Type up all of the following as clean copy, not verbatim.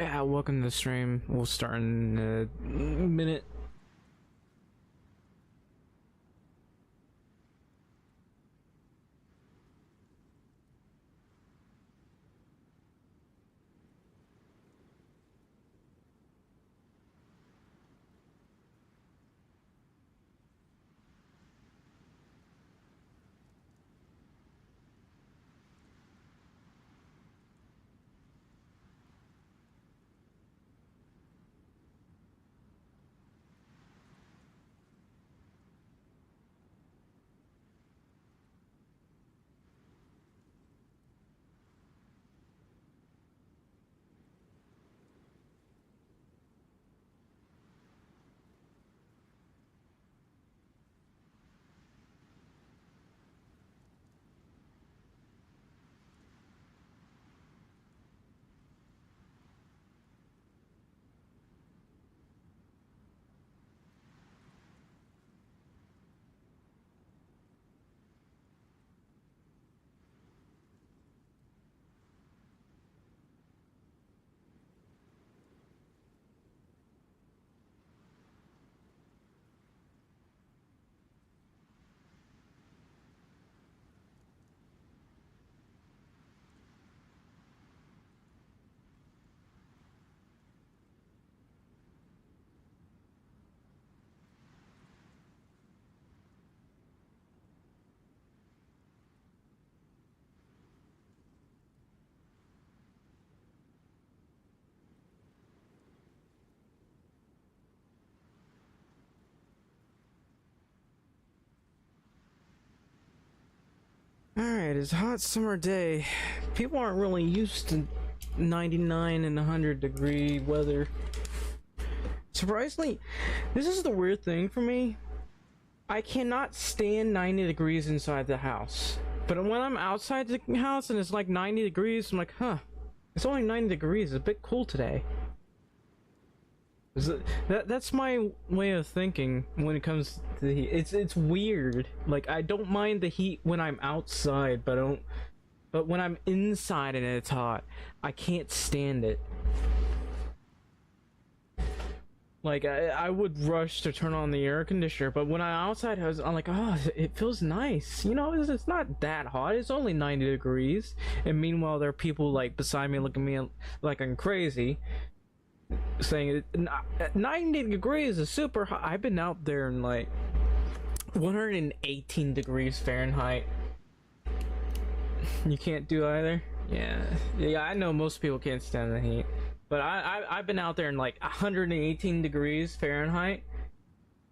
Yeah, welcome to the stream. We'll start in a minute. Alright, it's a hot summer day. People aren't really used to 99 and 100 degree weather. Surprisingly, this is the weird thing for me. I cannot stand 90 degrees inside the house. But when I'm outside the house and it's like 90 degrees, I'm like, huh, it's only 90 degrees, it's a bit cool today. That's my way of thinking when it comes to the heat. It's weird. Like, I don't mind the heat when I'm outside, but when I'm inside and it's hot, I can't stand it. Like, I would rush to turn on the air conditioner, but when I'm outside, I'm like, oh, it feels nice. You know, it's not that hot. It's only 90 degrees. And meanwhile, there are people like beside me looking at me like I'm crazy, saying 90 degrees is super hot. I've been out there in like 118 degrees Fahrenheit. You can't do either? Yeah, I know most people can't stand the heat, but I've been out there in like 118 degrees Fahrenheit,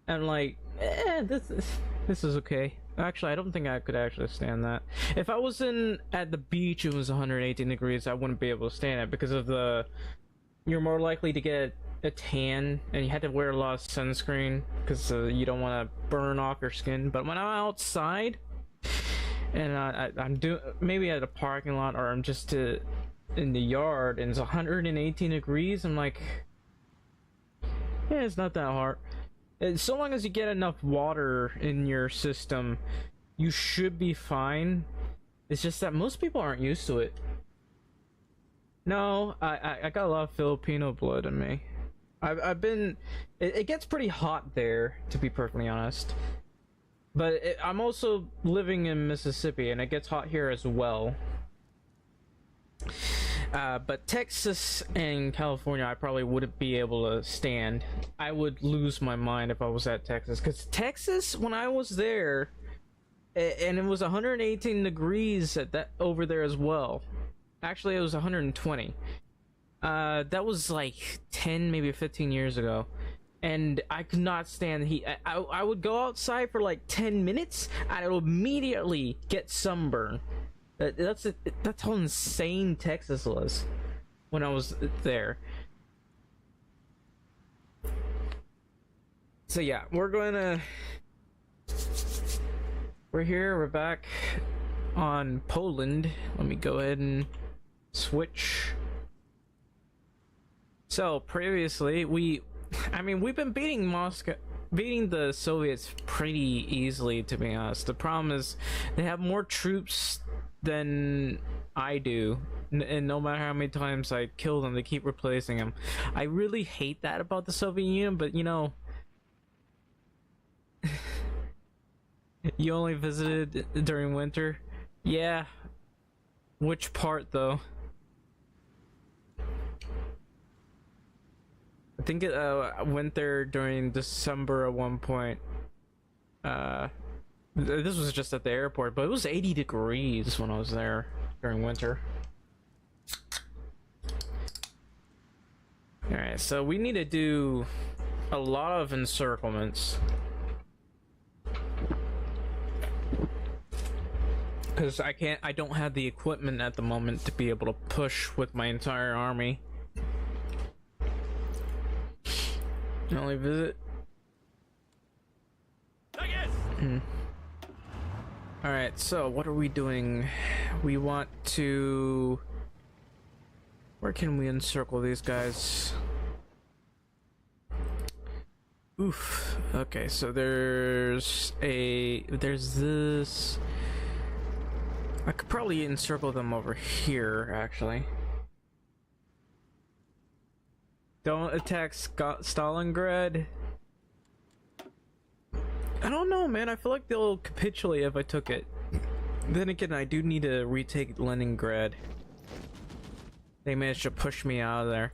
and like, this is okay. Actually, I don't think I could actually stand that. If I was at the beach, it was 118 degrees, I wouldn't be able to stand it because of you're more likely to get a tan, and you have to wear a lot of sunscreen because you don't want to burn off your skin. But when I'm outside, and I'm doing maybe at a parking lot, or I'm just in the yard, and it's 118 degrees, I'm like, yeah, it's not that hard. And so long as you get enough water in your system, you should be fine. It's just that most people aren't used to it. No, I got a lot of Filipino blood in me. I've been... It gets pretty hot there, to be perfectly honest. But I'm also living in Mississippi, and it gets hot here as well. But Texas and California, I probably wouldn't be able to stand. I would lose my mind if I was at Texas. Because Texas, when I was there, and it was 118 degrees over there as well. Actually, it was 120. That was like 10, maybe 15 years ago. And I could not stand the heat. I would go outside for like 10 minutes, and I would immediately get sunburn. That's how insane Texas was when I was there. So yeah, we're here, we're back on Poland. Let me go ahead and switch. So previously we've been beating the Soviets pretty easily, to be honest. The problem is they have more troops than I do. And no matter how many times I kill them, they keep replacing them. I really hate that about the Soviet Union, but you know, you only visited during winter? Yeah. Which part though? I think it went there during December at one point. This was just at the airport, but it was 80 degrees when I was there during winter. Alright, so we need to do a lot of encirclements. Because I don't have the equipment at the moment to be able to push with my entire army. Only visit. Alright, so what are we doing? We want to... Where can we encircle these guys? Oof. Okay, so there's this. I could probably encircle them over here, actually. Don't attack Stalingrad. I don't know, man. I feel like they'll capitulate if I took it. Then again, I do need to retake Leningrad. They managed to push me out of there.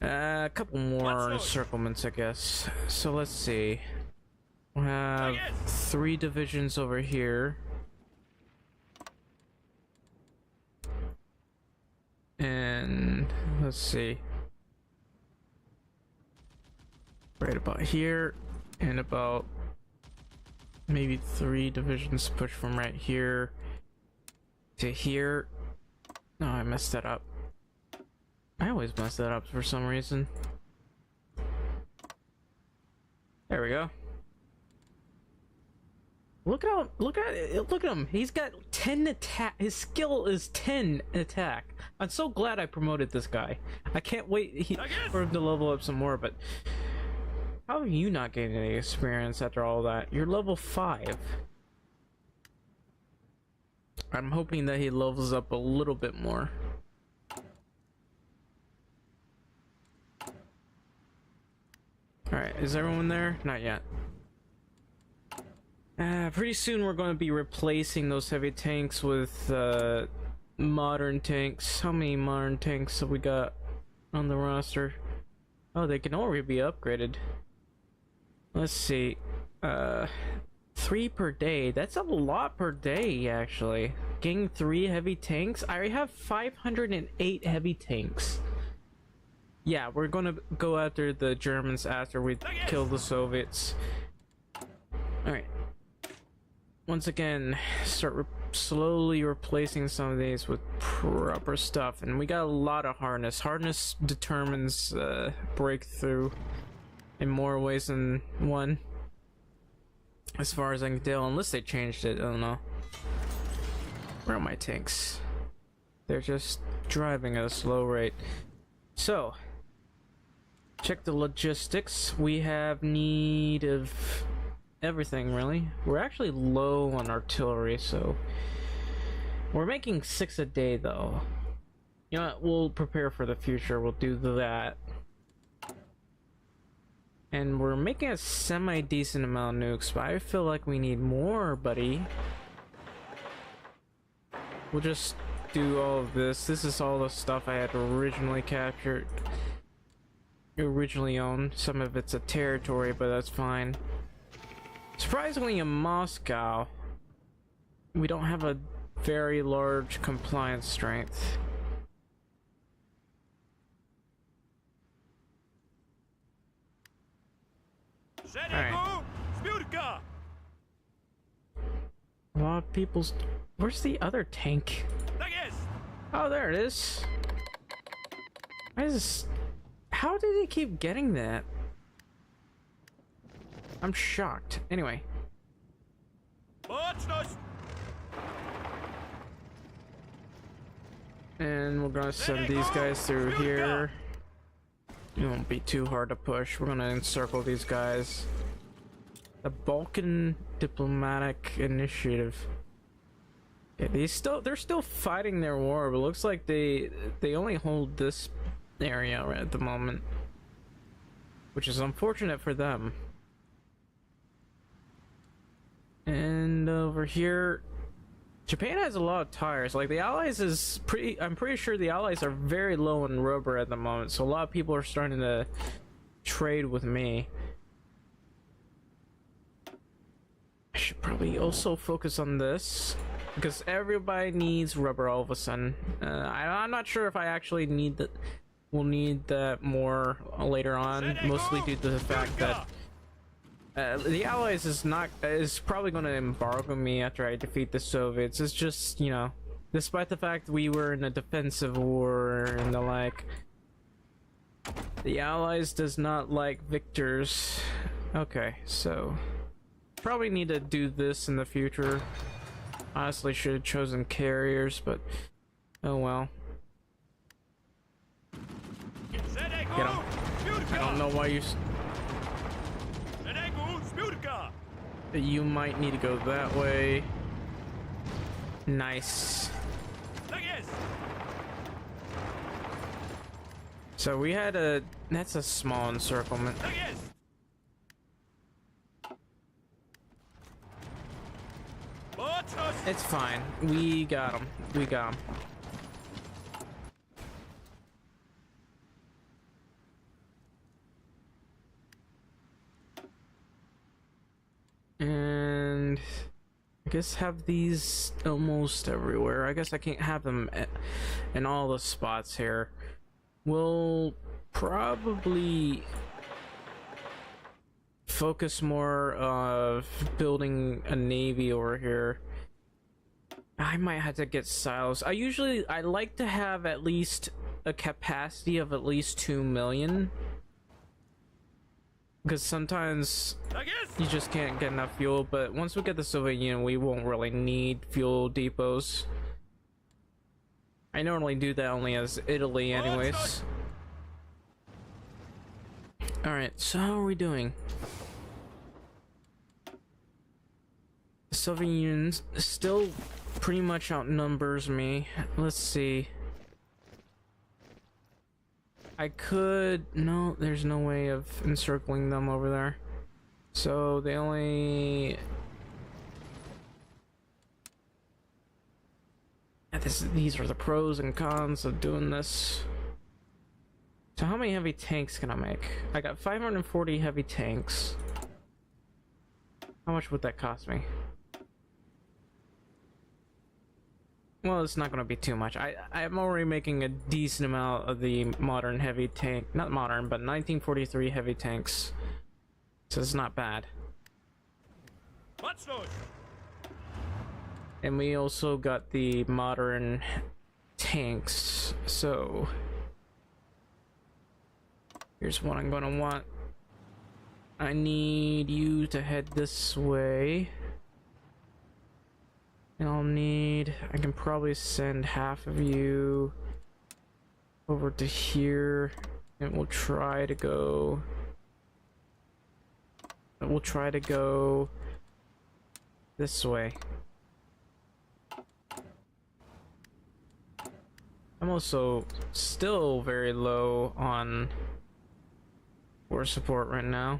A couple more encirclements, I guess. So let's see. We'll have 3 divisions over here. And let's see. Right about here. And about maybe 3 divisions push from right here to here. No, I messed that up. I always mess that up for some reason. There we go. Look at him. He's got 10 attack. His skill is 10 attack. I'm so glad I promoted this guy. I can't wait for him to level up some more, but how are you not getting any experience after all that? You're level 5. I'm hoping that he levels up a little bit more. Alright, is everyone there? Not yet. Pretty soon we're going to be replacing those heavy tanks with modern tanks. How many modern tanks have we got on the roster? Oh, they can already be upgraded. Let's see. 3 per day. That's a lot per day, actually. Getting 3 heavy tanks? I already have 508 heavy tanks. Yeah, we're gonna go after the Germans after we kill the Soviets. Alright. Once again, start slowly replacing some of these with proper stuff. And we got a lot of hardness. Hardness determines breakthrough in more ways than one. As far as I can tell, unless they changed it, I don't know. Where are my tanks? They're just driving at a slow rate. So, check the logistics. We have need of everything, really. We're actually low on artillery, so we're making 6 a day, though. You know what? We'll prepare for the future. We'll do that. And we're making a semi-decent amount of nukes, but I feel like we need more, buddy. We'll just do all of this. This is all the stuff I had originally captured. Originally owned. Some of it's a territory, but that's fine. Surprisingly, in Moscow, we don't have a very large compliance strength. Alright. A lot of people's... Where's the other tank? Oh, there it is. Why is this... How do they keep getting that? I'm shocked. Anyway. And we're gonna send these guys through here. It won't be too hard to push. We're gonna encircle these guys. The Balkan Diplomatic Initiative. Yeah, they're still fighting their war, but it looks like they only hold this area right at the moment, which is unfortunate for them. And over here, Japan has a lot of tires. Like the Allies is pretty. I'm pretty sure the Allies are very low in rubber at the moment, so a lot of people are starting to trade with me. I should probably also focus on this because everybody needs rubber all of a sudden. I'm not sure if I actually need that. We'll need that more later on, mostly due to the fact that the Allies is probably going to embargo me after I defeat the Soviets. It's just, you know, despite the fact we were in a defensive war and the like, the Allies does not like victors. Okay, so probably need to do this in the future. Honestly, should have chosen carriers, but oh well. Get him. I don't know why you might need to go that way. Nice. So we had that's a small encirclement. It's fine. We got him. We got him. And I guess have these almost everywhere. I guess I can't have them in all the spots here. We'll probably focus more of building a navy over here. I might have to get silos. I like to have at least a capacity of at least 2 million. Because sometimes you just can't get enough fuel, but once we get the Soviet Union, we won't really need fuel depots. I normally do that only as Italy anyways. Alright, so how are we doing? The Soviet Union still pretty much outnumbers me. Let's see. I could... No, there's no way of encircling them over there. So they only... These are the pros and cons of doing this. So how many heavy tanks can I make? I got 540 heavy tanks. How much would that cost me? Well, it's not going to be too much. I'm already making a decent amount of the modern heavy tank. Not modern, but 1943 heavy tanks. So it's not bad. And we also got the modern tanks. So here's what I'm going to want. I need you to head this way. And I can probably send half of you over to here, and we'll try to go this way. I'm also still very low on war support right now.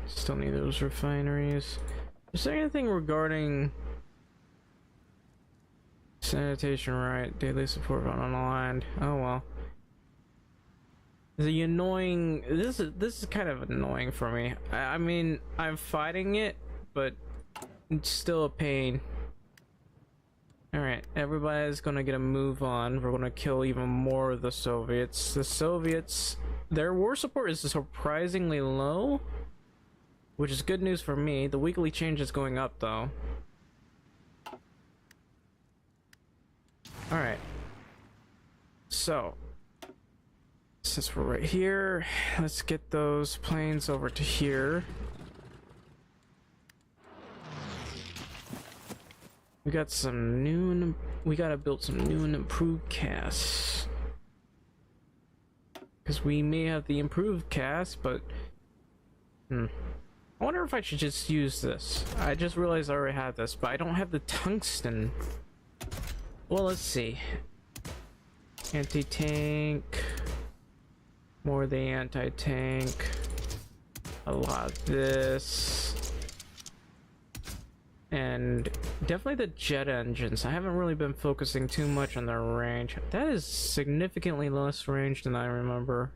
Still need those refineries. Is there anything regarding sanitation right? Daily support on the line. Oh well. The annoying... This is kind of annoying for me. I mean, I'm fighting it, but it's still a pain. Alright, everybody's gonna get a move on. We're gonna kill even more of the Soviets. The Soviets... Their war support is surprisingly low, which is good news for me. The weekly change is going up, though. Alright. So, since we're right here, let's get those planes over to here. We got some we gotta build some new and improved casts. because we may have the improved cast, but I wonder if I should just use this. I just realized I already had this, but I don't have the tungsten. Well, let's see. Anti-tank. More of the anti-tank. A lot of this. And definitely the jet engines. I haven't really been focusing too much on their range. That is significantly less range than I remember.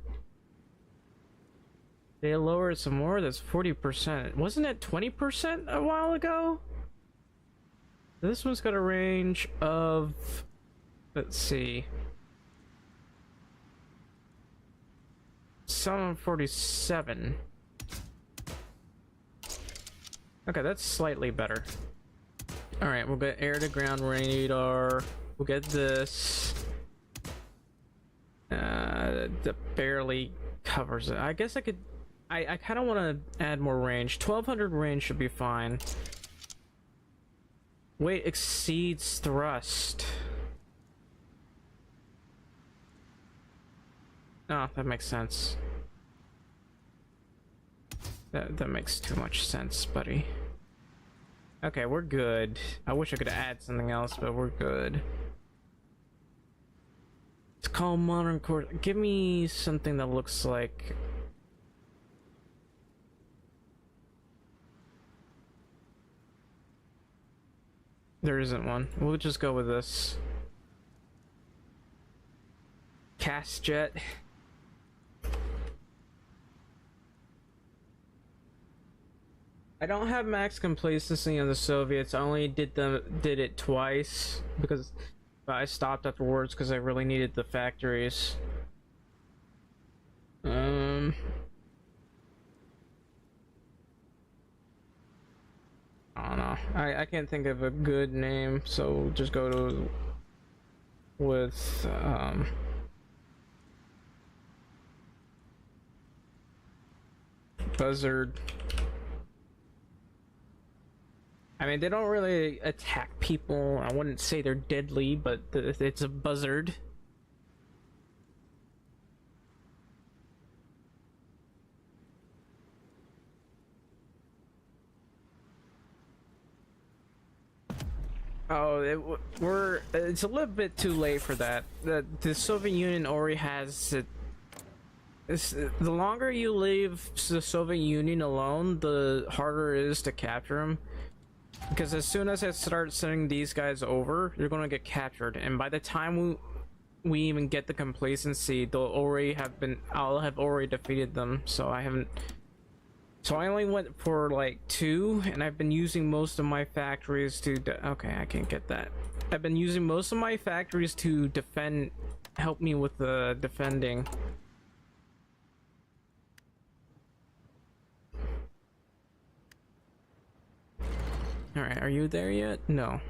They lowered some more. That's 40%. Wasn't it 20% a while ago? This one's got a range of, let's see, 747. Okay, that's slightly better. Alright, we'll get air to ground radar. We'll get this. That barely covers it. I guess I could... I kind of want to add more range. 1200 range should be fine. Weight exceeds thrust. Oh, that makes sense. That makes too much sense, buddy. Okay, we're good. I wish I could add something else, but we're good. It's called modern core. Give me something that looks like... There isn't one. We'll just go with this. Cast jet. I don't have max complacency on the Soviets. I only did it twice because I stopped afterwards because I really needed the factories. I don't know. I can't think of a good name, so we'll just go to with Buzzard. I mean, they don't really attack people. I wouldn't say they're deadly, but it's a buzzard. Oh, it's a little bit too late for that. The Soviet Union already has it. The longer you leave the Soviet Union alone, the harder it is to capture them. Because as soon as I start sending these guys over, they're gonna get captured, and by the time we even get the complacency, they'll already have been. I'll have already defeated them. So I haven't. So I only went for like 2, and I've been using most of my factories to. Okay, I can't get that. I've been using most of my factories to defend, help me with the defending. All right, are you there yet? No.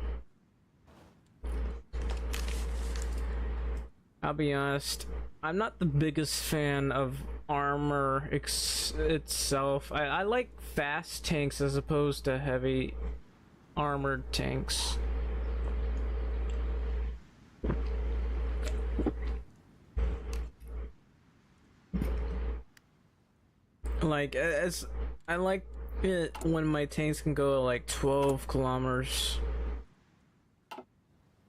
I'll be honest, I'm not the biggest fan of armor itself. I like fast tanks as opposed to heavy armored tanks. Like, as I like it when my tanks can go like 12 kilometers.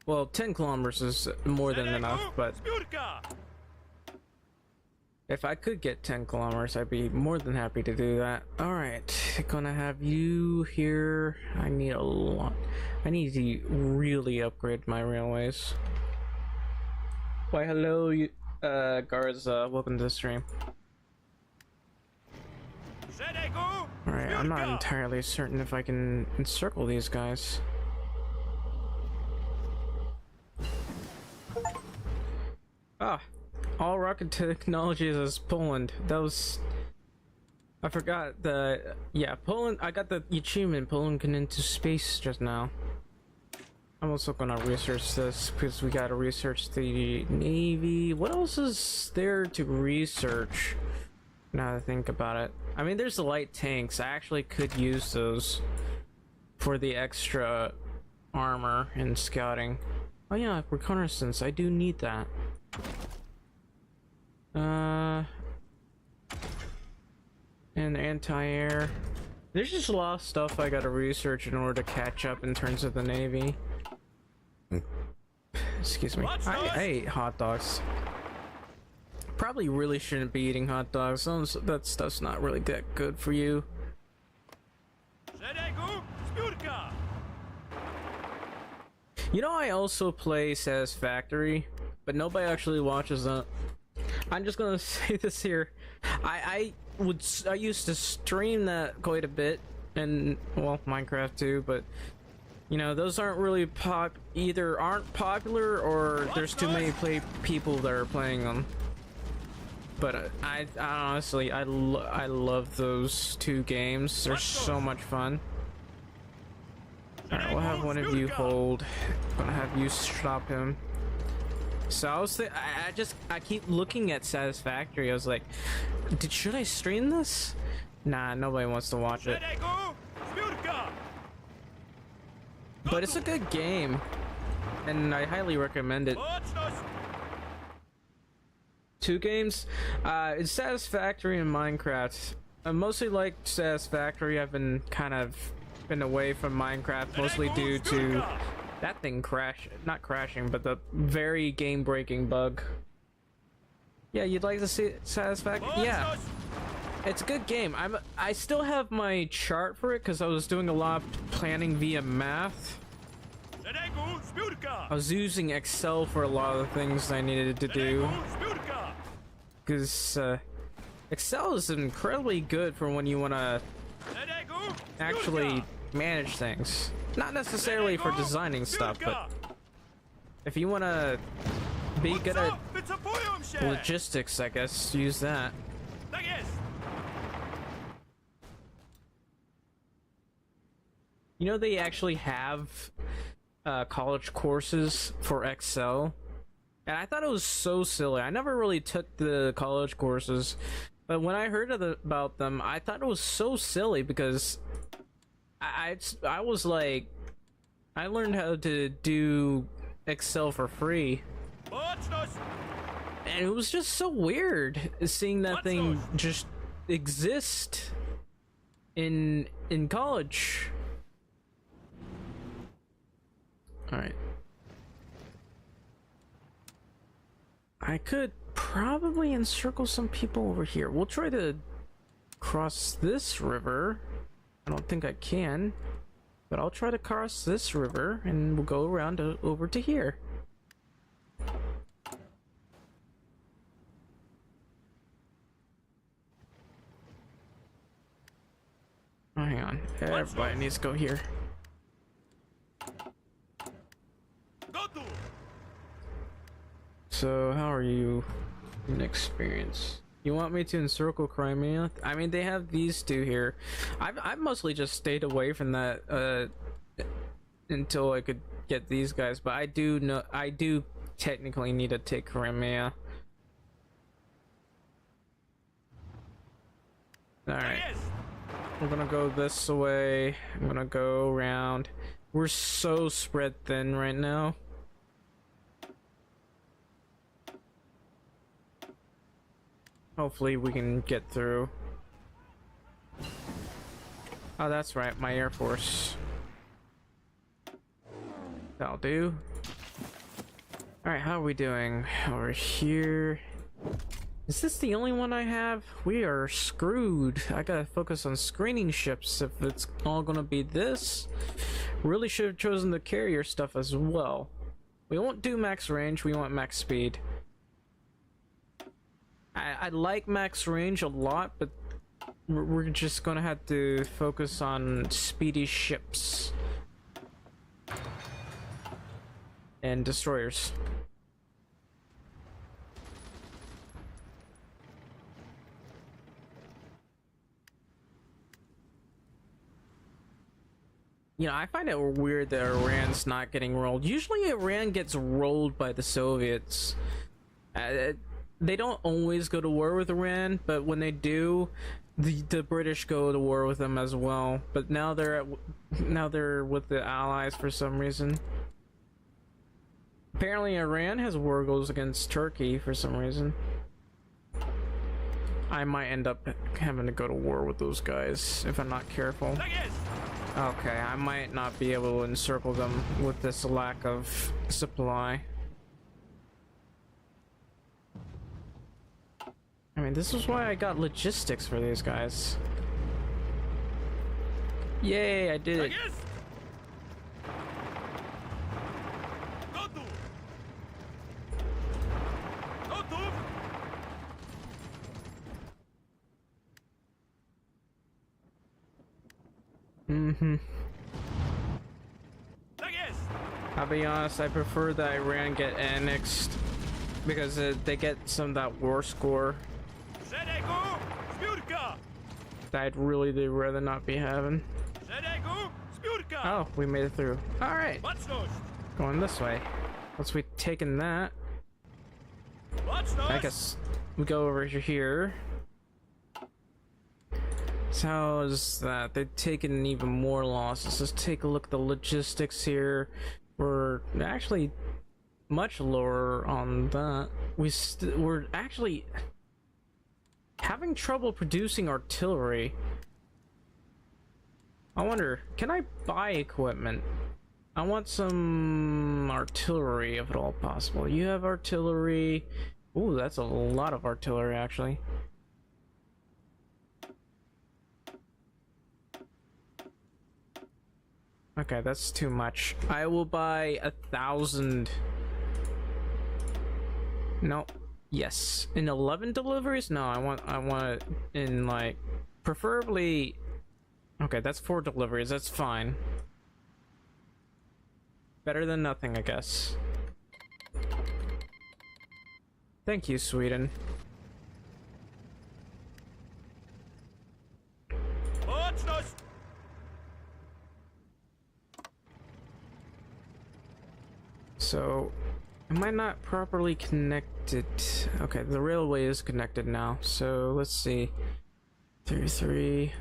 Well, 10 kilometers is more than enough, but if I could get 10 kilometers, I'd be more than happy to do that. Alright, gonna have you here. I need a lot. I need to really upgrade my railways. Why, hello, you, Garza. Welcome to the stream. Alright, I'm not entirely certain if I can encircle these guys. Ah, all rocket technologies is Poland. That was... I forgot the... Yeah, Poland... I got the achievement. Poland can into space just now. I'm also gonna research this because we gotta research the Navy. What else is there to research? Now that I think about it. I mean, there's the light tanks. I actually could use those for the extra armor and scouting. Oh yeah, reconnaissance. I do need that. and anti-air. There's just a lot of stuff I gotta research in order to catch up in terms of the Navy. Excuse me. I ate hot dogs. Probably really shouldn't be eating hot dogs. That stuff's not really that good for you. You know, I also play Satisfactory, but nobody actually watches that. I'm just gonna say this here. I used to stream that quite a bit, and well, Minecraft too, but you know, those aren't really either aren't popular or there's too many people that are playing them. But I honestly I love those two games. They're so much fun. Alright, we'll have one of you hold. I'm gonna have you stop him. So I was I keep looking at Satisfactory. I was like, should I stream this? Nah, nobody wants to watch it. But it's a good game, and I highly recommend it. Two games? It's Satisfactory and Minecraft. I mostly like Satisfactory. I've been away from Minecraft, mostly due to that thing not crashing, but the very game-breaking bug. Yeah, you'd like to see Satisfactory? Yeah. It's a good game. I still have my chart for it because I was doing a lot of planning via math. I was using Excel for a lot of the things I needed to do. Because Excel is incredibly good for when you want to actually manage things. Not necessarily for designing stuff, but if you want to be good at logistics, I guess, use that. You know, they actually have college courses for Excel, and I thought it was so silly. I never really took the college courses, but when I heard about them, I thought it was so silly because I was like, I learned how to do Excel for free, and it was just so weird seeing that thing just exist in college. Alright. I could probably encircle some people over here. We'll try to cross this river. I don't think I can, but I'll try to cross this river and we'll go around over to here. Oh, hang on. Everybody needs to go here. So, how are you in experience? You want me to encircle Crimea? I mean, they have these two here. I've mostly just stayed away from that until I could get these guys, but I do technically need to take Crimea. Alright. We're gonna go this way. I'm gonna go around. We're so spread thin right now. Hopefully we can get through. Oh, that's right, my Air Force. That'll do. Alright, how are we doing? Over here. Is this the only one I have? We are screwed. I gotta focus on screening ships if it's all gonna be this. Really should have chosen the carrier stuff as well. We won't do max range, we want max speed. I like max range a lot, but we're just gonna have to focus on speedy ships and destroyers. You know, I find it weird that Iran's not getting rolled. Usually Iran gets rolled by the Soviets. They don't always go to war with Iran, but when they do, the British go to war with them as well. But now they're with the Allies for some reason. Apparently Iran has war goals against Turkey for some reason. I might end up having to go to war with those guys if I'm not careful. Okay, I might not be able to encircle them with this lack of supply. I mean, this is why I got logistics for these guys. Yay, I did it. I'll be honest, I prefer that Iran get annexed because they get some of that war score that I'd really rather not be having. Oh, we made it through. Alright. Going this way. Once we've taken that, I guess we go over here. So how is that? They've taken even more losses. Let's take a look at the logistics here. We're actually much lower on that. We're actually having trouble producing artillery. I wonder, can I buy equipment? I want some artillery if at all possible. You have artillery. Ooh, that's a lot of artillery actually. Okay, that's too much. I will buy 1,000. No. Yes. In 11 deliveries? No, I want it in like preferably. Okay, that's 4 deliveries. That's fine. Better than nothing, I guess. Thank you, Sweden. So, am I not properly connected? Okay, the railway is connected now. So, let's see. 33.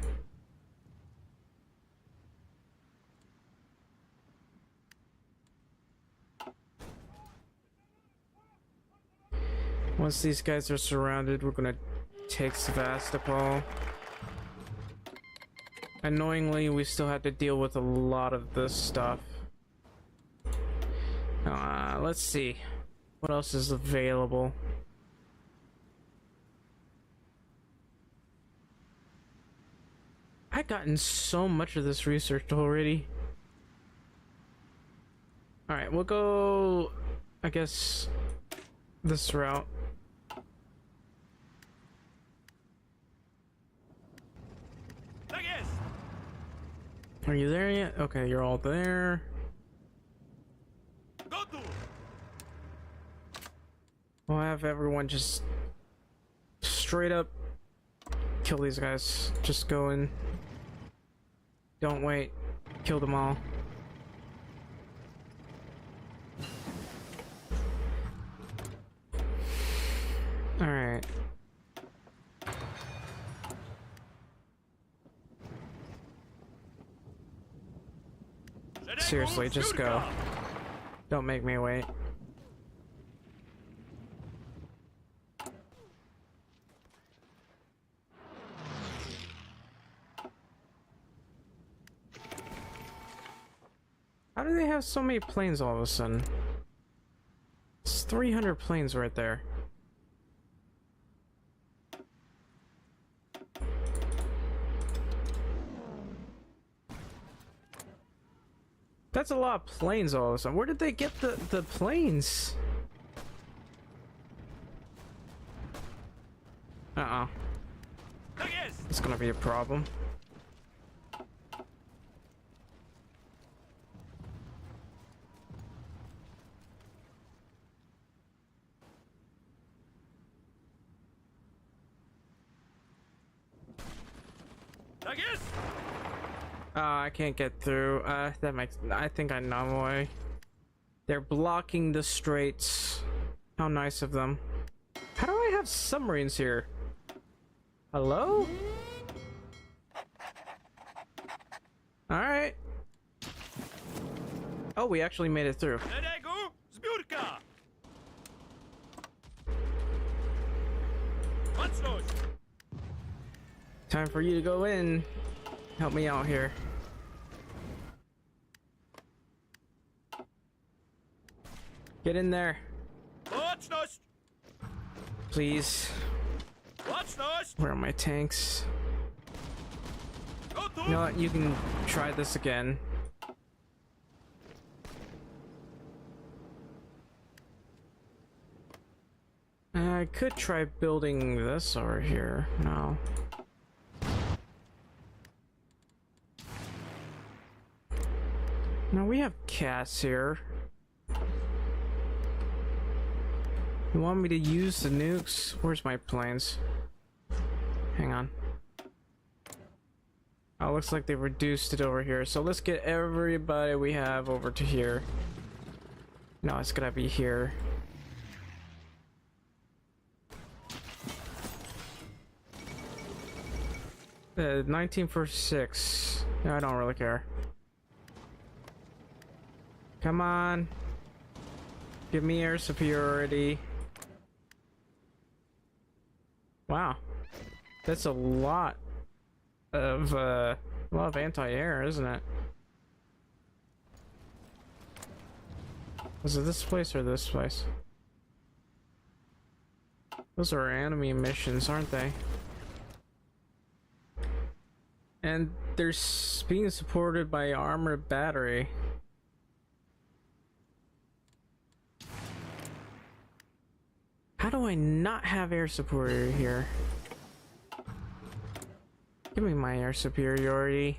Once these guys are surrounded, we're gonna take Sevastopol. Annoyingly, we still have to deal with a lot of this stuff. Let's see. What else is available? I've gotten so much of this research already. Alright, we'll go, I guess, this route. Are you there yet? Okay, you're all there. We'll have everyone just straight up kill these guys. Just go in. Don't wait. Kill them all. Alright. Seriously, just go. Don't make me wait. How do they have so many planes all of a sudden? It's 300 planes right there. That's a lot of planes all of a sudden. Where did they get the planes? It's gonna be a problem. I can't get through. That makes. I think I know why. They're blocking the straits. How nice of them. How do I have submarines here? Hello? Alright. Oh, we actually made it through. Time for you to go in. Help me out here. Get in there. Please. Where are my tanks? You know what? You can try this again. I could try building this over here. No. No, we have cats here. You want me to use the nukes? Where's my planes? Hang on. Oh, looks like they reduced it over here. So let's get everybody we have over to here. No, it's gonna be here. The 1946. No, I don't really care. Come on. Give me air superiority. Wow. That's a lot of anti-air, isn't it? Was it this place or this place? Those are enemy missions, aren't they? And they're being supported by armored battery. How do I not have air superiority here? Give me my air superiority.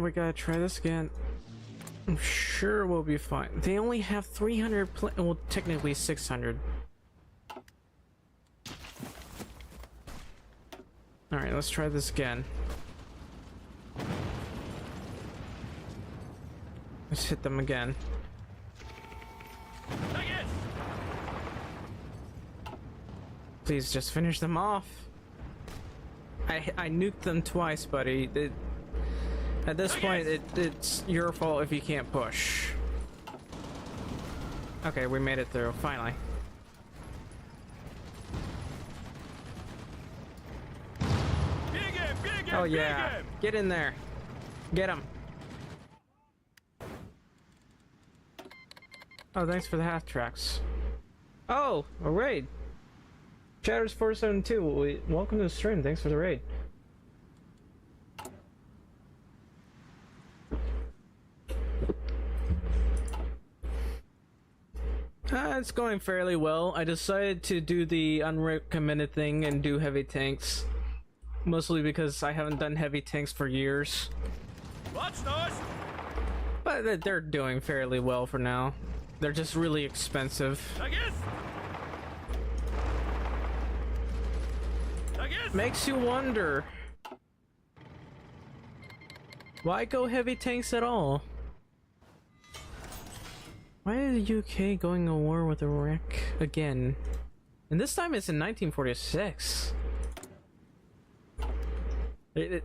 We gotta try this again. I'm sure we'll be fine. They only have 300 well, technically 600. Alright, let's try this again. Let's hit them again. Please just finish them off. I nuked them twice, buddy. At this point, it's your fault if you can't push. Okay, we made it through, finally. Oh yeah, get in there. Get him. Oh, thanks for the half tracks. Oh, a raid. Chatters 472, welcome to the stream. Thanks for the raid. It's going fairly well. I decided to do the unrecommended thing and do heavy tanks. Mostly because I haven't done heavy tanks for years. That's nice. But they're doing fairly well for now. They're just really expensive. Makes you wonder. Why go heavy tanks at all? Why is the UK going to war with Iraq again? And this time it's in 1946. They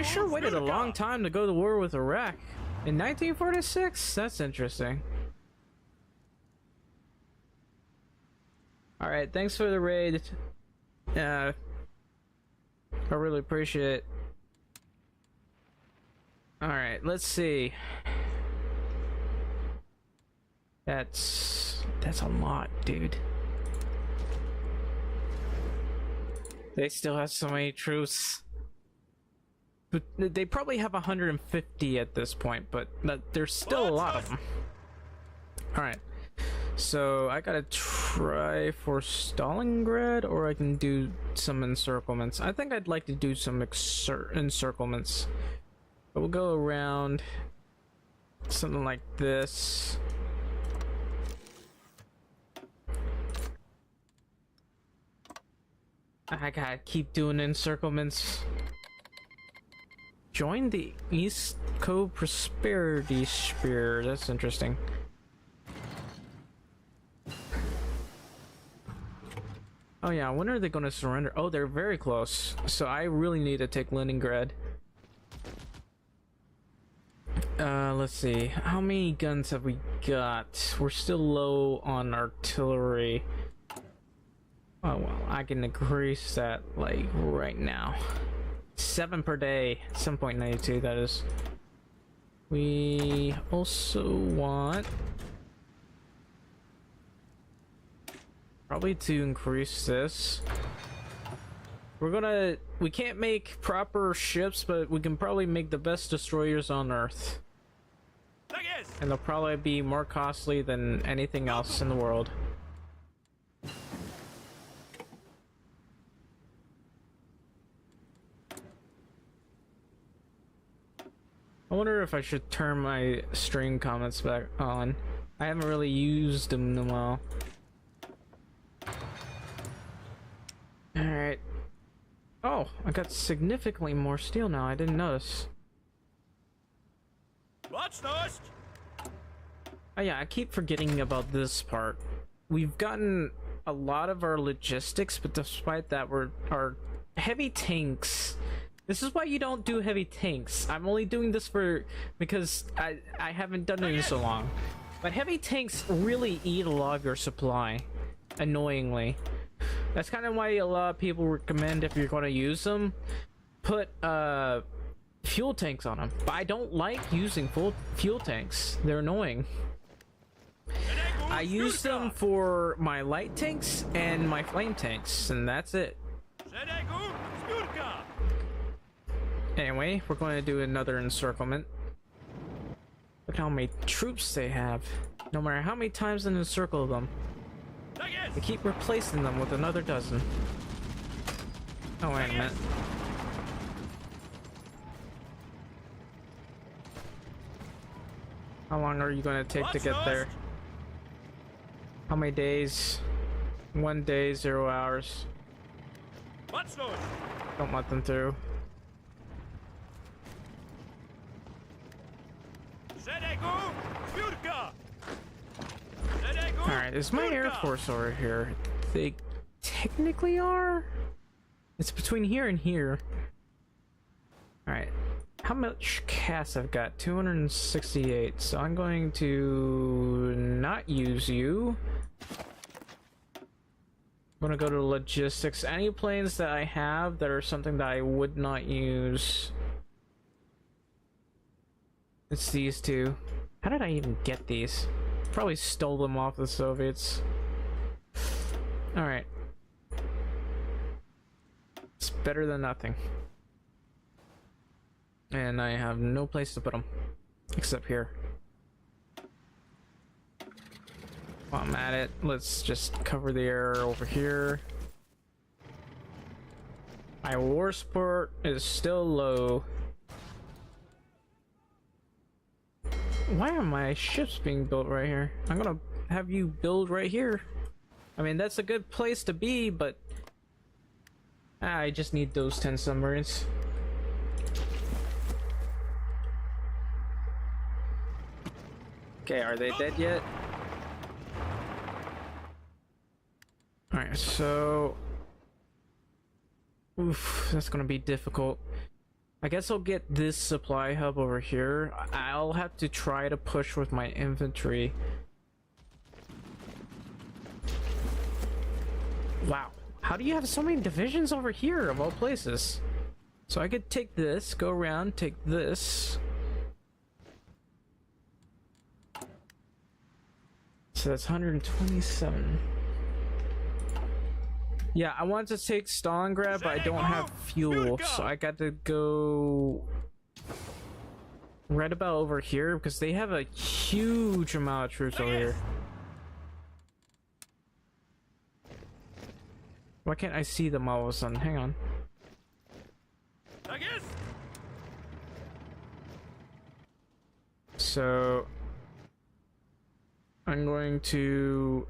sure waited a long time to go to war with Iraq. In 1946? That's interesting. Alright, thanks for the raid. I really appreciate it. Alright, let's see. That's a lot, dude. They still have so many troops. But they probably have 150 at this point, but there's still a lot of them. Alright. So I gotta try for Stalingrad, or I can do some encirclements. I think I'd like to do some encirclements. But we'll go around something like this. I gotta keep doing encirclements. Join the East Coast Prosperity Spear. That's interesting. Oh yeah, when are they gonna surrender? Oh, they're very close. So I really need to take Leningrad. Let's see. How many guns have we got? We're still low on artillery. Oh well, I can increase that like right now. 7 per day. 7.92 that is. We also want probably to increase this. We can't make proper ships, but we can probably make the best destroyers on Earth. And they'll probably be more costly than anything else in the world. I wonder if I should turn my stream comments back on. I haven't really used them in a while. Alright. Oh, I got significantly more steel now. I didn't notice. Oh yeah, I keep forgetting about this part. We've gotten a lot of our logistics, but despite that, our heavy tanks. This is why you don't do heavy tanks. I'm only doing this because I haven't done it in so long. But heavy tanks really eat a lot of your supply, annoyingly. That's kind of why a lot of people recommend, if you're going to use them, put fuel tanks on them. But I don't like using fuel tanks. They're annoying. I use them for my light tanks and my flame tanks, and that's it. Anyway, we're going to do another encirclement. Look how many troops they have. No matter how many times I encircle them, they keep replacing them with another dozen. Oh, wait a minute. How long are you going to take to get there? How many days? 1 day, 0 hours. Don't let them through. Alright, is my Air Force over here? They technically are? It's between here and here. Alright. How much CAS I've got? 268. So I'm going to not use you. I'm gonna go to logistics. Any planes that I have that are something that I would not use. It's these two. How did I even get these? Probably stole them off the Soviets. Alright. It's better than nothing. And I have no place to put them. Except here. While I'm at it, let's just cover the air over here. My war support is still low. Why are my ships being built right here? I'm gonna have you build right here. I mean, that's a good place to be, but I just need those 10 submarines. Okay, are they dead yet? Alright, so... Oof, that's gonna be difficult. I guess I'll get this supply hub over here. I'll have to try to push with my infantry. Wow, how do you have so many divisions over here of all places? So I could take this, go around, take this. So that's 127. Yeah, I wanted to take Stalingrad, but I don't have fuel, so I got to go right about over here because they have a huge amount of troops over here. Why can't I see them all of a sudden? Hang on. So I'm going to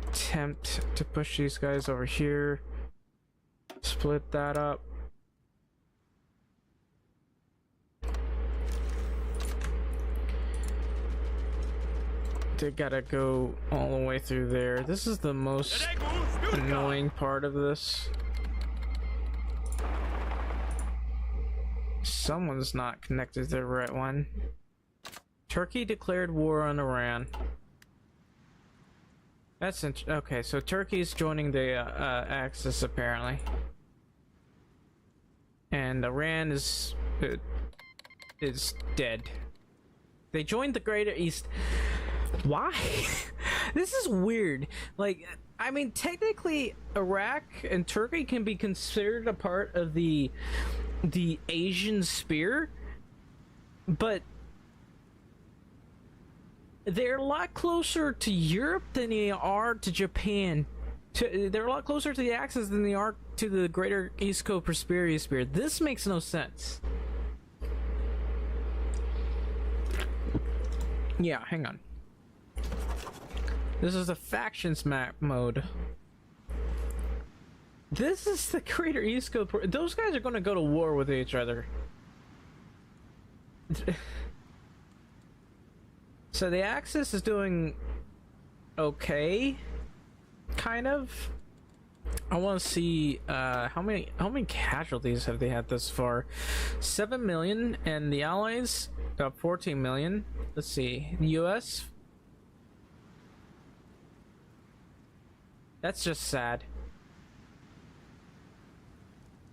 attempt to push these guys over here, split that up. they gotta go all the way through there. This is the most annoying part of this. Someone's not connected to the right one. Turkey declared war on Iran. That's okay, so Turkey's joining the Axis apparently. And Iran is dead. They joined the Greater East. Why? This is weird. Like, I mean, technically, Iraq and Turkey can be considered a part of the Asian sphere, but they're a lot closer to Europe than they are to Japan. They're a lot closer to the Axis than they are to the Greater East Coast Prosperity Sphere. This makes no sense. Yeah, hang on. This is the factions map mode. This is the Greater East Coast. Those guys are going to go to war with each other. So the Axis is doing okay, kind of. I want to see how many casualties have they had thus far. 7 million, and the Allies 14 million. Let's see, the U.S. That's just sad.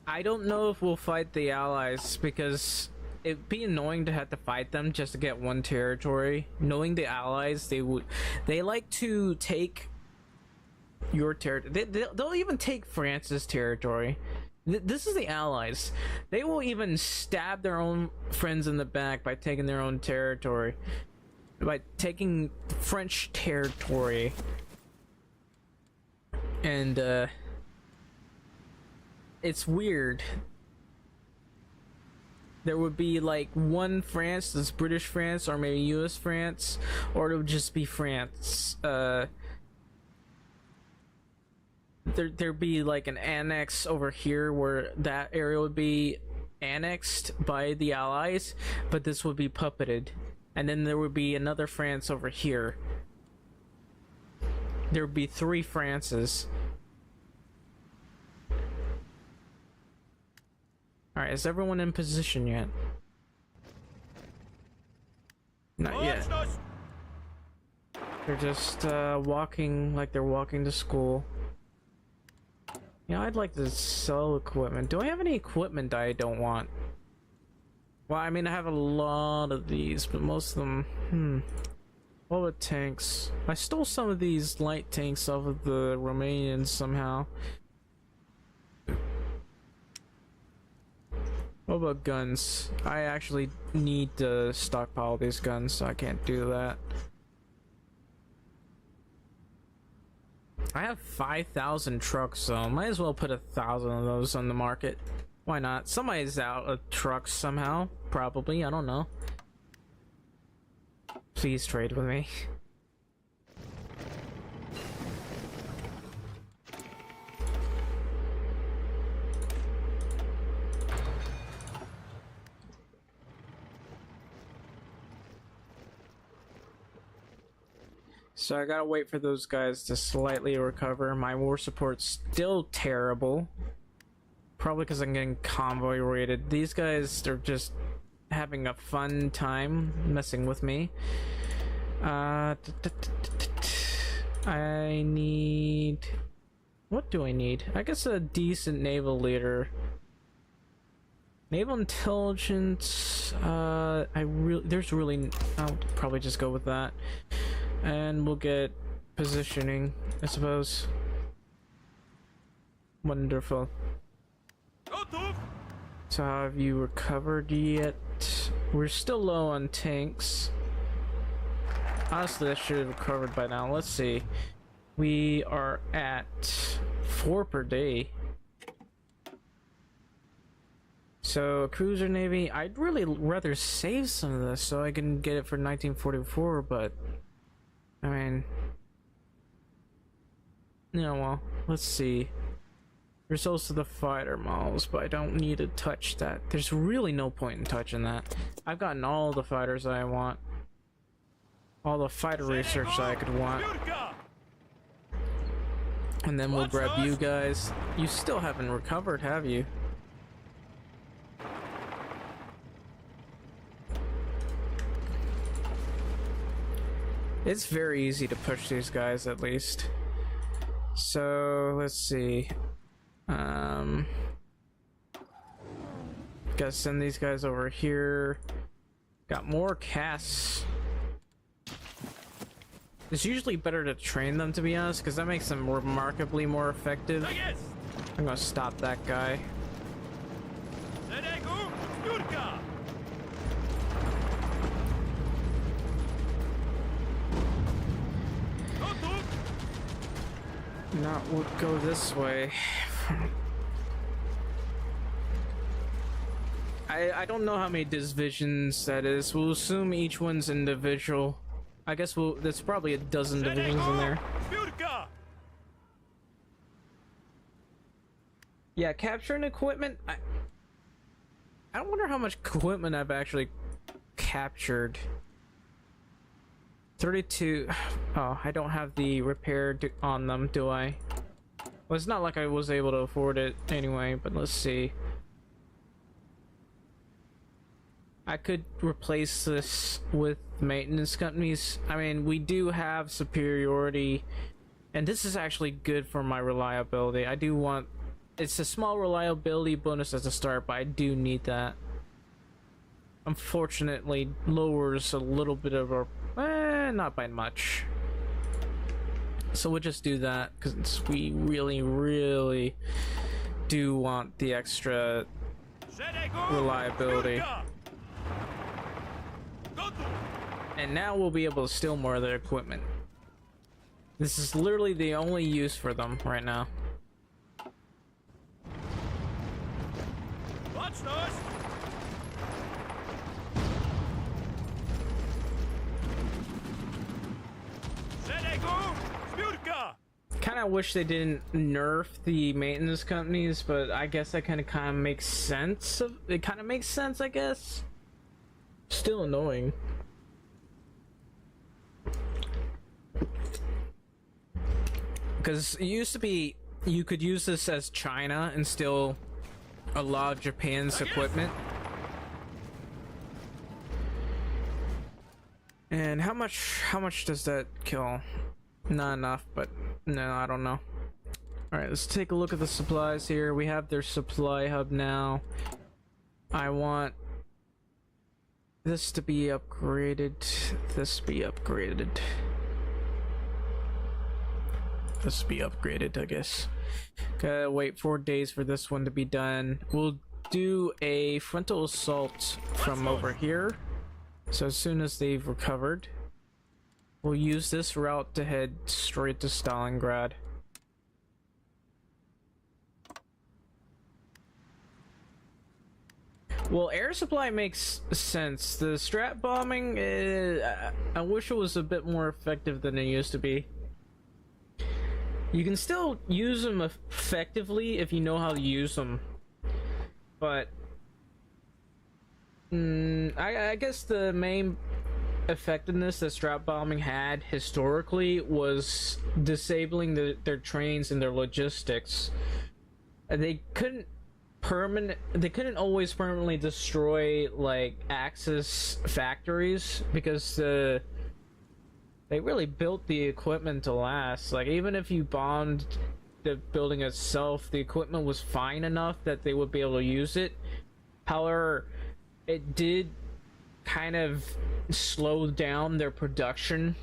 I don't know if we'll fight the Allies because it'd be annoying to have to fight them just to get one territory. Knowing the Allies, they like to take your territory. They'll even take France's territory. This is the Allies. They will even stab their own friends in the back by taking their own territory. By taking French territory. And, it's weird. There would be like one France, that's British France, or maybe US France, or it would just be France. There'd be like an annex over here where that area would be annexed by the Allies, but this would be puppeted. And then there would be another France over here. There would be 3 Frances. Alright, is everyone in position yet? Not yet. They're just walking like they're walking to school. Yeah, I'd like to sell equipment. Do I have any equipment I don't want? Well, I mean, I have a lot of these, but most of them... What about tanks? I stole some of these light tanks off of the Romanians somehow. What about guns? I actually need to stockpile these guns, so I can't do that. I have 5,000 trucks, so I might as well put 1,000 of those on the market. Why not? Somebody's out of trucks somehow. Probably, I don't know. Please trade with me. So I gotta wait for those guys to slightly recover. My war support's still terrible. Probably because I'm getting convoy raided. These guys are just having a fun time messing with me. I need... What do I need? I guess a decent naval leader. Naval intelligence... there's really... I'll probably just go with that. And we'll get positioning, I suppose. Wonderful. So have you recovered yet? We're still low on tanks. Honestly, I should have recovered by now. Let's see. We are at 4 per day. So, cruiser navy, I'd really rather save some of this so I can get it for 1944, but... I mean... Yeah, well, let's see. There's also the fighter models, but I don't need to touch that. There's really no point in touching that. I've gotten all the fighters I want. all the fighter research that I could want. And then we'll grab you guys. You still haven't recovered, have you? It's very easy to push these guys, at least. So, let's see. Gotta send these guys over here. Got more casts. It's usually better to train them, to be honest, because that makes them remarkably more effective. I'm gonna stop that guy. Not would go this way. I don't know how many divisions that is. We'll assume each one's individual. I guess there's probably a dozen divisions in there. Yeah, capturing equipment. I wonder how much equipment I've actually captured. 32. Oh, I don't have the repair on them, do I? Well, it's not like I was able to afford it anyway, but let's see. I could replace this with maintenance companies. I mean, we do have superiority, and this is actually good for my reliability. I do want... It's a small reliability bonus at the start, but I do need that. Unfortunately, lowers a little bit of our... not by much. So we'll just do that, because we really, really do want the extra reliability. And now we'll be able to steal more of their equipment. This is literally the only use for them right now. Kind of wish they didn't nerf the maintenance companies, but I guess that kind of makes sense. It kind of makes sense, I guess. Still annoying. Because it used to be you could use this as China and still allow Japan's equipment. And how much does that kill? Not enough, but no, I don't know. Alright, let's take a look at the supplies here. We have their supply hub now. I want this to be upgraded. This be upgraded. This be upgraded, I guess. Gotta wait 4 days for this one to be done. We'll do a frontal assault from over here. So as soon as they've recovered, we'll use this route to head straight to Stalingrad. Well, air supply makes sense. The strat bombing, I wish it was a bit more effective than it used to be. You can still use them effectively if you know how to use them, but I guess the main effectiveness that strat bombing had historically was disabling their trains and their logistics. They couldn't always permanently destroy like Axis factories because they really built the equipment to last. Like, even if you bombed the building itself, the equipment was fine enough that they would be able to use it. However, it did kind of slow down their production.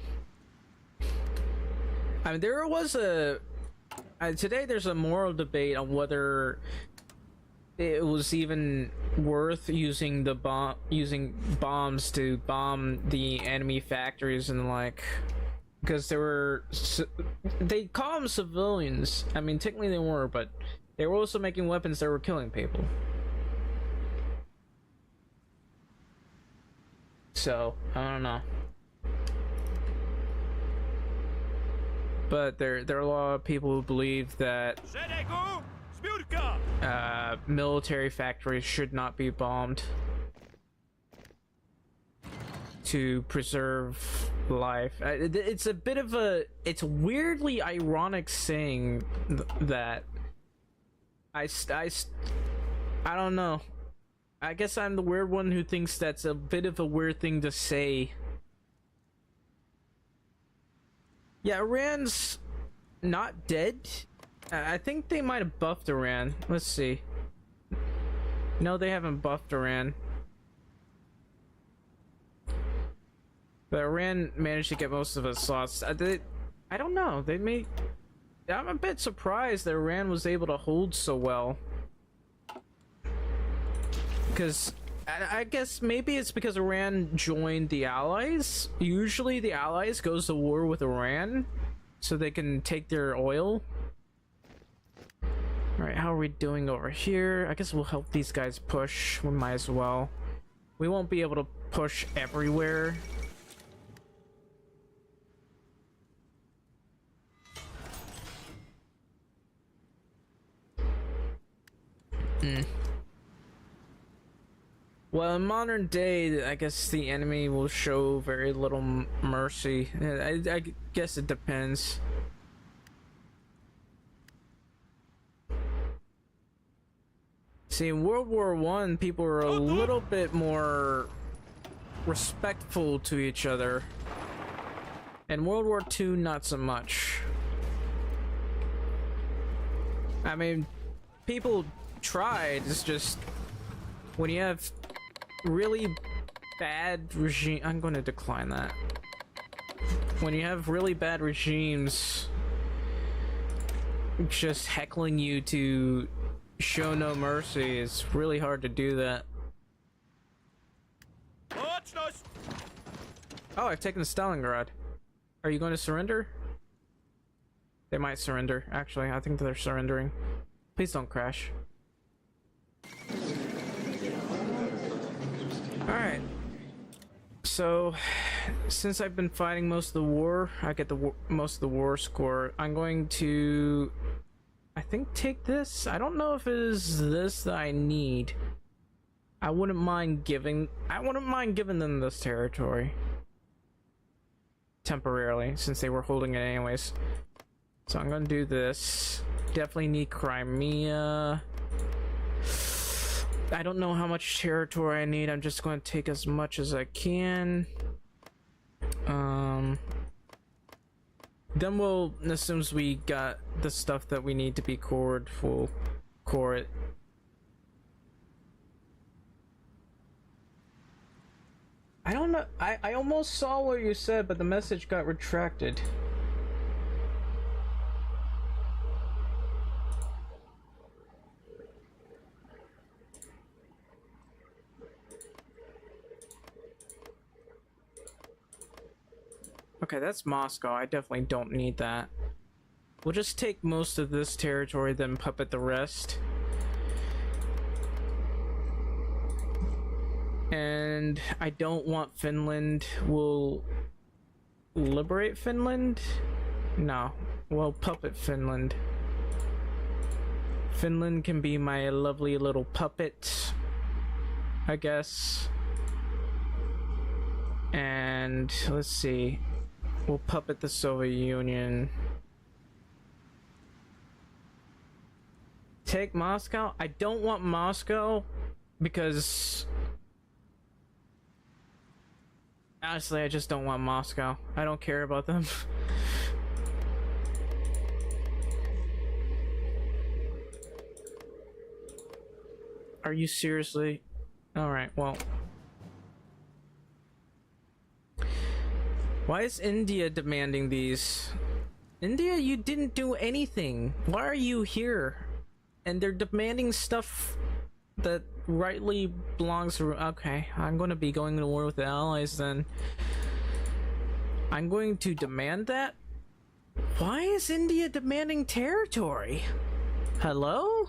I mean, there was today there's a moral debate on whether it was even worth using bombs to bomb the enemy factories and like, because they call them civilians. I mean, technically they were, but they were also making weapons that were killing people. So I don't know, but there are a lot of people who believe that military factories should not be bombed to preserve life. It's a bit of a, it's weirdly ironic saying that I don't know. I guess I'm the weird one who thinks that's a bit of a weird thing to say. Yeah, Iran's not dead. I think they might have buffed Iran. Let's see. No, they haven't buffed Iran. But Iran managed to get most of its slots. I don't know. They may... I'm a bit surprised that Iran was able to hold so well. Because I guess maybe it's because Iran joined the Allies. Usually the Allies goes to war with Iran so they can take their oil. Alright, how are we doing over here? I guess we'll help these guys push. We might as well. We won't be able to push everywhere. Well, in modern day, I guess the enemy will show very little mercy. I guess it depends. See, in World War I, people were a little bit more respectful to each other. In World War II, not so much. I mean, people tried, it's just when you have really bad regime, I'm going to decline that. When you have really bad regimes just heckling you to show no mercy, it's really hard to do that. Oh, I've taken Stalingrad. Are you going to surrender? They might surrender, actually. I think they're surrendering. Please don't crash. Alright. So, since I've been fighting most of the war, I get the most of the war score. I'm going to, I think, take this. I don't know if it is this that I need. I wouldn't mind giving them this territory. Temporarily, since they were holding it anyways. So I'm gonna do this. Definitely need Crimea. I don't know how much territory I need. I'm just going to take as much as I can. Then we'll, as soon as we got the stuff that we need to be cored, we'll core it. I don't know. I almost saw what you said, but the message got retracted. Okay, that's Moscow. I definitely don't need that. We'll just take most of this territory, then puppet the rest. And I don't want Finland. We'll liberate Finland? No, we'll puppet Finland. Finland can be my lovely little puppet, I guess. And let's see. We'll puppet the Soviet Union. Take Moscow? I don't want Moscow because honestly, I just don't want Moscow. I don't care about them. Are you seriously? Alright, well. Why is India demanding these? India, you didn't do anything. Why are you here? And they're demanding stuff that rightly belongs to... Okay, I'm going to be going to war with the Allies then. I'm going to demand that? Why is India demanding territory? Hello?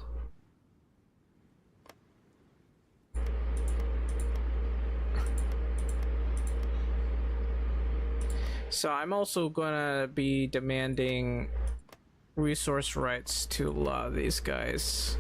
So I'm also gonna be demanding resource rights to a lot of these guys.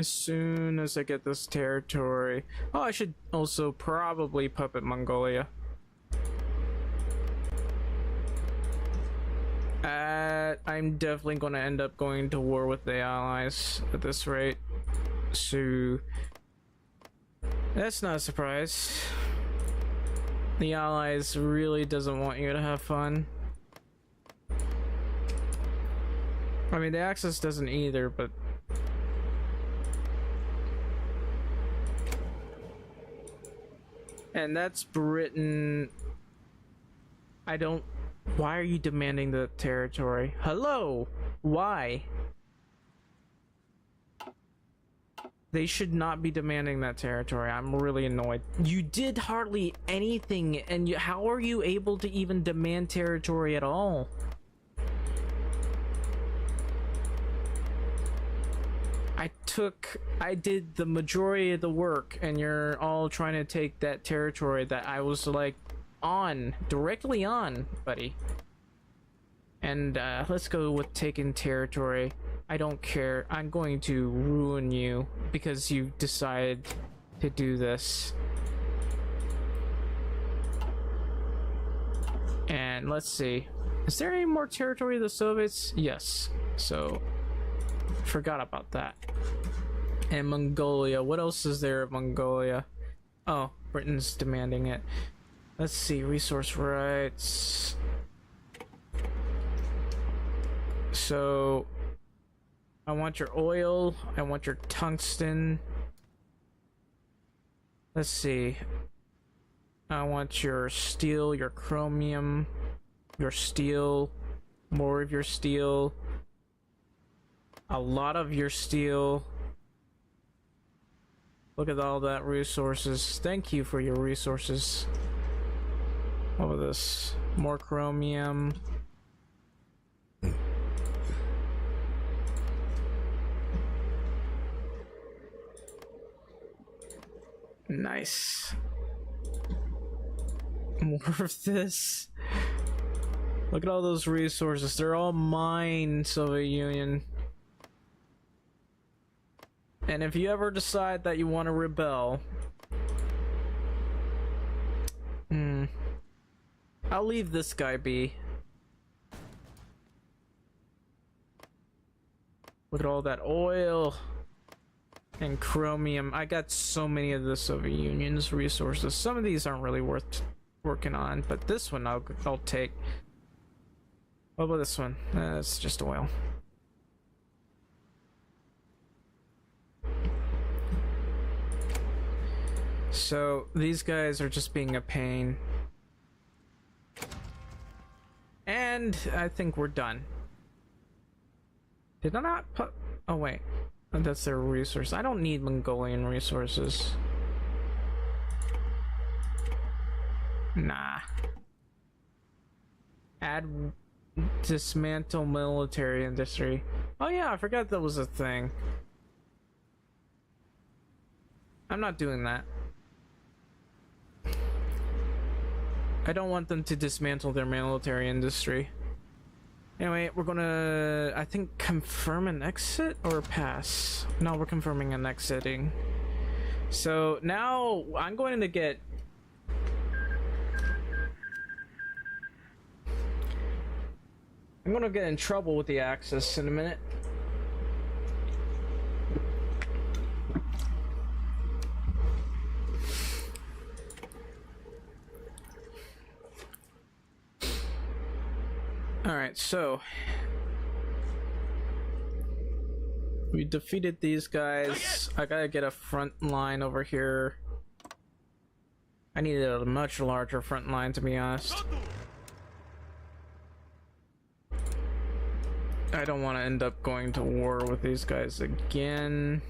As soon as I get this territory. Oh, I should also probably puppet Mongolia. I'm definitely going to end up going to war with the Allies at this rate. So that's not a surprise. The Allies really doesn't want you to have fun. I mean, the Axis doesn't either, but and that's Britain. I don't. Why are you demanding the territory? Hello? Why? They should not be demanding that territory. I'm really annoyed. You did hardly anything, and how are you able to even demand territory at all? I did the majority of the work, and you're all trying to take that territory that I was like directly on, buddy. And let's go with taking territory. I don't care. I'm going to ruin you because you decided to do this. And let's see. Is there any more territory of the Soviets? Yes. So, forgot about that. And Mongolia. What else is there of Mongolia? Oh, Britain's demanding it. Let's see. Resource rights. So, I want your oil. I want your tungsten. Let's see. I want your steel, your chromium, your steel, more of your steel, a lot of your steel. Look at all that resources. Thank you for your resources. What was this? More chromium. Nice. More of this. Look at all those resources. They're all mine, Soviet Union. And if you ever decide that you want to rebel, I'll leave this guy be. Look at all that oil and chromium. I got so many of the Soviet Union's resources. Some of these aren't really worth working on, but this one I'll take. What about this one? It's just oil. So these guys are just being a pain. And I think we're done. Did I not put... Oh wait, that's their resource. I don't need Mongolian resources. Nah. Add dismantle military industry. Oh yeah, I forgot that was a thing. I'm not doing that. I don't want them to dismantle their military industry. Anyway, we're gonna, I think, confirm an exit or pass? No, we're confirming an exiting. So now I'm going to get... I'm gonna get in trouble with the Axis in a minute. Alright, so we defeated these guys. I gotta get a front line over here. I needed a much larger front line, to be honest. I don't want to end up going to war with these guys again.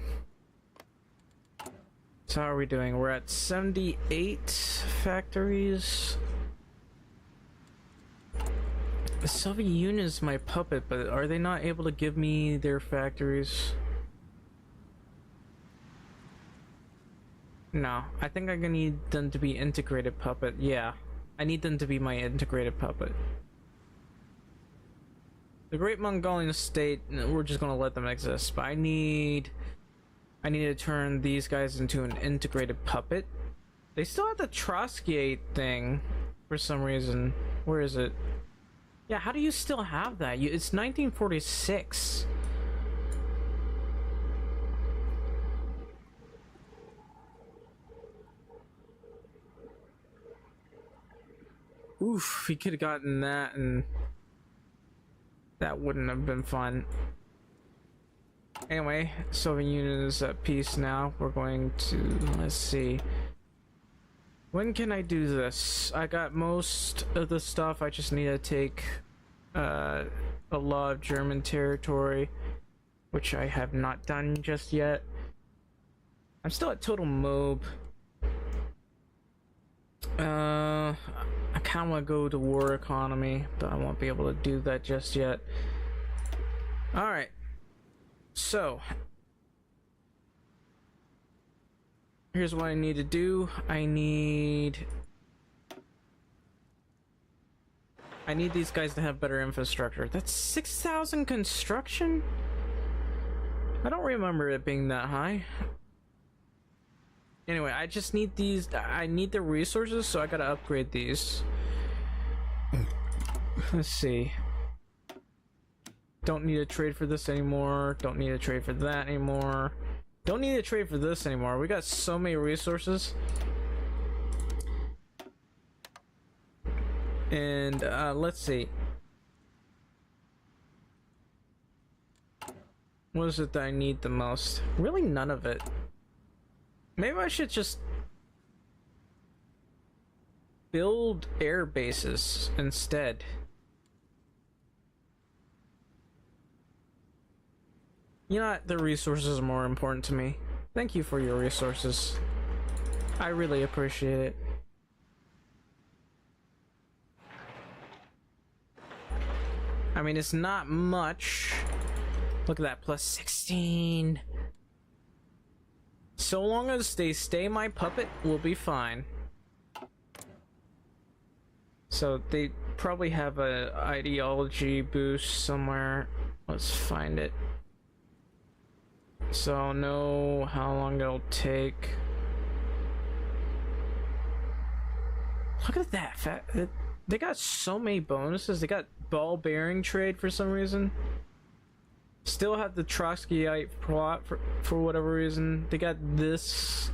So how are we doing? We're at 78 factories. The Soviet Union is my puppet, but are they not able to give me their factories? No, I think I'm gonna need them to be integrated puppet. Yeah, I need them to be my integrated puppet. The Great Mongolian State, we're just gonna let them exist, but I need I need to turn these guys into an integrated puppet. They still have the Trotskyite thing for some reason. Where is it? Yeah, how do you still have that? It's 1946. Oof, he could have gotten that and that wouldn't have been fun. Anyway, Soviet Union is at peace now. We're going to, let's see. When can I do this? I got most of the stuff. I just need to take a lot of German territory, which I have not done just yet. I'm still at total mob. I kind of want to go to war economy, but I won't be able to do that just yet. Alright. So, here's what I need to do. I need these guys to have better infrastructure. That's 6,000 construction? I don't remember it being that high. Anyway, I just need these. I need the resources, so I gotta upgrade these. Let's see. Don't need to trade for this anymore. Don't need to trade for that anymore. Don't need to trade for this anymore. We got so many resources. And let's see. What is it that I need the most? Really none of it. Maybe I should just build air bases instead. You know what? The resources are more important to me. Thank you for your resources. I really appreciate it. I mean, it's not much. Look at that, plus 16. So long as they stay my puppet, we'll be fine. So they probably have a ideology boost somewhere. Let's find it. So I'll know how long it'll take. Look at that. They got so many bonuses. They got ball bearing trade for some reason. Still have the Trotskyite plot for whatever reason. They got this.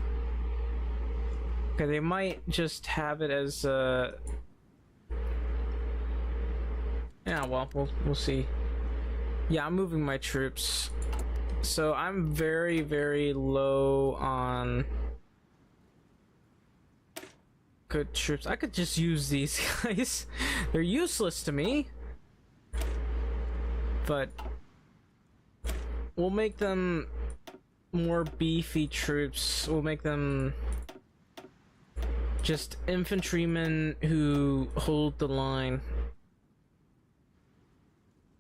Okay, they might just have it as yeah, well, we'll see. Yeah, I'm moving my troops. So I'm very, very low on good troops. I could just use these guys. They're useless to me. But we'll make them more beefy troops. We'll make them just infantrymen who hold the line.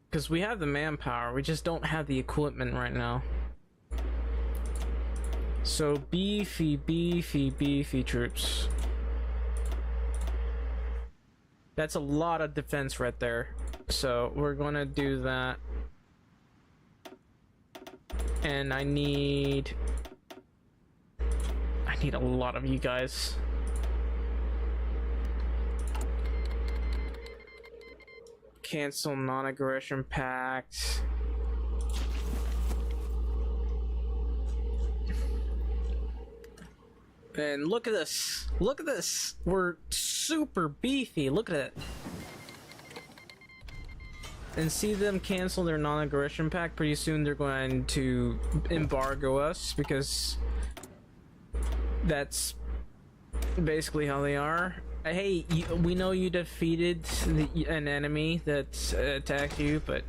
Because we have the manpower, we just don't have the equipment right now. So beefy, beefy, beefy troops. That's a lot of defense right there. So we're gonna do that. And I need a lot of you guys. Cancel non-aggression pact. And look at this. Look at this. We're super beefy. Look at it. And see them cancel their non-aggression pact. Pretty soon they're going to embargo us because that's basically how they are. Hey, we know you defeated an enemy that attacked you, but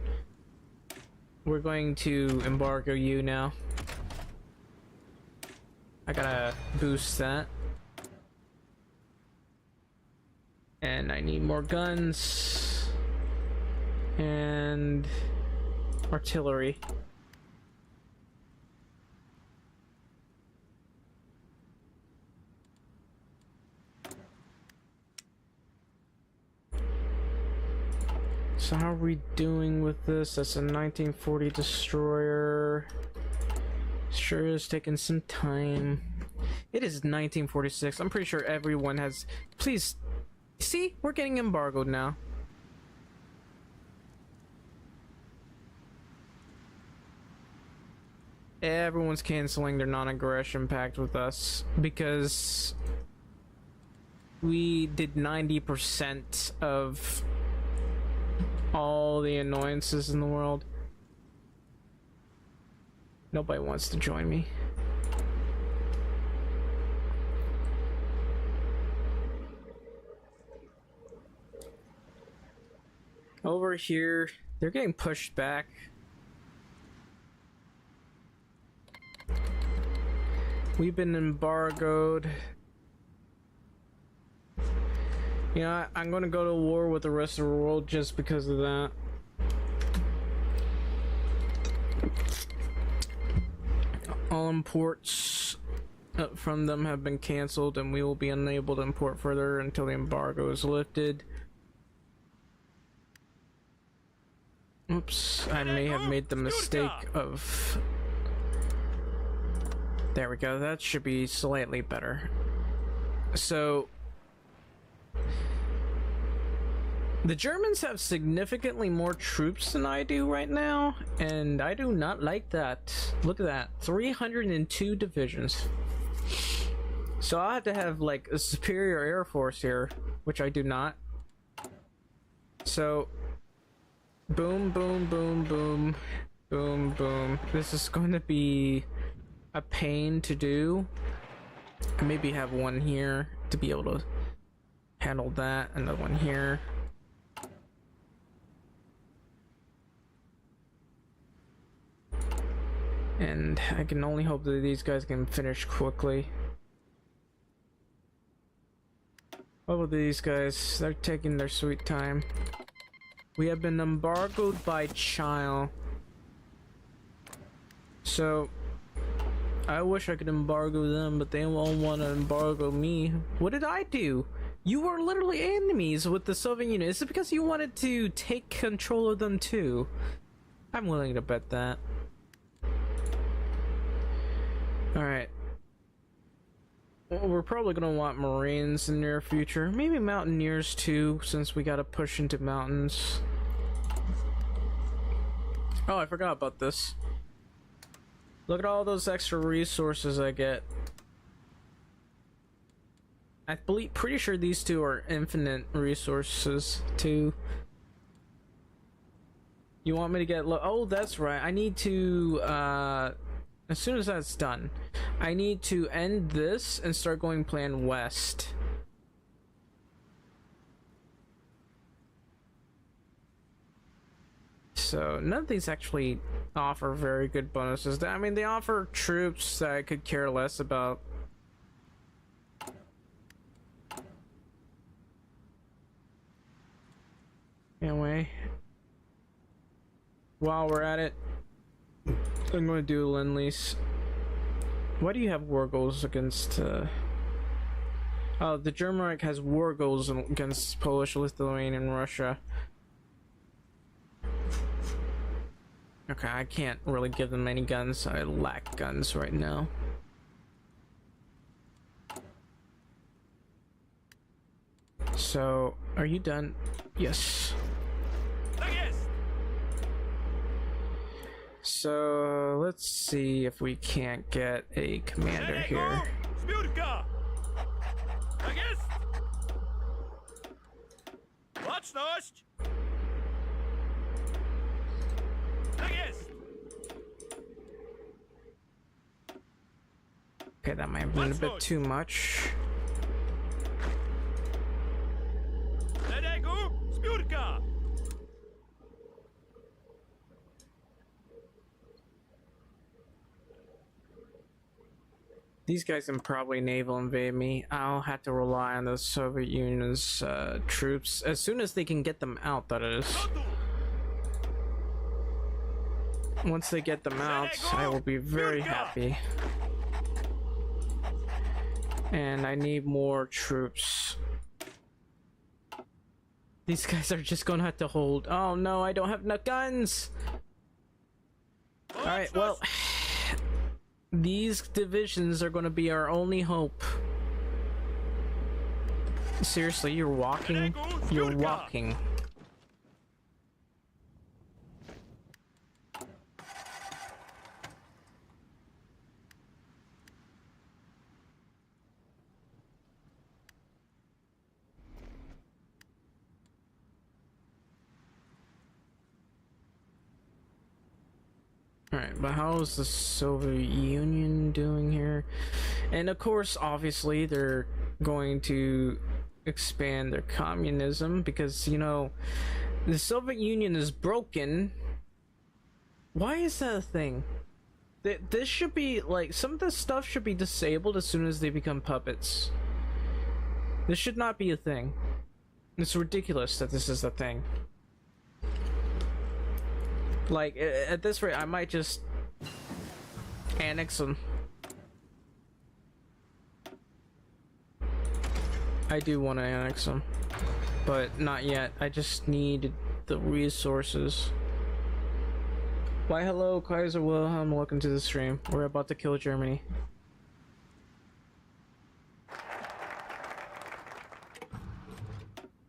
we're going to embargo you now. I gotta boost that. And I need more guns. And artillery. So how are we doing with this? That's a 1940 destroyer. Sure is taking some time. It is 1946. I'm pretty sure everyone has... Please, see? We're getting embargoed now. Everyone's canceling their non-aggression pact with us because we did 90% of all the annoyances in the world. Nobody wants to join me. Over here, they're getting pushed back. We've been embargoed. You know, I'm gonna go to war with the rest of the world just because of that. All imports from them have been canceled, and we will be unable to import further until the embargo is lifted. Oops, I may have made the mistake of... There we go, that should be slightly better. So... The Germans have significantly more troops than I do right now, and I do not like that. Look at that, 302 divisions. So I have to have like a superior air force here, which I do not. So, boom, boom, boom, boom, boom, boom. This is going to be a pain to do. Maybe have one here to be able to handle that, another one here. And I can only hope that these guys can finish quickly. What about these guys? They're taking their sweet time. We have been embargoed by China. So, I wish I could embargo them, but they won't want to embargo me. What did I do? You were literally enemies with the Soviet Union. Is it because you wanted to take control of them too? I'm willing to bet that. Alright. Well, we're probably gonna want Marines in the near future. Maybe Mountaineers too, since we gotta push into mountains. Oh, I forgot about this. Look at all those extra resources I get. I believe, pretty sure these two are infinite resources too. You want me to get oh, that's right. I need to, as soon as that's done, I need to end this and start going plan west. So none of these actually offer very good bonuses. I mean, they offer troops that I could care less about. Anyway, while we're at it, I'm going to do Lend-Lease. Why do you have war goals against, Oh, the German Reich has war goals against Polish, Lithuania, and Russia. Okay, I can't really give them any guns. I lack guns right now. So, are you done? Yes. So, let's see if we can't get a commander here. Okay, that might have been a bit too much. These guys can probably naval invade me. I'll have to rely on the Soviet Union's troops as soon as they can get them out, that is. Once they get them out, I will be very happy. And I need more troops. These guys are just gonna have to hold. Oh no, I don't have enough guns! Alright, well... These divisions are going to be our only hope. Seriously, you're walking? You're walking. Alright, but how is the Soviet Union doing here? And of course, obviously, they're going to expand their communism because, you know, the Soviet Union is broken. Why is that a thing? This should be, like, some of this stuff should be disabled as soon as they become puppets. This should not be a thing. It's ridiculous that this is a thing. Like, at this rate, I might just annex them. I do want to annex them, but not yet. I just need the resources. Why, hello, Kaiser Wilhelm. Welcome to the stream. We're about to kill Germany.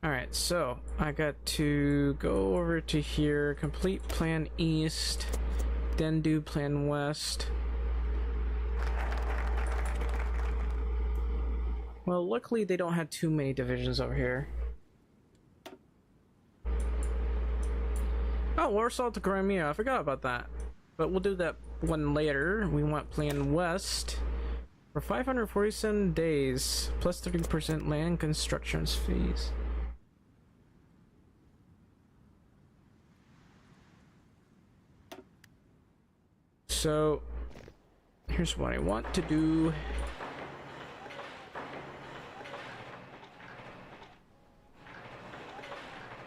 Alright, so I got to go over to here, complete plan east, then do plan west. Well, luckily they don't have too many divisions over here. Oh, Warsaw to Crimea, I forgot about that. But we'll do that one later. We want plan west for 547 days, plus 30% land construction fees. So, here's what I want to do.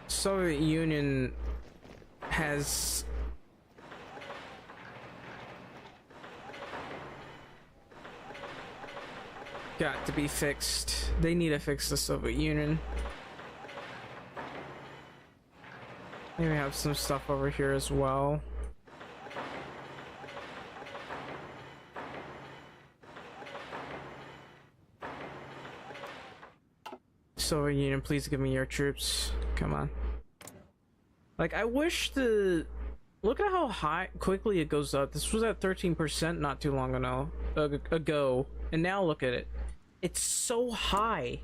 Soviet Union has got to be fixed. They need to fix the Soviet Union. Maybe have some stuff over here as well. Soviet Union, please give me your troops. Come on. Like, I wish the... Look at how high quickly it goes up. This was at 13% not too long ago. And now look at it. It's so high.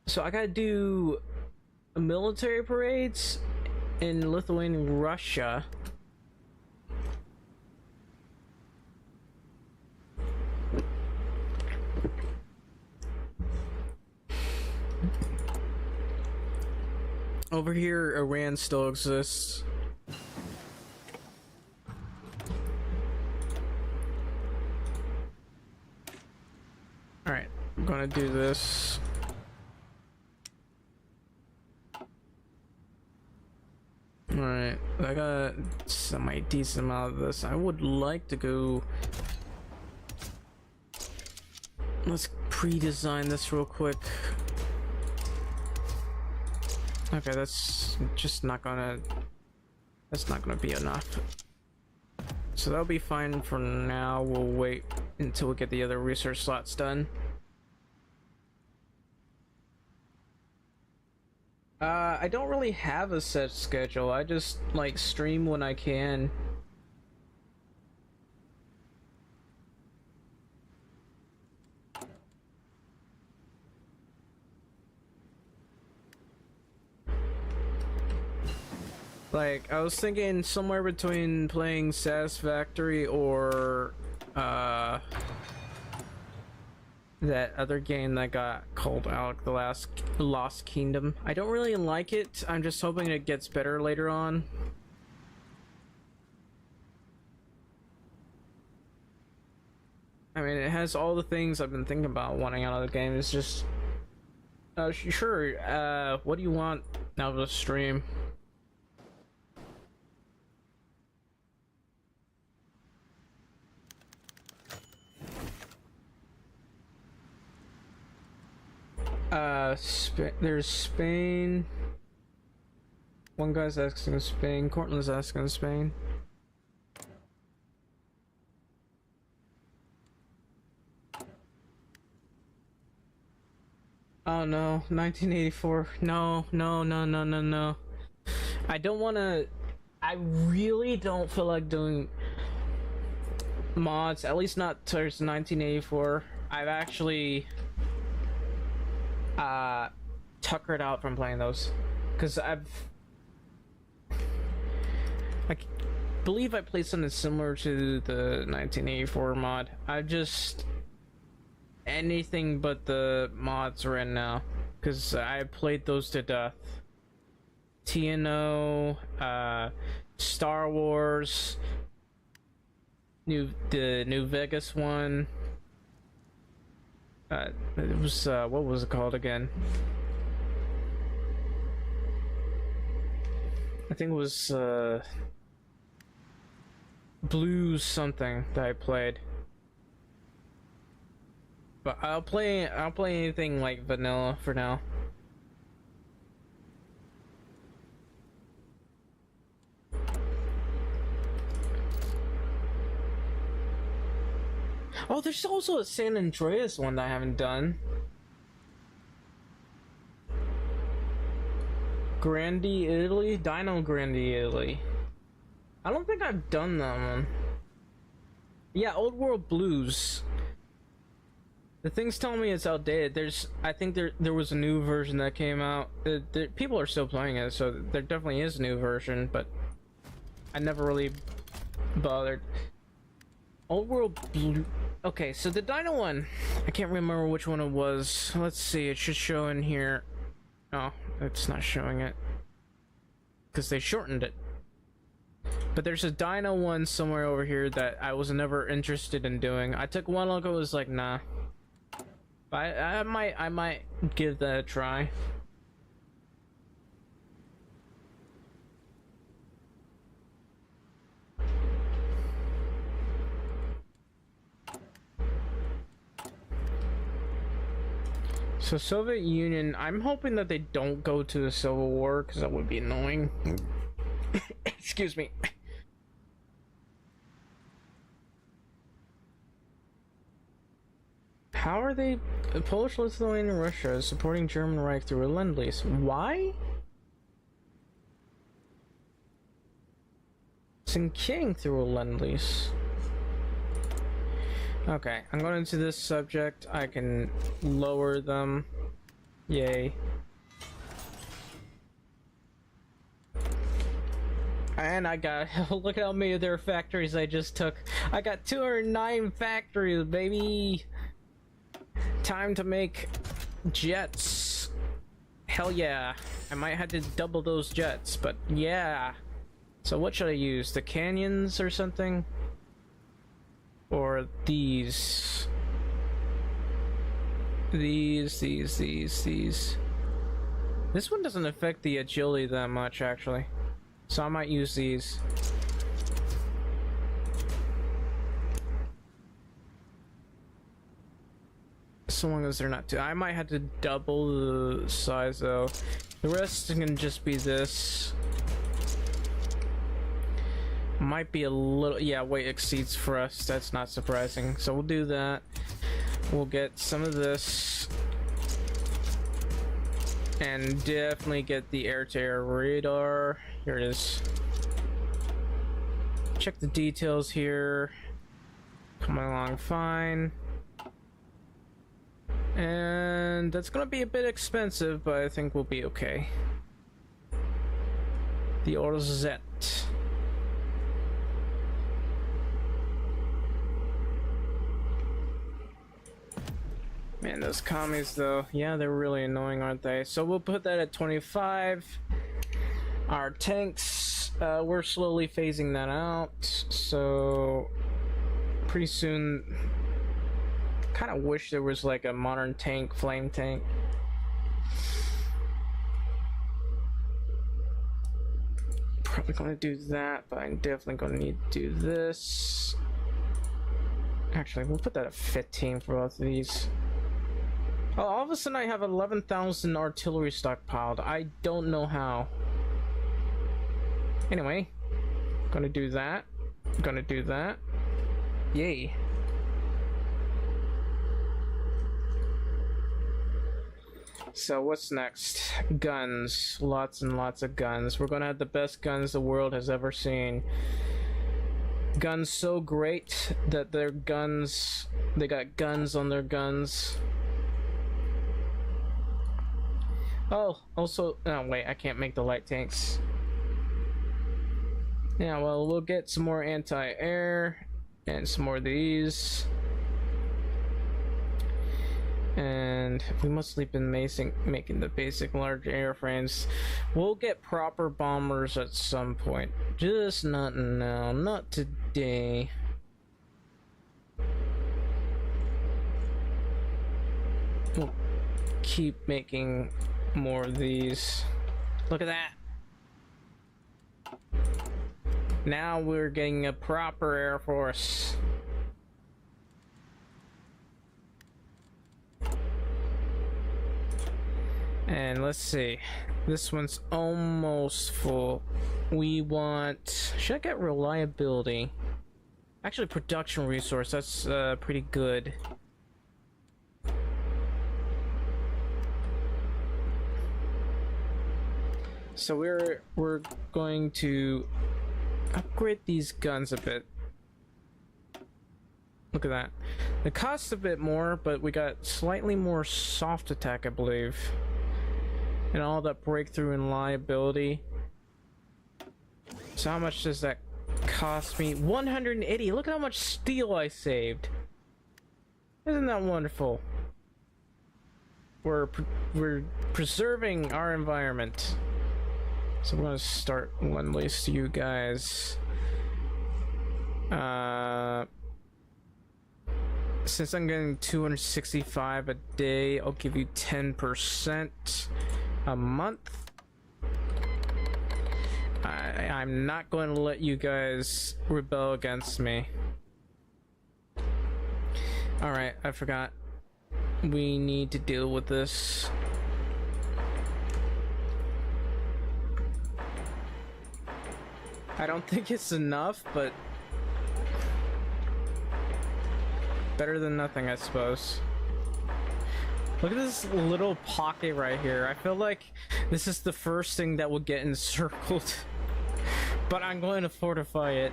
So I gotta do military parades in Lithuania and Russia. Over here, Iran still exists. Alright, I'm gonna do this. Alright, I got semi-decent amount of this. I would like to go... Let's pre-design this real quick. Okay, that's just not gonna... That's not gonna be enough. So that'll be fine for now. We'll wait until we get the other research slots done. I don't really have a set schedule. I just, like, stream when I can. Like, I was thinking somewhere between playing Satisfactory or, that other game that got called out, the Lost Kingdom. I don't really like it. I'm just hoping it gets better later on. I mean, it has all the things I've been thinking about wanting out of the game. It's just... sure, what do you want out of the stream? There's Spain. One guy's asking Spain. Cortland's asking Spain. Oh no, 1984. No, no, no, no, no, no. I don't want to. I really don't feel like doing mods, at least not towards 1984. I've actually tuckered out from playing those because I believe I played something similar to the 1984 mod. I just anything but the mods right now because I played those to death. TNO, Star Wars, the New Vegas one. It was what was it called again? I think it was Blues something that I played. But I'll play anything like vanilla for now. Oh, there's also a San Andreas one that I haven't done. Grandi, Italy? Dino Grandi, Italy. I don't think I've done that one. Yeah, Old World Blues. The thing's telling me it's outdated. I think there was a new version that came out. People are still playing it, so there definitely is a new version, but I never really bothered. Old World Blue. Okay, so the Dino one, I can't remember which one it was. Let's see, it should show in here. Oh, it's not showing it. Because they shortened it. But there's a Dino one somewhere over here that I was never interested in doing. I took one look, I was like, nah. I might give that a try. So Soviet Union, I'm hoping that they don't go to the Civil War, because that would be annoying. Excuse me. How are they... Polish, Lithuania, and Russia is supporting German Reich through a Lend-Lease. Why? King through a Lend-Lease. Okay, I'm going into this subject. I can lower them. Yay. And I got... Look how many of their factories I just took. I got 209 factories, baby! Time to make jets. Hell yeah. I might have to double those jets, but yeah. So what should I use? The canyons or something? Or these? These. This one doesn't affect the agility that much, actually. So I might use these. So long as they're not too... I might have to double the size though. The rest can just be this. Might be a little... Yeah, weight exceeds for us. That's not surprising. So we'll do that. We'll get some of this. And definitely get the air-to-air radar. Here it is. Check the details here. Coming along fine. And that's gonna be a bit expensive, but I think we'll be okay. The Orzet. Man, those commies though, yeah, they're really annoying, aren't they? So we'll put that at 25. Our tanks, we're slowly phasing that out, so pretty soon... Kind of wish there was like a modern tank, flame tank. Probably gonna do that, but I'm definitely gonna need to do this. Actually, we'll put that at 15 for both of these. Oh, all of a sudden I have 11,000 artillery stockpiled. I don't know how. Anyway, gonna do that. Gonna do that. Yay. So what's next? Guns. Lots and lots of guns. We're gonna have the best guns the world has ever seen. Guns so great that their guns, they got guns on their guns. Oh, also, oh wait, I can't make the light tanks. Yeah, well, we'll get some more anti-air and some more of these. And we mostly been making the basic large airframes. We'll get proper bombers at some point. Just not now, not today. We'll keep making more of these. Look at that. Now we're getting a proper Air Force. And let's see. This one's almost full. We want... Should I get reliability? Actually, production resource. That's pretty good. So we're going to upgrade these guns a bit. Look at that. It costs a bit more, but we got slightly more soft attack, I believe. And all that breakthrough and liability. So how much does that cost me? 180. Look at how much steel I saved. Isn't that wonderful? We're preserving our environment. So we're gonna start one list to you guys. Since I'm getting 265 a day, I'll give you 10% a month. I'm not going to let you guys rebel against me. Alright, I forgot. We need to deal with this. I don't think it's enough, but better than nothing, I suppose. Look at this little pocket right here. I feel like this is the first thing that will get encircled. But I'm going to fortify it.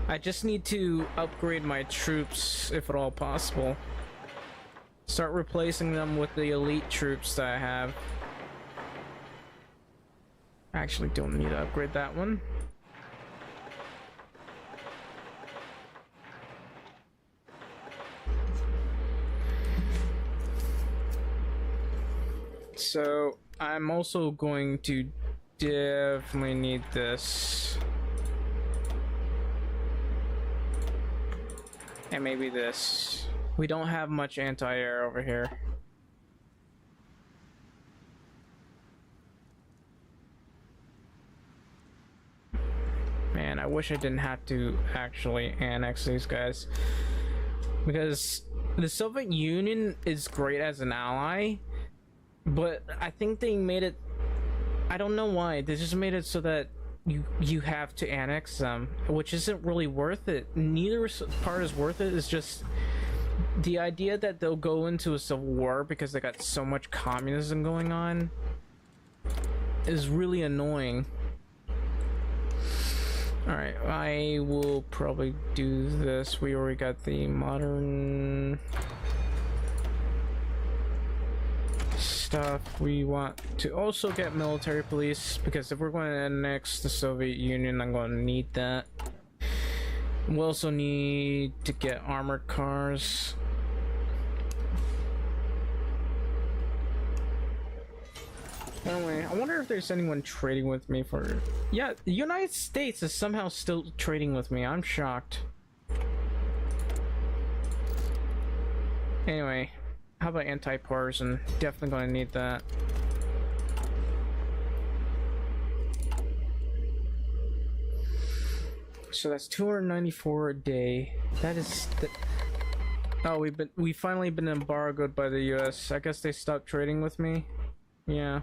I just need to upgrade my troops, if at all possible. Start replacing them with the elite troops that I have. I actually don't need to upgrade that one. So I'm also going to definitely need this. And maybe this. We don't have much anti-air over here. Man, I wish I didn't have to actually annex these guys. Because the Soviet Union is great as an ally, but I think they made it, I don't know why, they just made it so that you have to annex them, which isn't really worth it. Neither part is worth it. It's just the idea that they'll go into a civil war because they got so much communism going on is really annoying. Alright, I will probably do this. We already got the modern stuff. We want to also get military police, because if we're going to annex the Soviet Union, I'm going to need that. We also need to get armored cars. Anyway, I wonder if there's anyone trading with me for... Yeah, the United States is somehow still trading with me. I'm shocked. Anyway, how about anti-partisan? Definitely gonna need that. So that's 294 a day. That is... Oh, we've finally been embargoed by the US. I guess they stopped trading with me. Yeah.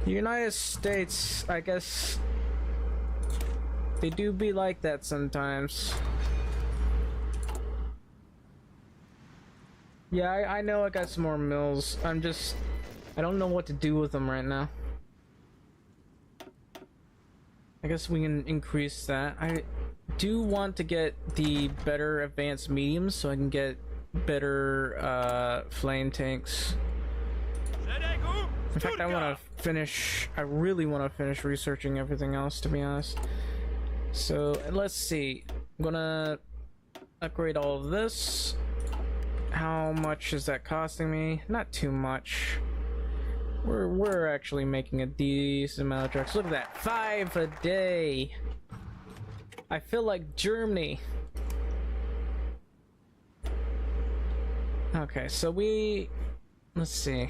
The United States, I guess they do be like that sometimes. Yeah, I know I got some more mills. I don't know what to do with them right now. I guess we can increase that. I do want to get the better advanced mediums so I can get better flame tanks. In fact, I really want to finish researching everything else, to be honest. So let's see. I'm gonna upgrade all of this. How much is that costing me? Not too much. We're actually making a decent amount of trucks. Look at that, 5 a day. I feel like Germany. Okay, so let's see.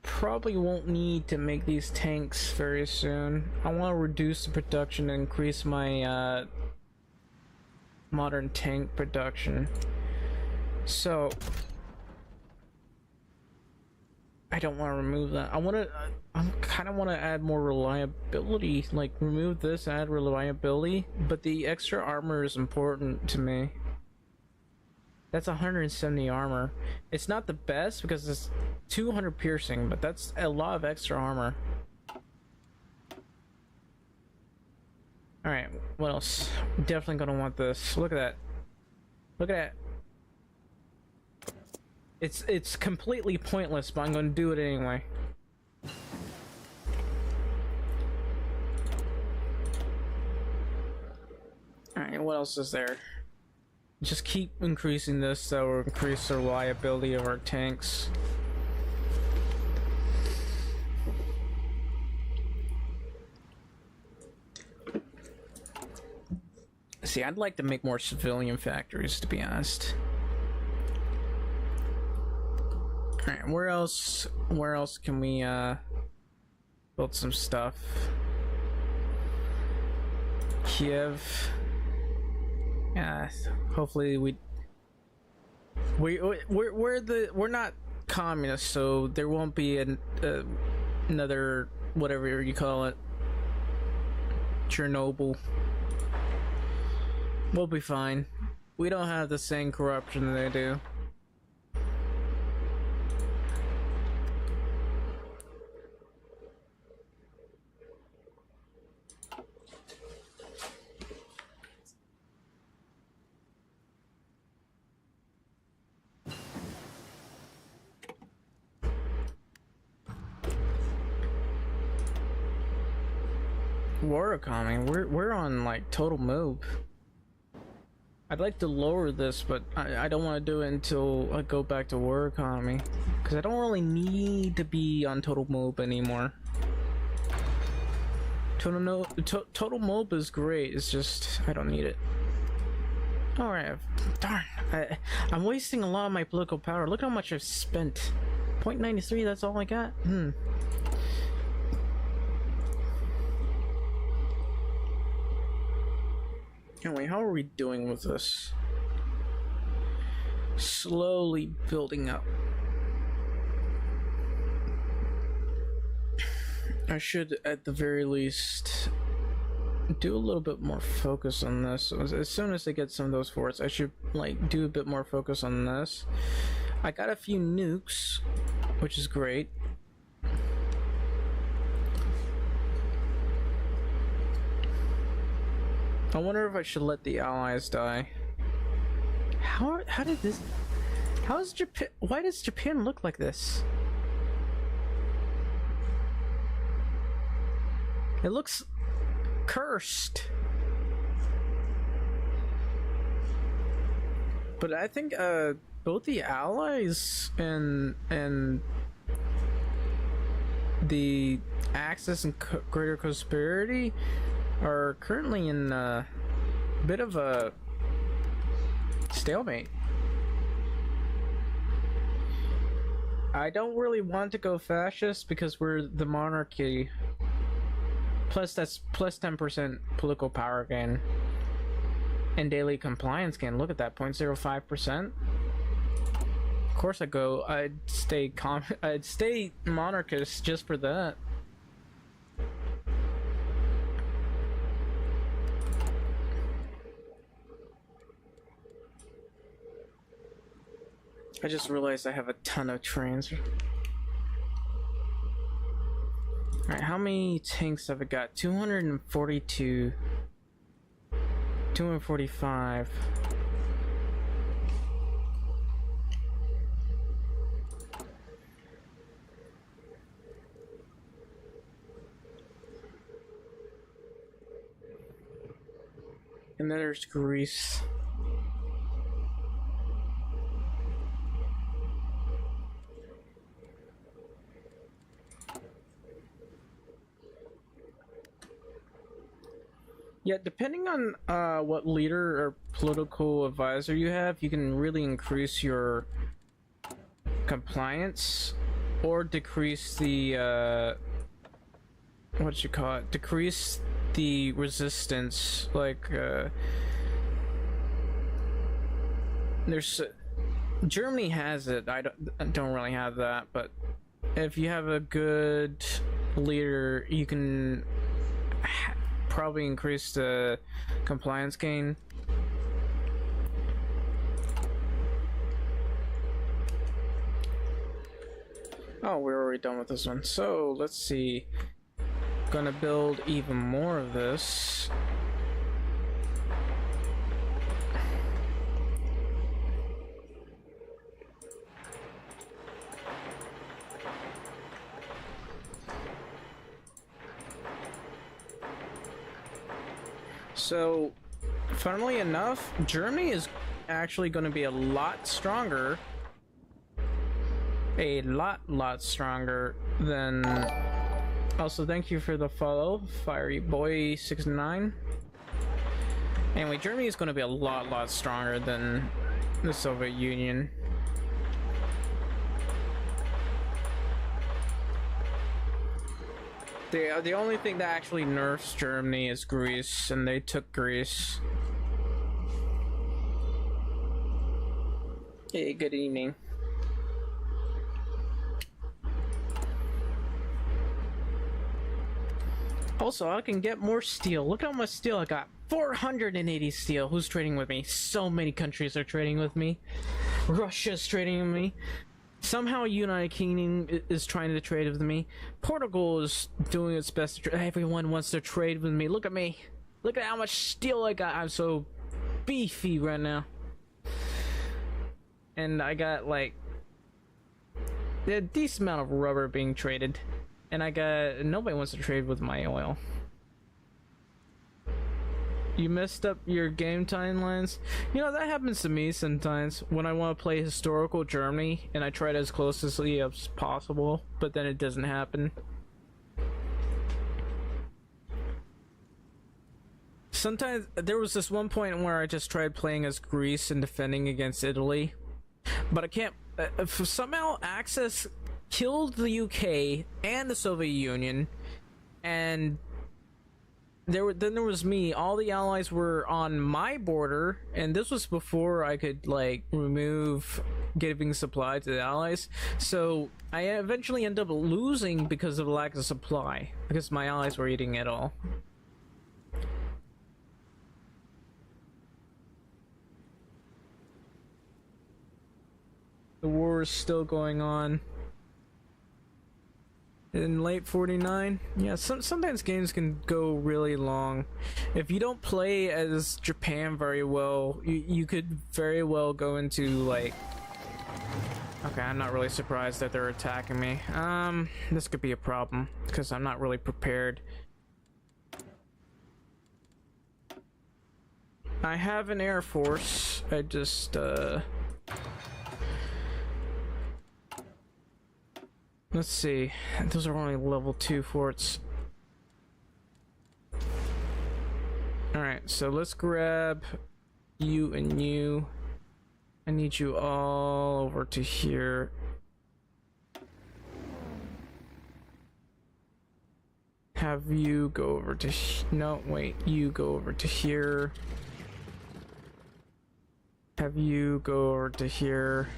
Probably won't need to make these tanks very soon. I want to reduce the production and increase my modern tank production. So I don't want to remove that. I kind of want to add more reliability, like remove this, add reliability, but the extra armor is important to me. That's 170 armor. It's not the best because it's 200 piercing, but that's a lot of extra armor. Alright, what else? I'm definitely gonna want this. Look at that. Look at that. It's completely pointless, but I'm gonna do it anyway. Alright, what else is there? Just keep increasing this so we'll increase the reliability of our tanks. See, I'd like to make more civilian factories, to be honest. Alright, where else can we build some stuff? Kiev. Yeah, hopefully we're not communists, so there won't be another whatever you call it, Chernobyl. We'll be fine. We don't have the same corruption they do. War economy. We're on like total move. I'd like to lower this, but I don't want to do it until I go back to war economy, because I don't really need to be on total mob anymore. Total mob is great. It's just I don't need it. All right, darn. I'm wasting a lot of my political power. Look how much I've spent. 0.93. That's all I got. Anyway, how are we doing with this? Slowly building up. I should, at the very least, do a little bit more focus on this. As soon as I get some of those forts, I should, like, do a bit more focus on this. I got a few nukes, which is great. I wonder if I should let the allies die. How did this... How is Japan... Why does Japan look like this? It looks... cursed. But I think, both the allies and the Axis and Greater Conspiracy are currently in a bit of a stalemate. I don't really want to go fascist because we're the monarchy. Plus that's plus 10% political power gain. And daily compliance gain. Look at that, 0.05%. Of course I'd stay monarchist just for that. I just realized I have a ton of trains. Alright, how many tanks have I got? 242. 245. And then there's Greece. Yeah, depending on what leader or political advisor you have, you can really increase your compliance or decrease the what you call it? Decrease the resistance. Like there's Germany has it. I don't really have that, but if you have a good leader, you can probably increase the compliance gain. Oh, we're already done with this one. So let's see. Gonna build even more of this. So, funnily enough, Germany is actually going to be a lot stronger. A lot stronger than... Also, thank you for the follow, Fiery Boy 69. Anyway, Germany is going to be a lot stronger than the Soviet Union. The only thing that actually nerfs Germany is Greece, and they took Greece. Hey, good evening. Also, I can get more steel. Look how much steel I got. 480 steel. Who's trading with me? So many countries are trading with me. Russia's trading with me. Somehow United Kingdom is trying to trade with me. Portugal is doing its best to everyone wants to trade with me. Look at me. Look at how much steel I got. I'm so beefy right now. And I got like a decent amount of rubber being traded. And I got... Nobody wants to trade with my oil. You messed up your game timelines? You know, that happens to me sometimes when I want to play historical Germany and I try it as closely as possible, but then it doesn't happen. Sometimes, there was this one point where I just tried playing as Greece and defending against Italy, but I can't... somehow Axis killed the UK and the Soviet Union, and... Then there was me. All the allies were on my border, and this was before I could like remove giving supply to the allies. So I eventually ended up losing because of lack of supply, because my allies were eating it all. The war is still going on. In late 49, yeah, sometimes games can go really long. If you don't play as Japan very well, you could very well go into like... Okay, I'm not really surprised that they're attacking me. This could be a problem, because I'm not really prepared. I have an air force, I just, let's see. Those are only level 2 forts. Alright, so let's grab you and you. I need you all over to here. Have you go over to... No, wait. You go over to here. Have you go over to here.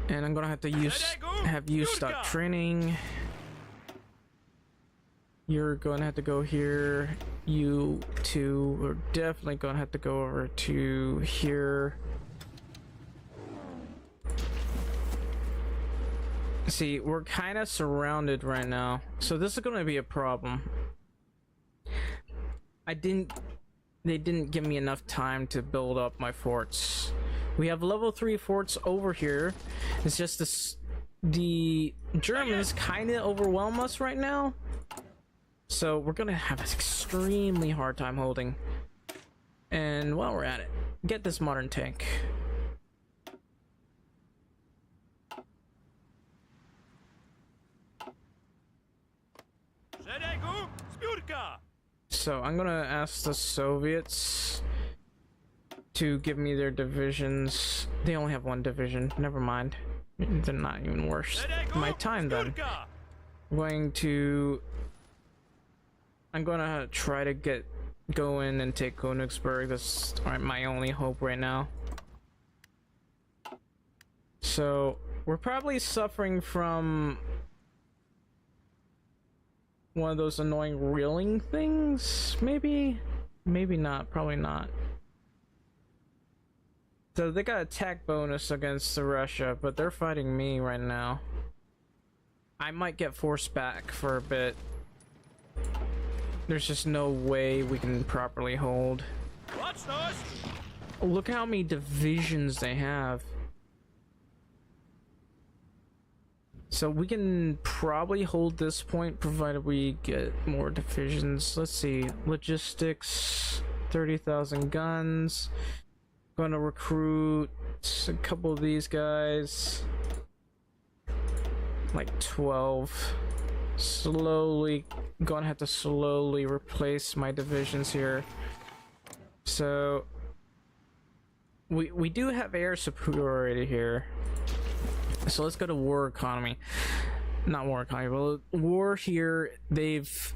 And I'm gonna have to have you stop training. You're gonna have to go here. You two are definitely gonna have to go over to here. See, we're kind of surrounded right now, so this is going to be a problem. They didn't give me enough time to build up my forts. We have level 3 forts over here. It's just this, the Germans kind of overwhelm us right now. So we're gonna have an extremely hard time holding. And while we're at it, get this modern tank. So I'm gonna ask the Soviets to give me their divisions. They only have one division. Never mind. They're not even worse. My time then. I'm gonna try to go in and take Königsberg. That's my only hope right now. So we're probably suffering from one of those annoying reeling things, maybe not, probably not. So they got attack bonus against Russia, but they're fighting me right now. I might get forced back for a bit. There's just no way we can properly hold. Look how many divisions they have. So we can probably hold this point provided we get more divisions. Let's see, logistics, 30,000 guns. Gonna recruit a couple of these guys, like 12. Slowly, gonna have to slowly replace my divisions here. So we do have air superiority here. So let's go to war economy. Not war economy, but war here. They've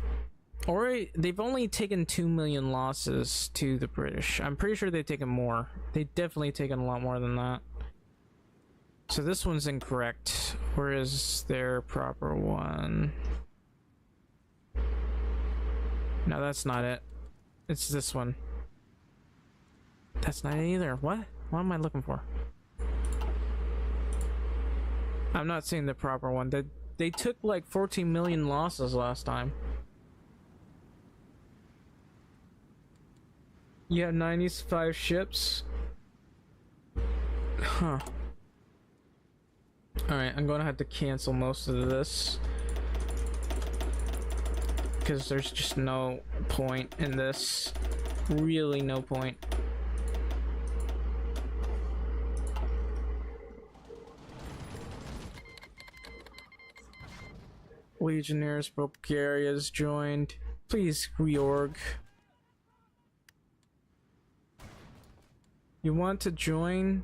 only taken 2 million losses to the British. I'm pretty sure they've taken more. They've definitely taken a lot more than that. So this one's incorrect. Where is their proper one? No, that's not it. It's this one. That's not it either. What? What am I looking for? I'm not seeing the proper one. They took like 14 million losses last time. You have 95 ships? Huh. Alright, I'm gonna have to cancel most of this. Because there's just no point in this. Really no point. Legionnaires, Bulgaria's joined. Please reorg. You want to join?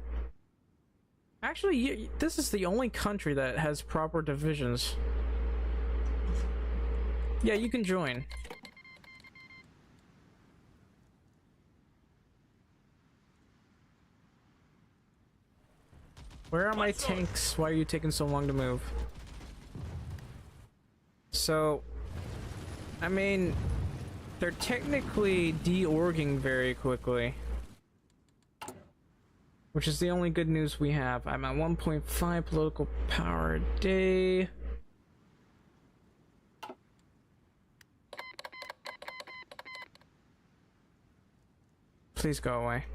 Actually, this is the only country that has proper divisions. Yeah, you can join. Where are my tanks? Why are you taking so long to move? So, I mean, they're technically de-orging very quickly. Which is the only good news we have. I'm at 1.5 political power a day. Please go away.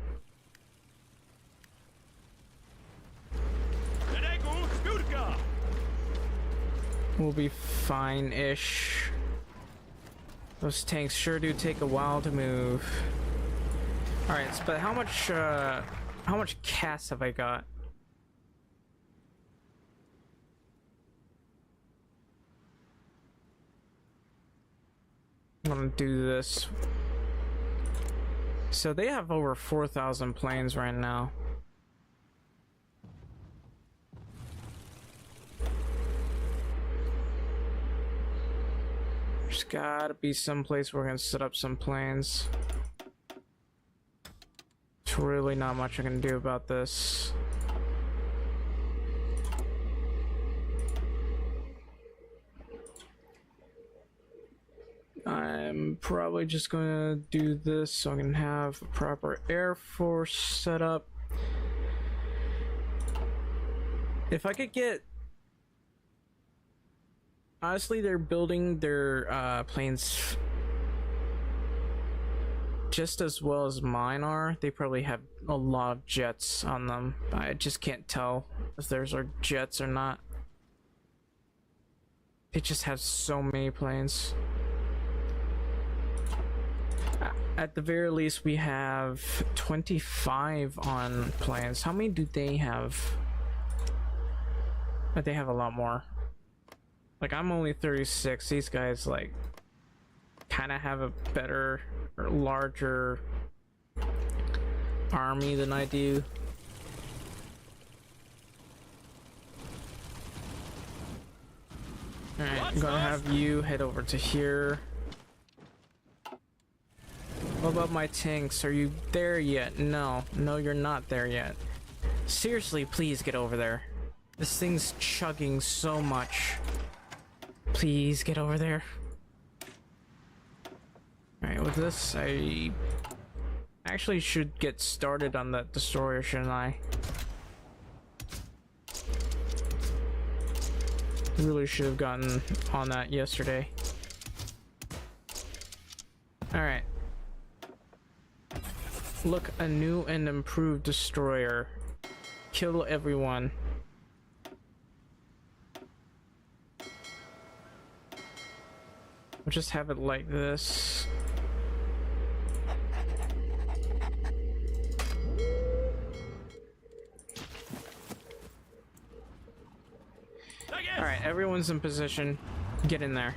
We'll be fine-ish. Those tanks sure do take a while to move. Alright, but how much CAS have I got? I'm gonna do this. So they have over 4,000 planes right now. There's gotta be some place where we're gonna set up some planes. There's really not much I can do about this. I'm probably just gonna do this so I can have a proper Air Force set up. If I could get Honestly, they're building their planes just as well as mine are. They probably have a lot of jets on them. I just can't tell if theirs are jets or not. They just have so many planes. At the very least, we have 25 on planes. How many do they have? But they have a lot more. Like, I'm only 36. These guys, like, kind of have a better or larger army than I do. Alright, I'm gonna have you head over to here. What about my tanks? Are you there yet? No. No, you're not there yet. Seriously, please get over there. This thing's chugging so much. Please get over there. Alright, with this, I actually should get started on that destroyer, shouldn't I? Really should have gotten on that yesterday. Alright. Look, a new and improved destroyer. Kill everyone. We'll just have it like this. Alright, everyone's in position. Get in there.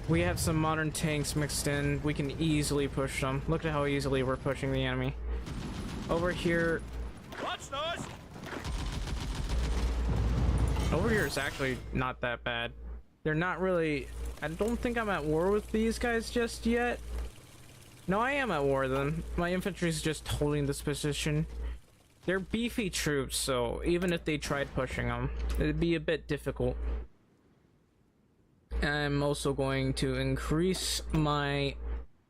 We have some modern tanks mixed in. We can easily push them. Look at how easily we're pushing the enemy. Over here... Over here is actually not that bad. They're not really... I don't think I'm at war with these guys just yet. No, I am at war with them. My infantry's just holding this position. They're beefy troops, so even if they tried pushing them, it'd be a bit difficult. I'm also going to increase my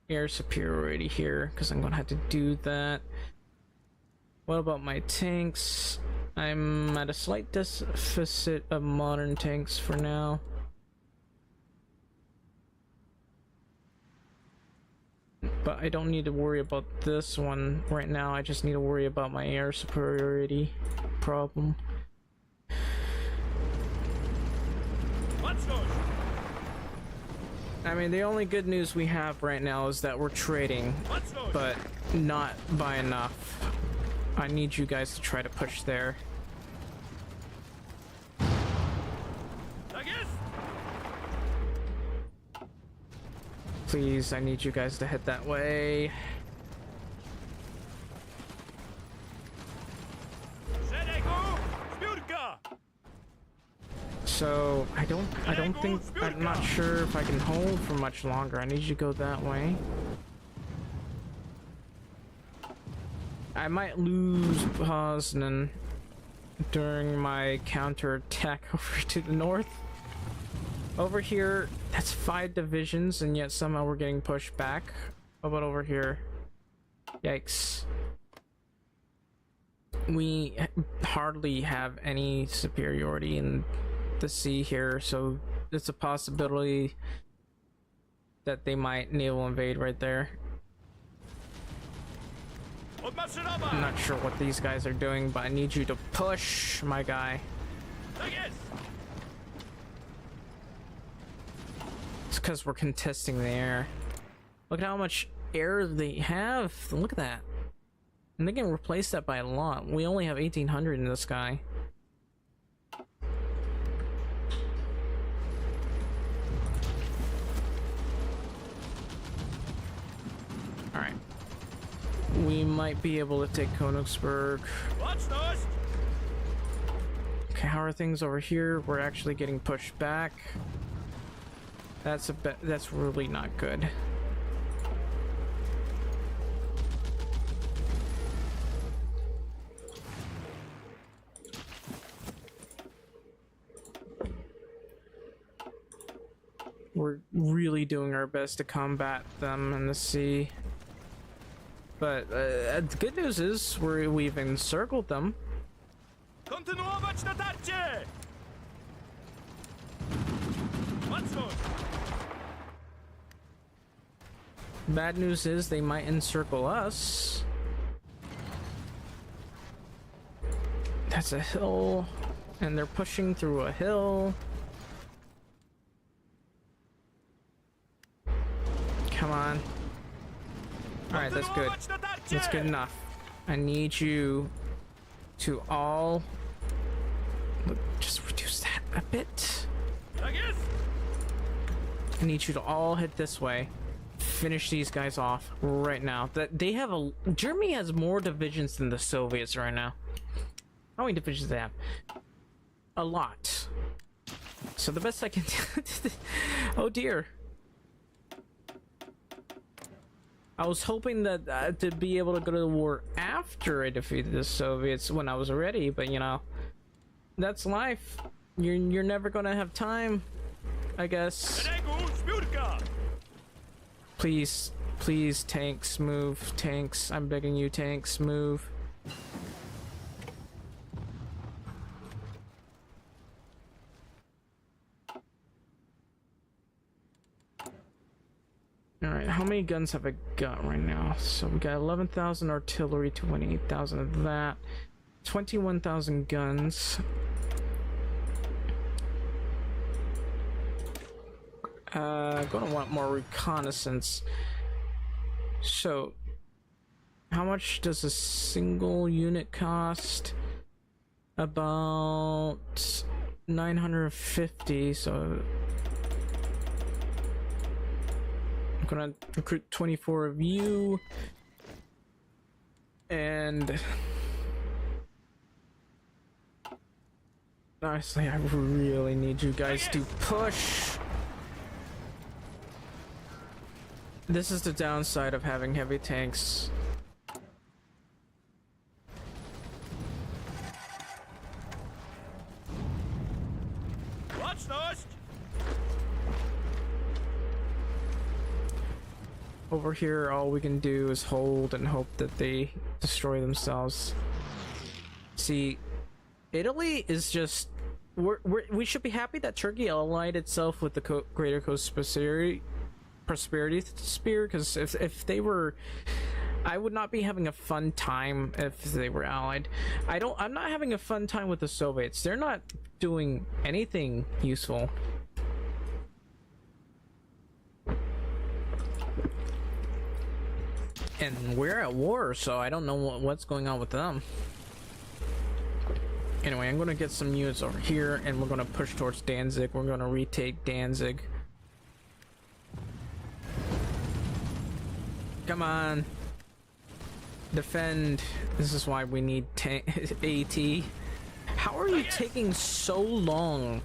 air superiority here, because I'm going to have to do that. What about my tanks? I'm at a slight deficit of modern tanks for now. But I don't need to worry about this one right now. I just need to worry about my air superiority problem. I mean, the only good news we have right now is that we're trading, but not by enough. I need you guys to try to push there. Please, I need you guys to head that way. So I don't think, I'm not sure if I can hold for much longer. I need you to go that way. I might lose Poznan during my counterattack over to the north. Over here, that's 5 divisions, and yet somehow we're getting pushed back. How about over here? Yikes. We hardly have any superiority in the sea here, so it's a possibility that they might naval invade right there. I'm not sure what these guys are doing, but I need you to push, my guy. It's because we're contesting the air. Look at how much air they have. Look at that. And they can replace that by a lot. We only have 1,800 in the sky. Alright. We might be able to take Königsberg. Okay, how are things over here? We're actually getting pushed back. That's really not good. We're really doing our best to combat them in the sea. But the good news is we've encircled them. Bad news is they might encircle us. That's a hill, and they're pushing through a hill. Come on. Alright, that's good. That's good enough. I need you to all... just reduce that a bit. I need you to all head this way. Finish these guys off right now. That they have a... Germany has more divisions than the Soviets right now. How many divisions do they have? A lot. So the best I can do... Oh dear. I was hoping that to be able to go to the war after I defeated the Soviets when I was ready, but you know, that's life. You're never gonna have time, I guess. Please, please, tanks, move. Tanks, I'm begging you, tanks, move. Alright, how many guns have I got right now? So we got 11,000 artillery, 28,000 of that, 21,000 guns. Gonna want more reconnaissance. So, how much does a single unit cost? About 950, so... I'm gonna recruit 24 of you, and honestly, I really need you guys to push. This is the downside of having heavy tanks. Over here, all we can do is hold and hope that they destroy themselves. See, Italy is just... we should be happy that Turkey allied itself with the Greater Coast Prosperity Sphere, because if they were... I would not be having a fun time if they were allied. I'm not having a fun time with the Soviets. They're not doing anything useful. And we're at war, so I don't know what's going on with them. Anyway, I'm gonna get some units over here, and we're gonna push towards Danzig. We're gonna retake Danzig. Come on. Defend. This is why we need AT. How are you taking so long?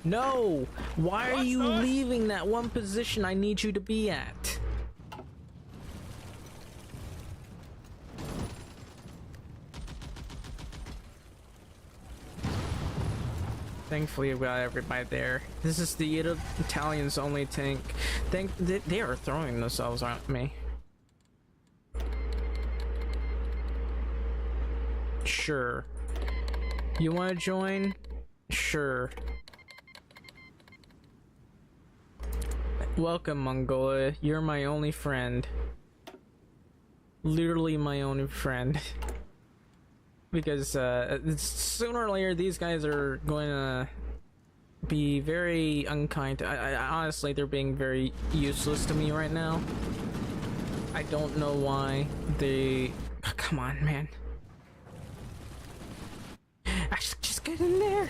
No! Why are you leaving that one position I need you to be at? Thankfully, we got everybody there. This is the Italians' only tank. They are throwing themselves at me. Sure. You want to join? Sure. Welcome, Mongolia. You're my only friend. Literally my only friend. Because sooner or later these guys are going to be very unkind. Honestly, they're being very useless to me right now. I don't know why they... Oh, come on, man. Just get in there.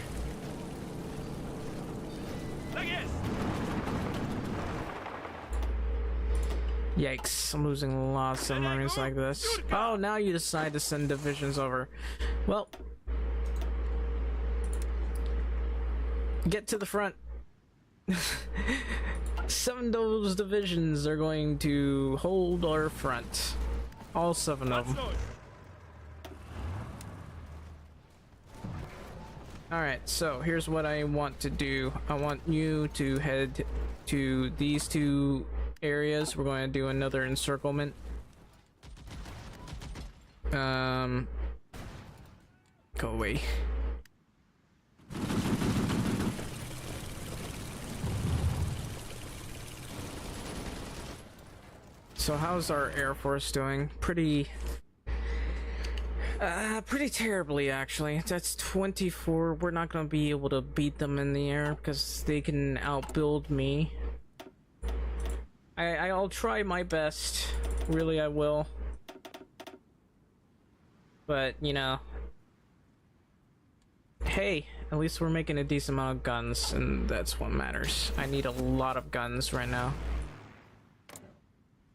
Yikes, I'm losing lots of submarines like this. Oh, now you decide to send divisions over. Well, get to the front. 7 of those divisions are going to hold our front. All 7 of them. Alright, so here's what I want to do. I want you to head to these 2 areas. We're going to do another encirclement. Go away. So how's our Air Force doing? Pretty terribly, actually. That's 24. We're not gonna be able to beat them in the air because they can outbuild me. I'll try my best. Really, I will. But, you know... Hey, at least we're making a decent amount of guns, and that's what matters. I need a lot of guns right now.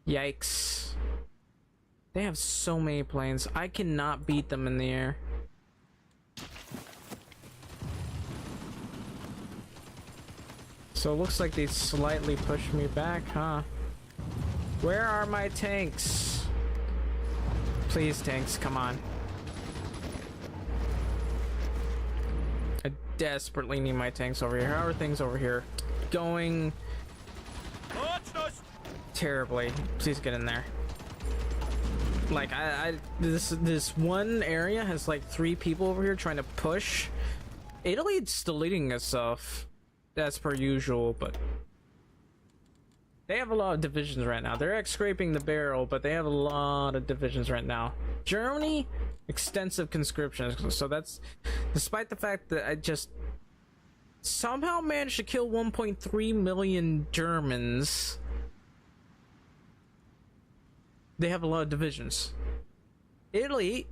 Yikes. They have so many planes. I cannot beat them in the air. So it looks like they slightly pushed me back, huh? Where are my tanks? Please, tanks, come on. I desperately need my tanks over here. How are things over here? Going terribly. Please get in there. Like this one area has like 3 people over here trying to push. Italy's deleting itself. That's per usual, but they have a lot of divisions right now. They're scraping the barrel, but they have a lot of divisions right now. Germany, extensive conscription. So that's despite the fact that I just somehow managed to kill 1.3 million Germans. They have a lot of divisions. Italy,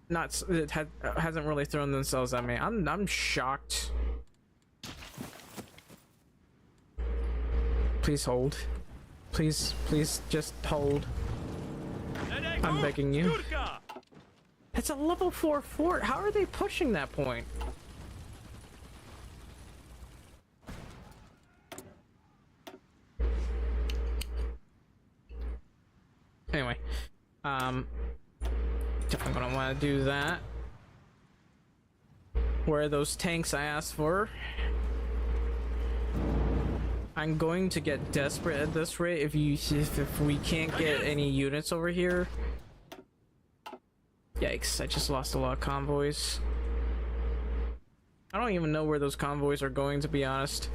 hasn't really thrown themselves at me. I'm shocked. Please hold. Please just hold. I'm begging you. It's a level 4 fort. How are they pushing that point? Anyway, definitely gonna want to do that. Where are those tanks I asked for? I'm going to get desperate at this rate if we can't get any units over here. Yikes, I just lost a lot of convoys. I don't even know where those convoys are going, to be honest.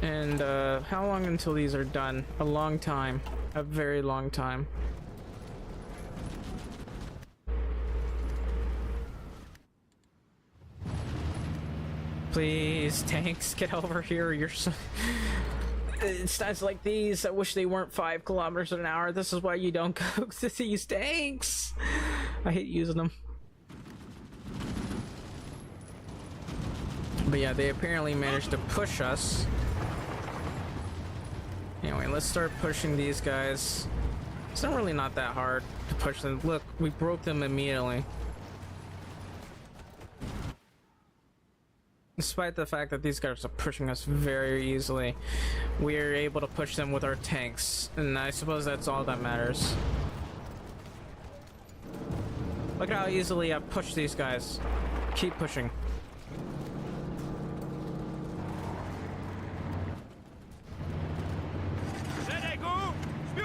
And how long until these are done? A long time. A very long time. Please, tanks, get over here. You're so... It's times like these, I wish they weren't 5 kilometers an hour. This is why you don't go to these tanks. I hate using them. But yeah, they apparently managed to push us. Anyway, let's start pushing these guys. It's not really not that hard to push them. Look, we broke them immediately. Despite the fact that these guys are pushing us very easily, we are able to push them with our tanks. And I suppose that's all that matters. Look how easily I push these guys. Keep pushing.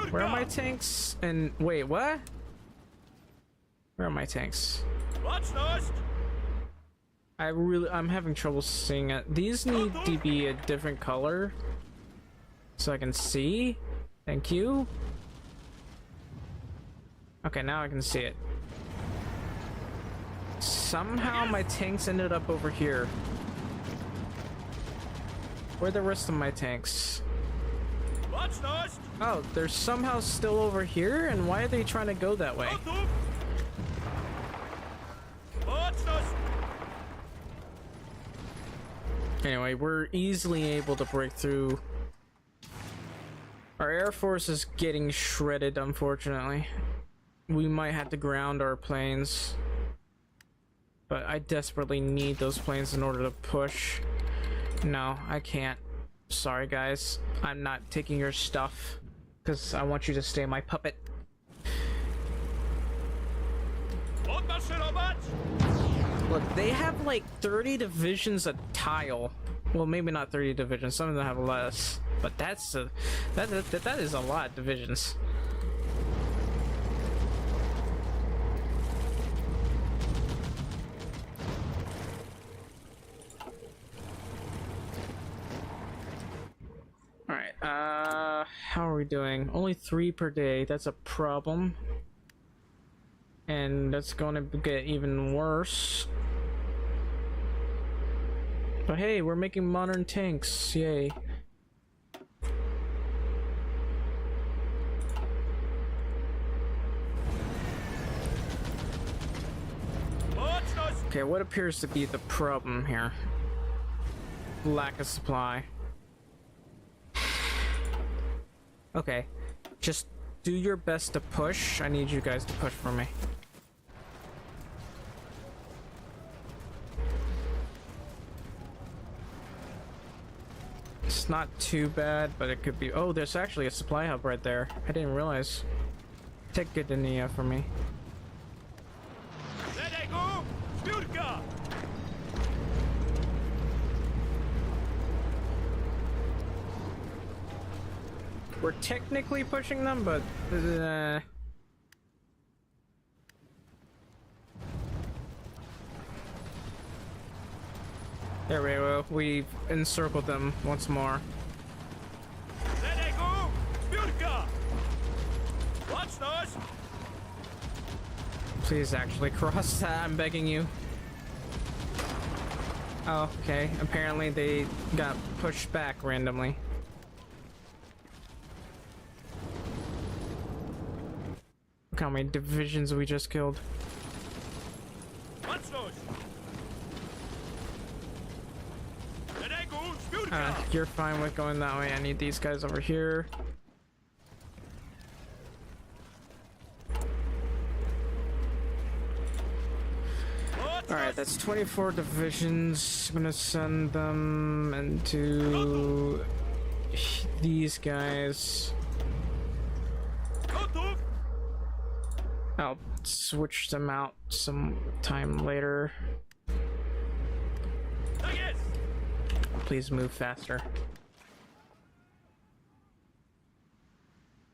Where are my tanks? And wait, what? Where are my tanks? I'm having trouble seeing it. These need to be a different color so I can see. Thank you. Okay, now I can see it. Somehow my tanks ended up over here. Where are the rest of my tanks? Oh, they're somehow still over here? And why are they trying to go that way? Anyway, we're easily able to break through. Our Air Force is getting shredded, unfortunately. We might have to ground our planes. But I desperately need those planes in order to push. No, I can't. Sorry, guys. I'm not taking your stuff. Because I want you to stay my puppet. Look, they have like 30 divisions a tile. Well, maybe not 30 divisions. Some of them have less. But that is a lot of divisions. how are we doing? Only 3 per day. That's a problem. And that's going to get even worse. But hey, we're making modern tanks. Yay. Okay, what appears to be the problem here? Lack of supply. Okay, just do your best to push. I need you guys to push for me. It's not too bad, but it could be. Oh, there's actually a supply hub right there. I didn't realize. Take good Nia for me. We're technically pushing them, but there we go. We've encircled them once more. Please actually cross that, I'm begging you. Oh, okay. Apparently they got pushed back randomly. Look how many divisions we just killed. You're fine with going that way. I need these guys over here. Alright, that's 24 divisions. I'm gonna send them into these guys. I'll switch them out some time later. Please move faster.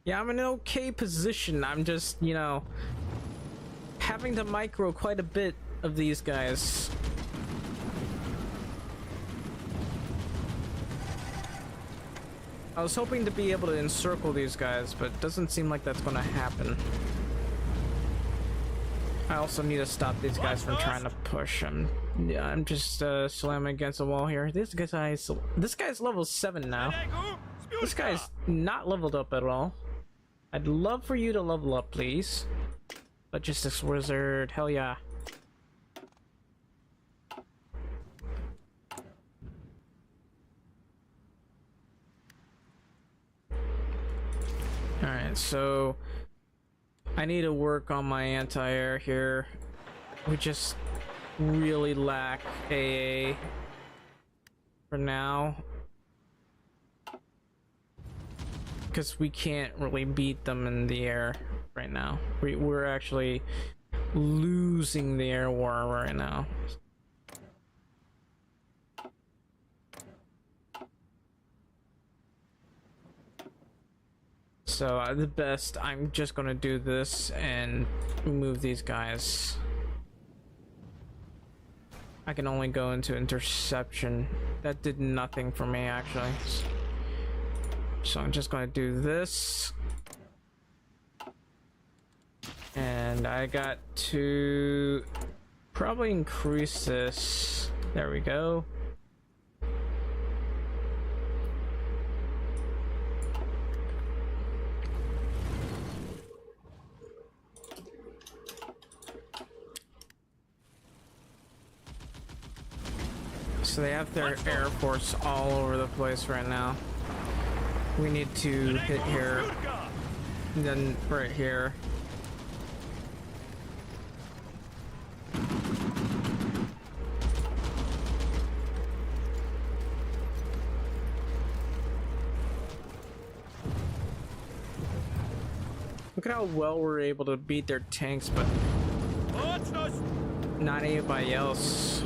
Yeah, I'm in an okay position. I'm just, you know, having to micro quite a bit of these guys. I was hoping to be able to encircle these guys, but it doesn't seem like that's gonna happen. I also need to stop these guys from trying to push. I'm just slamming against the wall here. This guy's level 7 now. This guy's not leveled up at all. I'd love for you to level up, please. Logistics wizard, hell yeah. Alright, so I need to work on my anti-air here. We just really lack AA for now, because we can't really beat them in the air right now. We're actually losing the air war right now. So the best, I'm just gonna do this and move these guys. I can only go into interception. That did nothing for me actually. So I'm just gonna do this. And I got to probably increase this. There we go. So they have their air force all over the place right now. We need to hit here, and then right here. Look at how well we're able to beat their tanks, but not anybody else.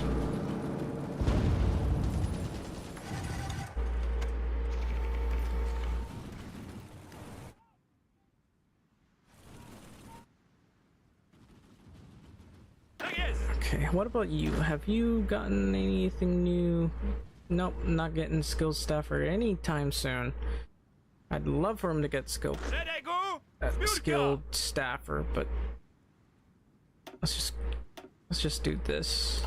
Okay, what about you? Have you gotten anything new? Nope, not getting skills staff or anytime soon. I'd love for him to get skilled staffer, but let's just do this.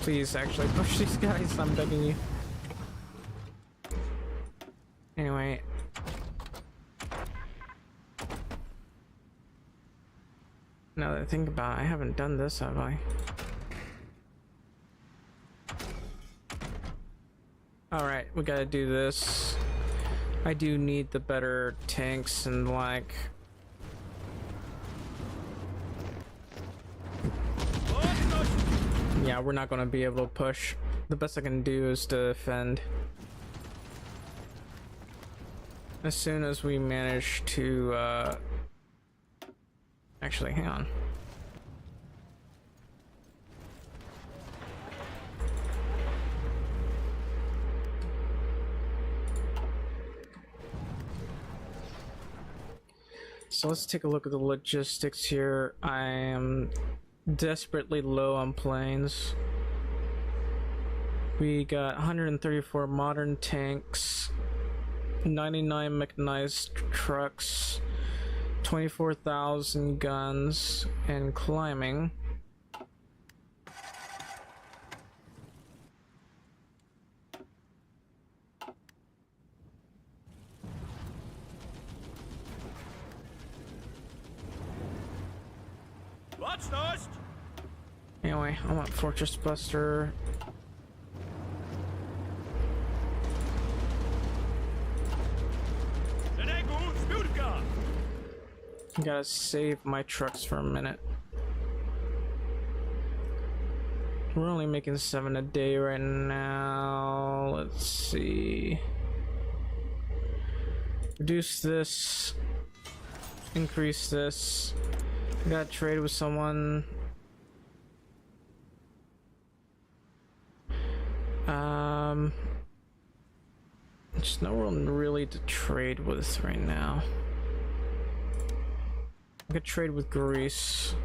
Please actually push these guys, I'm begging you. Anyway. Now that I think about it, I haven't done this, have I? Alright, we gotta do this. I do need the better tanks and like... Yeah, we're not gonna be able to push. The best I can do is to defend. As soon as we manage to, actually, hang on. So let's take a look at the logistics here. I am desperately low on planes. We got 134 modern tanks, 99 mechanized trucks, 24,000 guns, and climbing. Anyway, I want Fortress Buster. Gotta save my trucks for a minute. We're only making 7 a day right now. Let's see. Reduce this. Increase this. I gotta trade with someone. There's no one really to trade with right now. I could trade with Greece.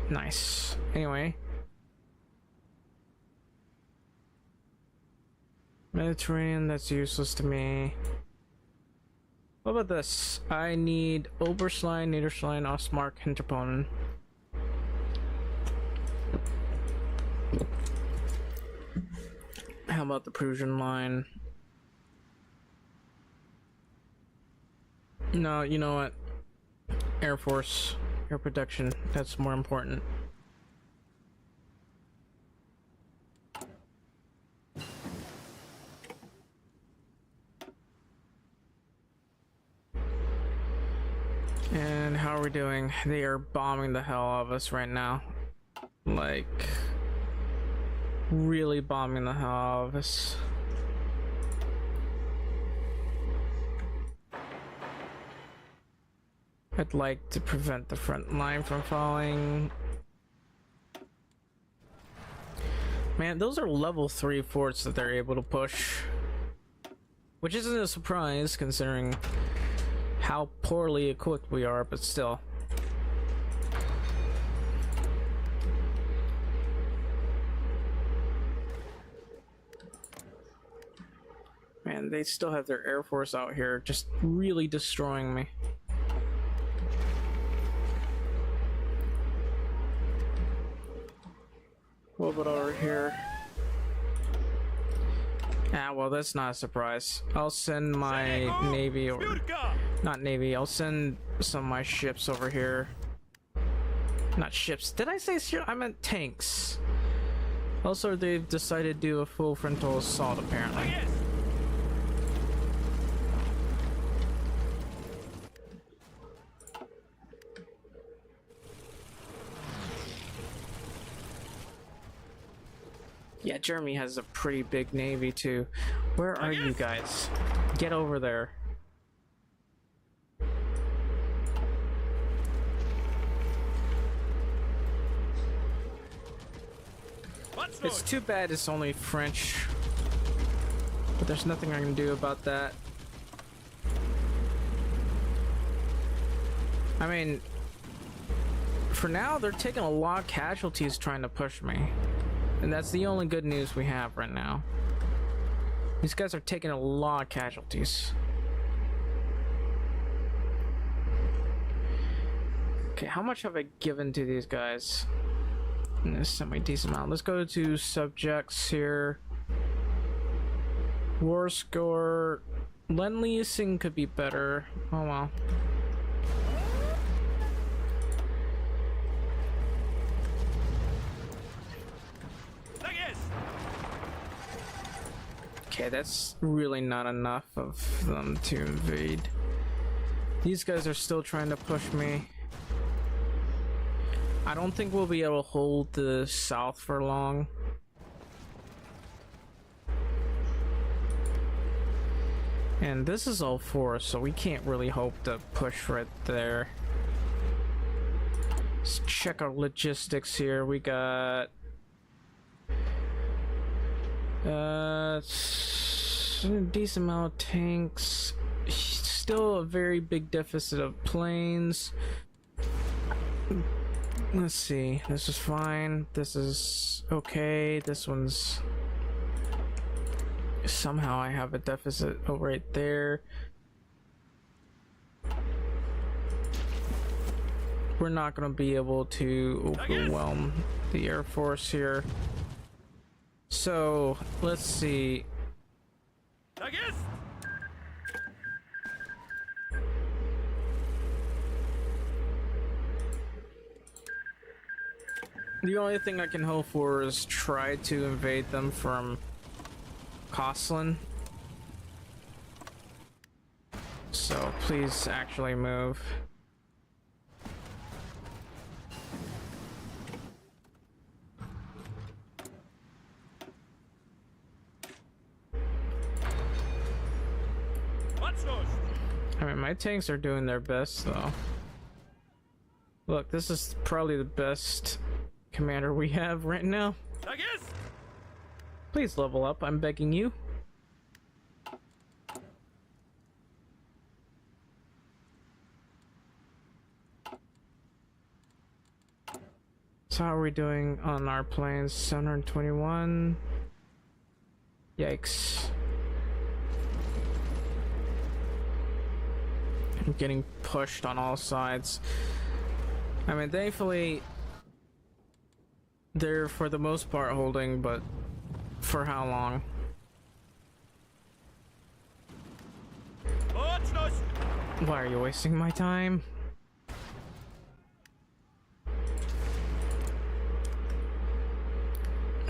Nice. Anyway. Mediterranean, that's useless to me. What about this? I need Oberschlein, Niederschlein, Ostmark, Hinterponen. How about the Prussian line? No, you know what? Air Force, air protection, that's more important. And how are we doing? They are bombing the hell out of us right now. Like, really bombing the hell out of us. I'd like to prevent the front line from falling. Man, those are level 3 forts that they're able to push. Which isn't a surprise considering how poorly equipped we are, but still. Man, they still have their Air Force out here just really destroying me. What about over here? Ah, well, that's not a surprise. I'll send my navy, or not navy, I'll send some of my ships over here. Not ships. Did I say ship? I meant tanks. Also, they've decided to do a full frontal assault, apparently. Yeah, Germany has a pretty big navy too. Where are you guys? Get over there. It's too bad it's only French, but there's nothing I can do about that. I mean, for now, they're taking a lot of casualties trying to push me. And that's the only good news we have right now. These guys are taking a lot of casualties. Okay, how much have I given to these guys? A semi-decent amount. Let's go to subjects here. War score. Lend-leasing could be better. Oh well. Okay, that's really not enough of them to invade. These guys are still trying to push me. I don't think we'll be able to hold the south for long. And this is all forest, so we can't really hope to push right there. Let's check our logistics here. We got a decent amount of tanks. Still a very big deficit of planes. Let's see. This is fine. This is okay. This one's... Somehow I have a deficit over right there. We're not going to be able to overwhelm the Air Force here. So, let's see. The only thing I can hope for is try to invade them from Koslin. So please actually move. I mean, my tanks are doing their best though. Look, this is probably the best commander we have right now. Please level up, I'm begging you. So how are we doing on our planes? 721. Yikes. I'm getting pushed on all sides. I mean, thankfully they're for the most part holding, but for how long? Why are you wasting my time?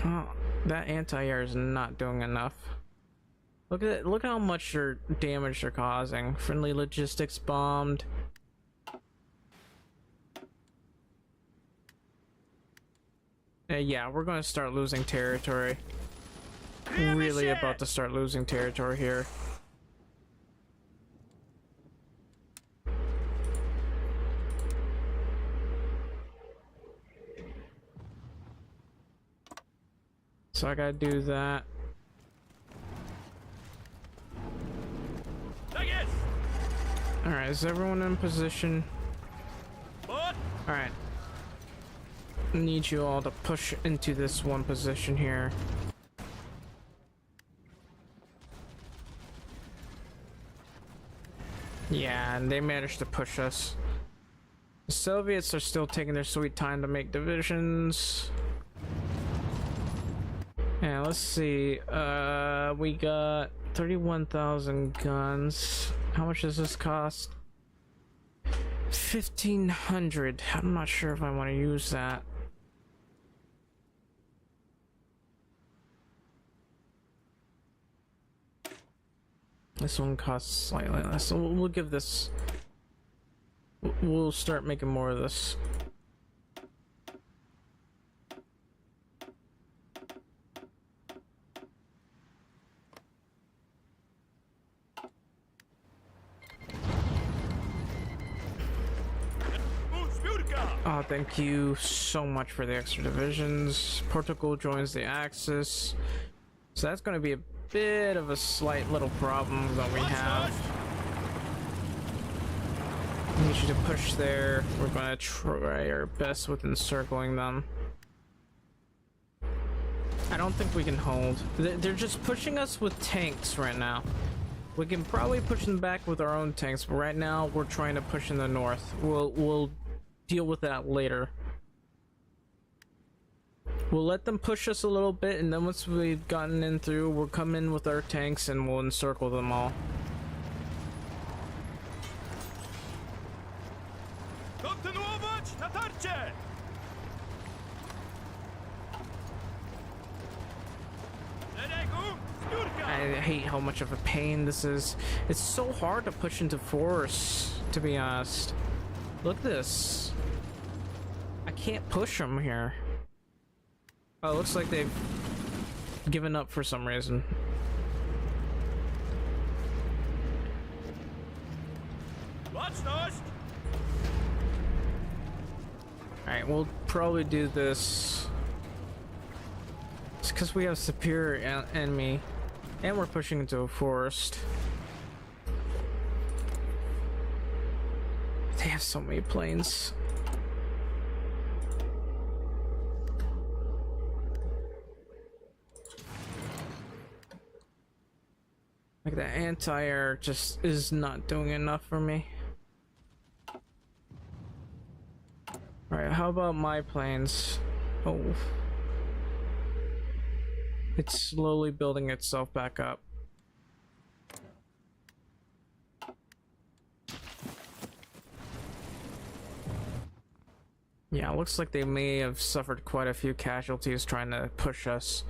Oh, that anti-air is not doing enough. Look at it, look how much damage they're causing. Friendly logistics bombed. Yeah, we're gonna start losing territory. Really about to start losing territory here. So I gotta do that. Alright, is everyone in position? Alright. Need you all to push into this one position here. Yeah, and they managed to push us. The Soviets are still taking their sweet time to make divisions. Yeah, let's see. We got 31,000 guns. How much does this cost? 1,500. I'm not sure if I want to use that. This one costs slightly less, so we'll give this. We'll start making more of this. Oh, thank you so much for the extra divisions. Portugal joins the Axis. So that's going to be a bit of a slight little problem that we have. need you to push there. We're gonna try our best with encircling them. I don't think we can hold. They're just pushing us with tanks right now. We can probably push them back with our own tanks, but right now we're trying to push in the north. We'll deal with that later. We'll let them push us a little bit, and then once we've gotten in through, we'll come in with our tanks and we'll encircle them all. I hate how much of a pain this is. It's so hard to push into forests, to be honest. Look at this. I can't push them here. Oh, it looks like they've given up for some reason. Alright, we'll probably do this. It's because we have superior enemy. And we're pushing into a forest. They have so many planes. Like the anti-air just is not doing enough for me. Alright, how about my planes? Oh. It's slowly building itself back up. Yeah, it looks like they may have suffered quite a few casualties trying to push us.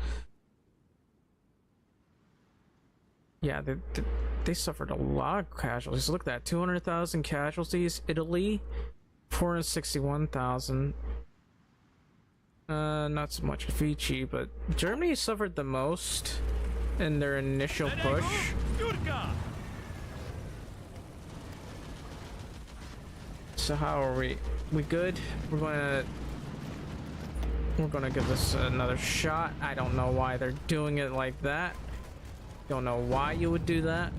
Yeah, they suffered a lot of casualties. Look at that, 200,000 casualties. Italy, 461,000. Not so much Vici, but Germany suffered the most in their initial push. So how are we? We good? We're gonna give this another shot. I don't know why they're doing it like that. Don't know why you would do that.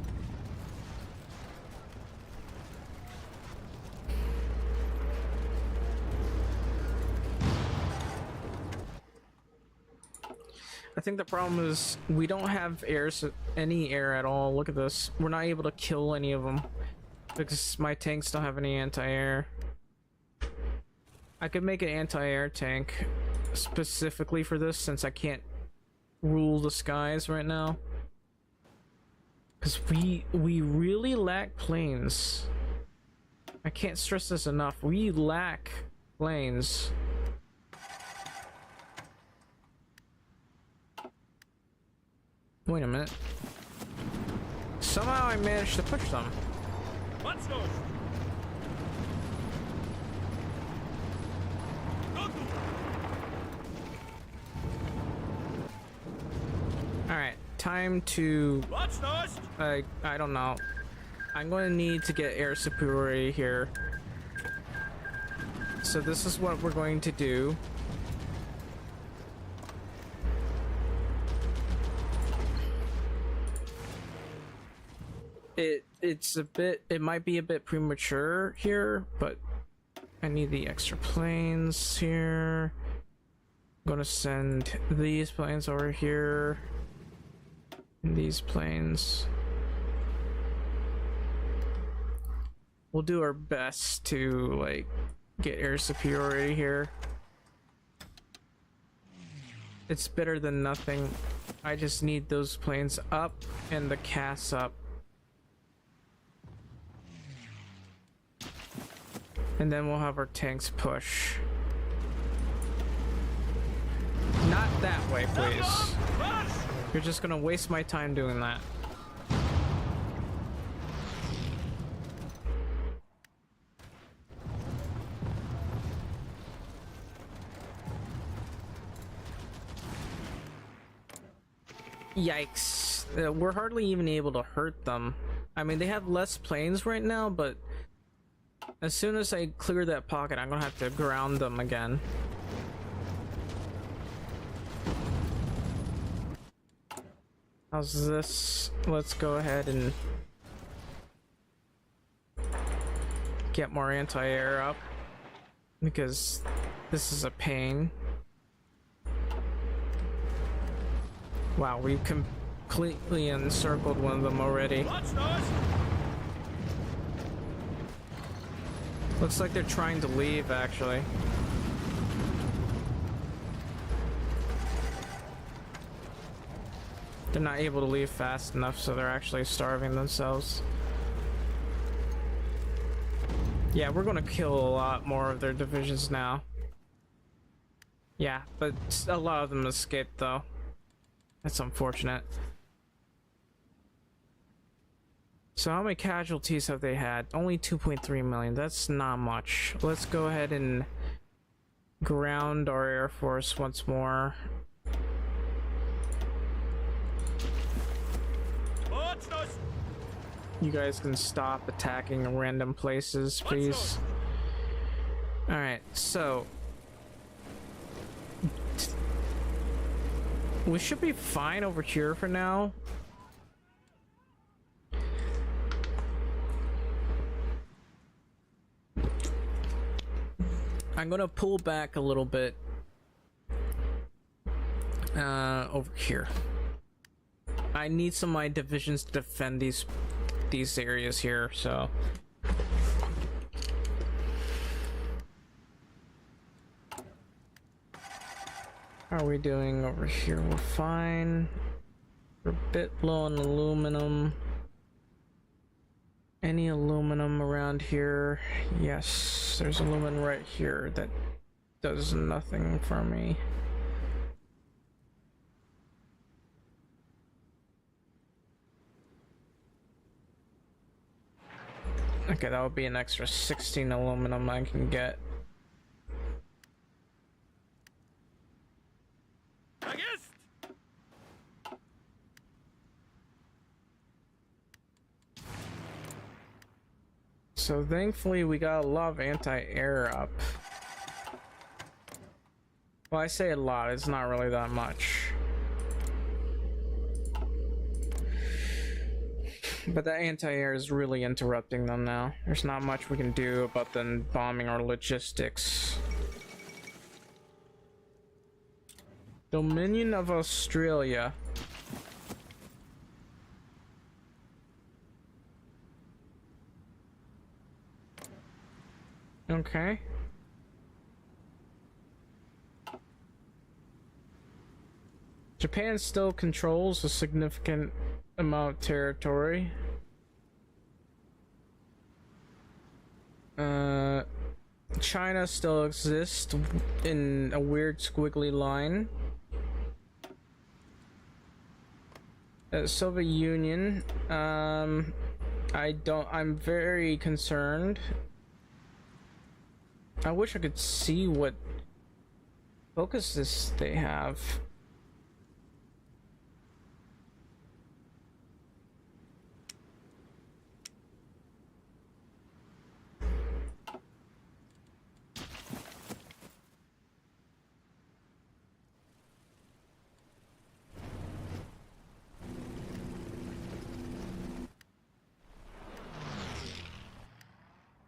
I think the problem is we don't have any air at all. Look at this. We're not able to kill any of them because my tanks don't have any anti-air. I could make an anti-air tank specifically for this since I can't rule the skies right now. Because we really lack planes. I can't stress this enough. We lack planes. Wait a minute. Somehow I managed to push them. Alright, time to... I don't know. I'm going to need to get air superiority here. So this is what we're going to do. It might be a bit premature here, but I need the extra planes here. I'm gonna send these planes over here. And these planes. We'll do our best to like get air superiority here. It's better than nothing. I just need those planes up and the CAS up. And then we'll have our tanks push. Not that way, please. You're just gonna waste my time doing that. Yikes. We're hardly even able to hurt them. I mean, they have less planes right now, but as soon as I clear that pocket, I'm gonna have to ground them again. How's this? Let's go ahead and get more anti-air up, because this is a pain. Wow, we've completely encircled one of them already. Looks like they're trying to leave, actually. They're not able to leave fast enough, so they're actually starving themselves. Yeah, we're gonna kill a lot more of their divisions now. Yeah, but a lot of them escaped, though. That's unfortunate. So how many casualties have they had? Only 2.3 million. That's not much. Let's go ahead and ground our Air Force once more. You guys can stop attacking random places, please. Alright, so we should be fine over here for now. I'm gonna pull back a little bit over here. I need some of my divisions to defend these areas here, so how are we doing over here? We're fine. We're a bit low on aluminum. Any aluminum around here? Yes, there's aluminum right here that does nothing for me. Okay, that would be an extra 16 aluminum I can get. So thankfully we got a lot of anti-air up. Well, I say a lot, it's not really that much. But that anti-air is really interrupting them now. There's not much we can do about them bombing our logistics. Dominion of Australia. Okay. Japan still controls a significant amount of territory. China still exists in a weird squiggly line. Soviet Union, I'm very concerned. I wish I could see what focuses they have.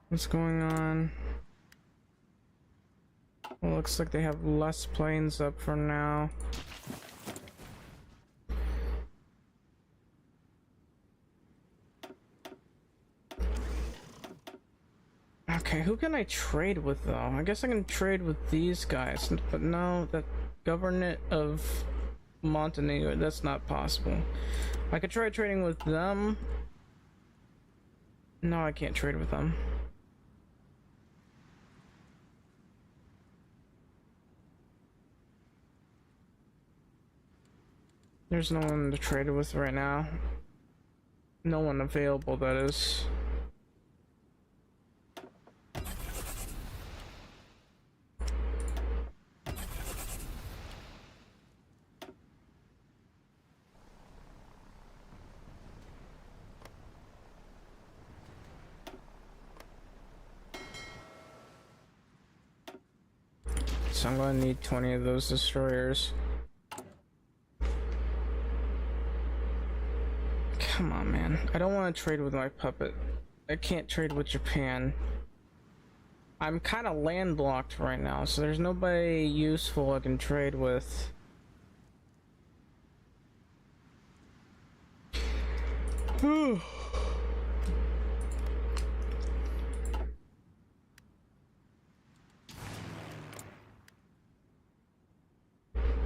What's going on? Well, looks like they have less planes up for now. Okay, who can I trade with though? I guess I can trade with these guys, but no, the government of Montenegro, that's not possible. I could try trading with them. No, I can't trade with them. There's no one to trade with right now. No one available, that is. So I'm going to need 20 of those destroyers. Come on, man. I don't want to trade with my puppet. I can't trade with Japan. I'm kind of landlocked right now, so there's nobody useful I can trade with.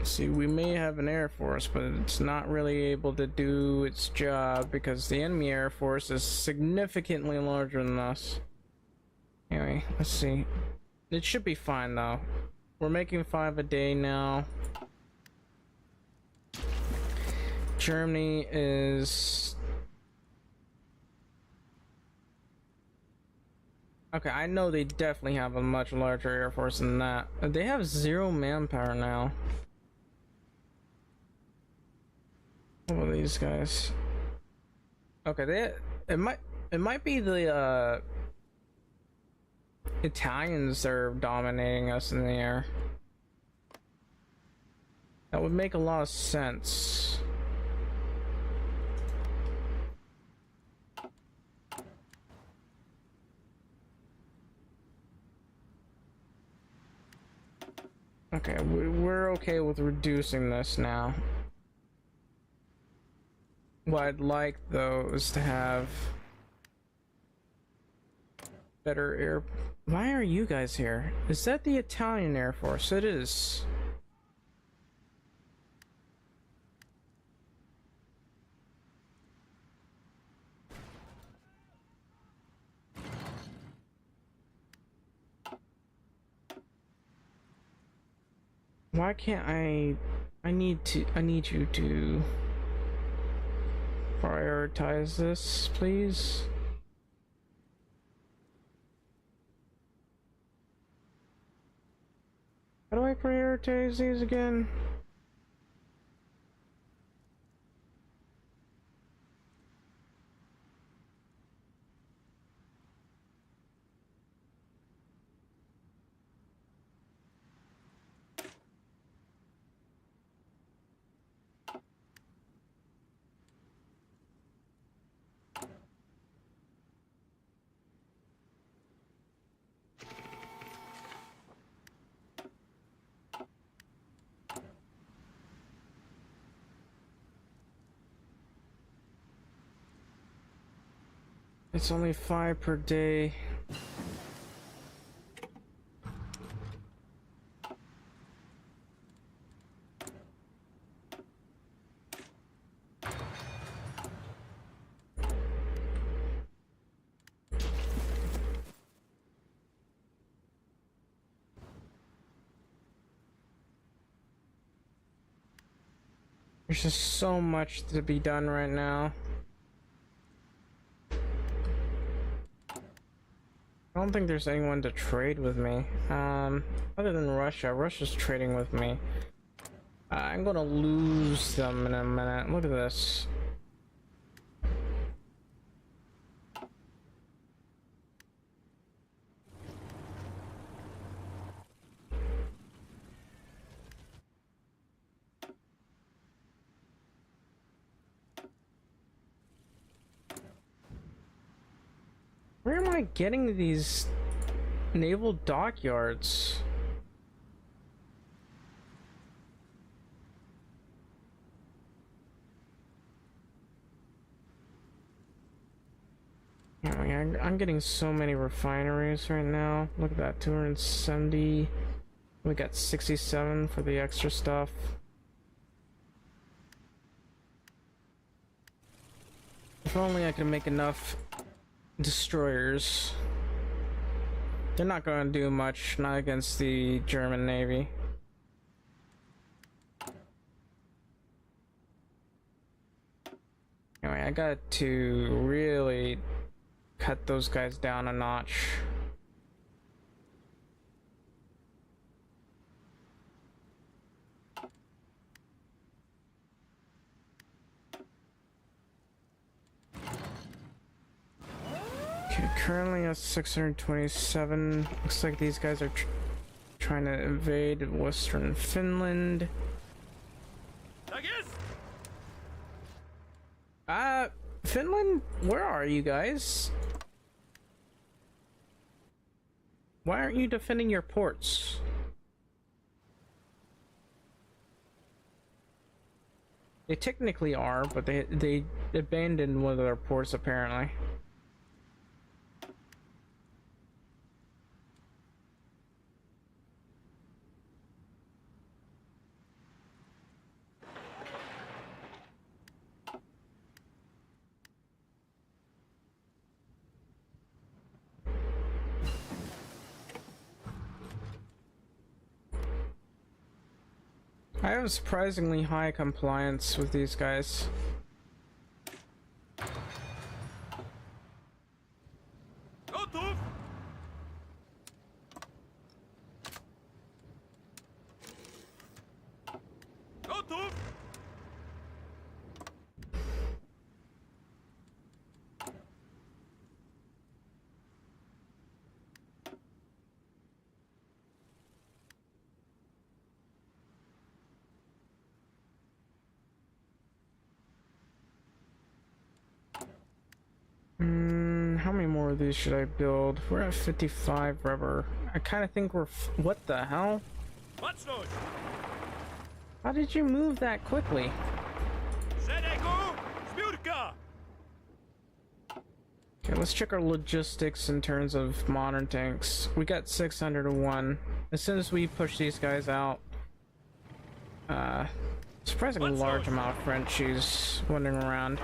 See, we may have an air force, but it's not really able to do its job because the enemy air force is significantly larger than us. Anyway, let's see. It should be fine though. We're making 5 a day now. Germany is... Okay, I know they definitely have a much larger air force than that. They have 0 manpower now. What are these guys? Okay, it might be the Italians that are dominating us in the air. That would make a lot of sense. Okay, we're okay with reducing this now. What I'd like though is to have better air. Why are you guys here? Is that the Italian Air Force? It is. Why can't I need you to prioritize this, please. How do I prioritize these again? It's only 5 per day. There's just so much to be done right now. I don't think there's anyone to trade with me. Other than Russia. Russia's trading with me. I'm gonna lose them in a minute. Look at this. Where am I getting these naval dockyards? I'm getting so many refineries right now. Look at that, 270. We got 67 for the extra stuff. If only I could make enough destroyers. They're not going to do much, not against the German Navy. Anyway, I got to really cut those guys down a notch. Okay, currently at 627. Looks like these guys are trying to invade Western Finland. Finland, where are you guys? Why aren't you defending your ports? They technically are, but they abandoned one of their ports apparently. I have surprisingly high compliance with these guys. How many more of these should I build? We're at 55 rubber. I kind of think we're what the hell? How did you move that quickly? Okay, let's check our logistics in terms of modern tanks. We got 601. As soon as we push these guys out, surprisingly large amount of Frenchies wandering around.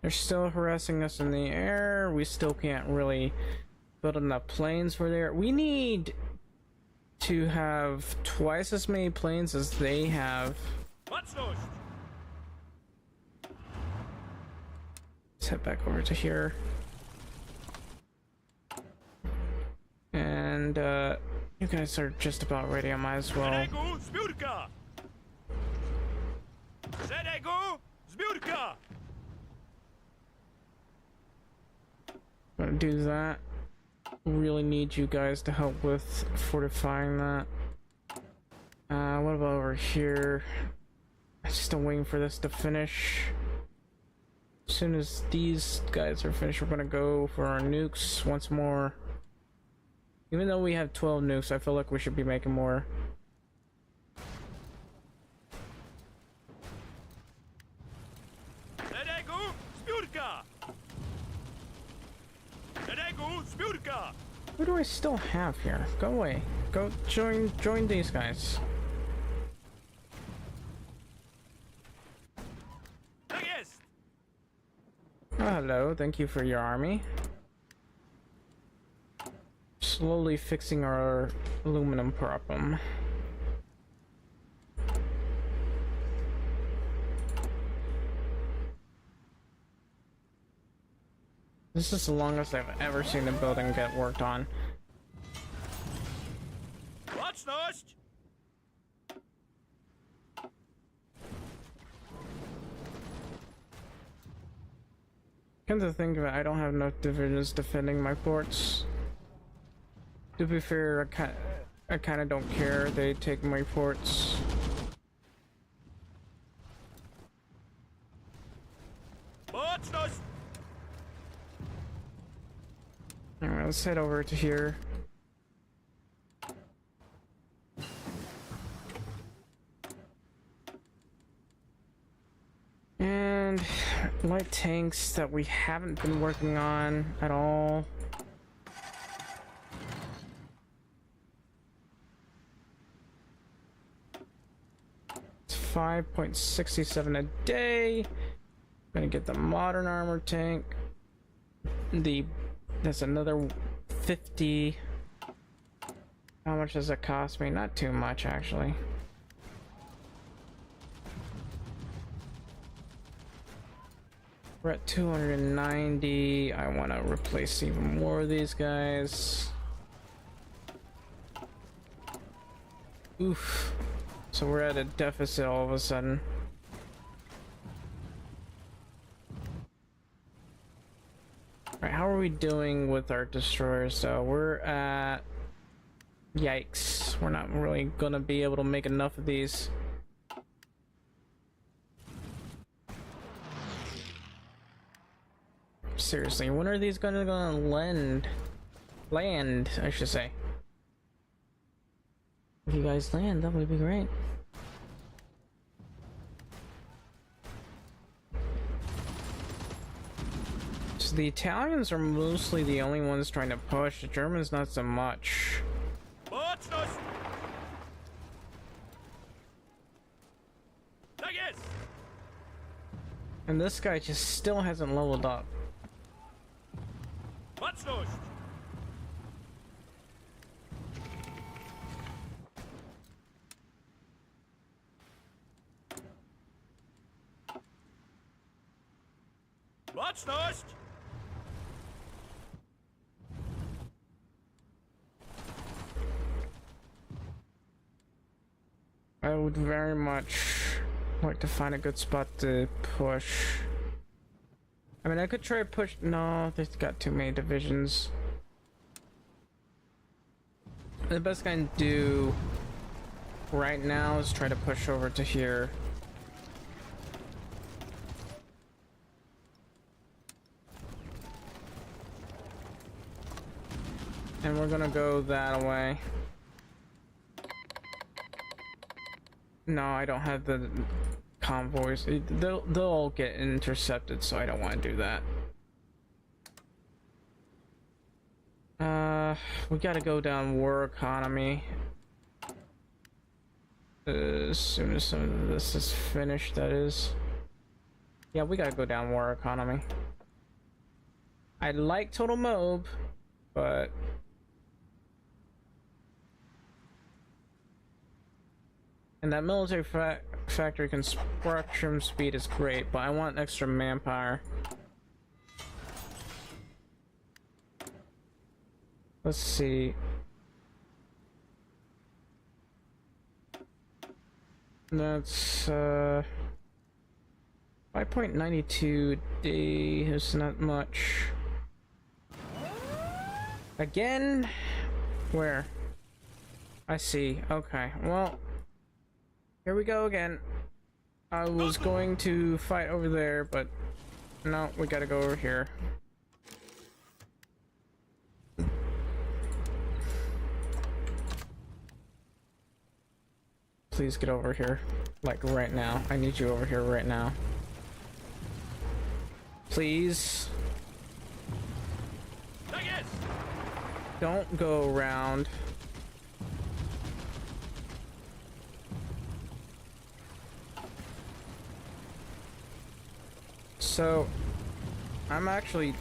They're still harassing us in the air. We still can't really build enough planes for there. We need to have twice as many planes as they have. Let's head back over to here. And you guys are just about ready. I might as well. Gonna do that. Really need you guys to help with fortifying that. What about over here? I'm still waiting for this to finish. As soon as these guys are finished, we're gonna go for our nukes once more. Even though we have 12 nukes, I feel like we should be making more. Who do I still have here? Go away. Go join these guys. Oh, hello, thank you for your army. Slowly fixing our aluminum problem. This is the longest I've ever seen a building get worked on. Come to think of it, I don't have enough divisions defending my ports. To be fair, I kind of don't care. They take my ports. Alright, let's head over to here. And light tanks that we haven't been working on at all. It's 5.67 a day. Gonna get the modern armor tank. That's another 50. How much does it cost me? Not too much, actually. We're at 290. I want to replace even more of these guys. Oof. So we're at a deficit all of a sudden. Alright, how are we doing with our destroyers? So we're at... Yikes. We're not really gonna be able to make enough of these. seriously, when are these gonna land? Land, I should say. If you guys land, that would be great. So the Italians are mostly the only ones trying to push. The Germans not so much. And this guy just still hasn't leveled up. I would very much like to find a good spot to push. I mean, I could try to push. No, they've got too many divisions. The best I can do right now is try to push over to here. And we're gonna go that way. No, I don't have the convoys. They'll all get intercepted, so I don't want to do that. We gotta go down war economy. As soon as some of this is finished, that is. Yeah, we gotta go down war economy. I like total mob, but and that military factory construction speed is great, but I want extra manpower. Let's see. That's 5.92 day. It's not much. Again? Where? I see. Okay. Well, here we go again. I was going to fight over there, but no, we gotta go over here. Please get over here. Like right now. I need you over here right now. Please. Don't go around. So, I'm actually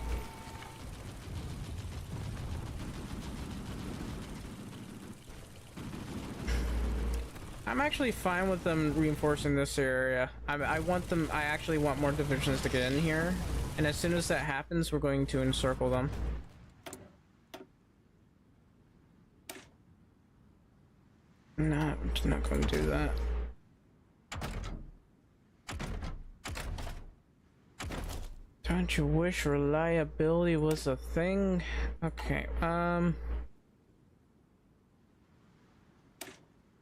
fine with them reinforcing this area. I want them. I actually want more divisions to get in here, and as soon as that happens, we're going to encircle them. No, I'm just not going to do that. Don't you wish reliability was a thing? Okay,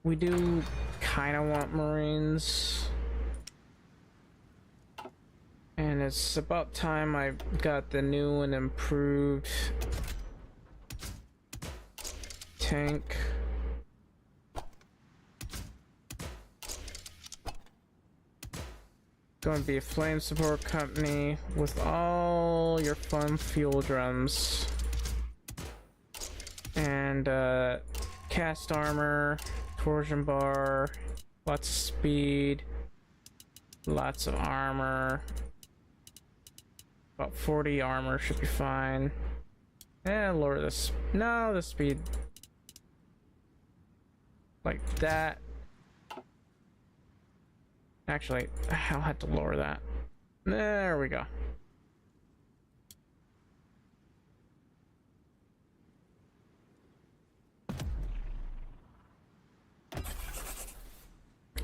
we do kind of want Marines. And it's about time I got the new and improved tank. Going to be a flame support company with all your fun fuel drums and cast armor, torsion bar, lots of speed, lots of armor. About 40 armor should be fine. And lower this. No, the speed like that. Actually, I'll have to lower that. There we go.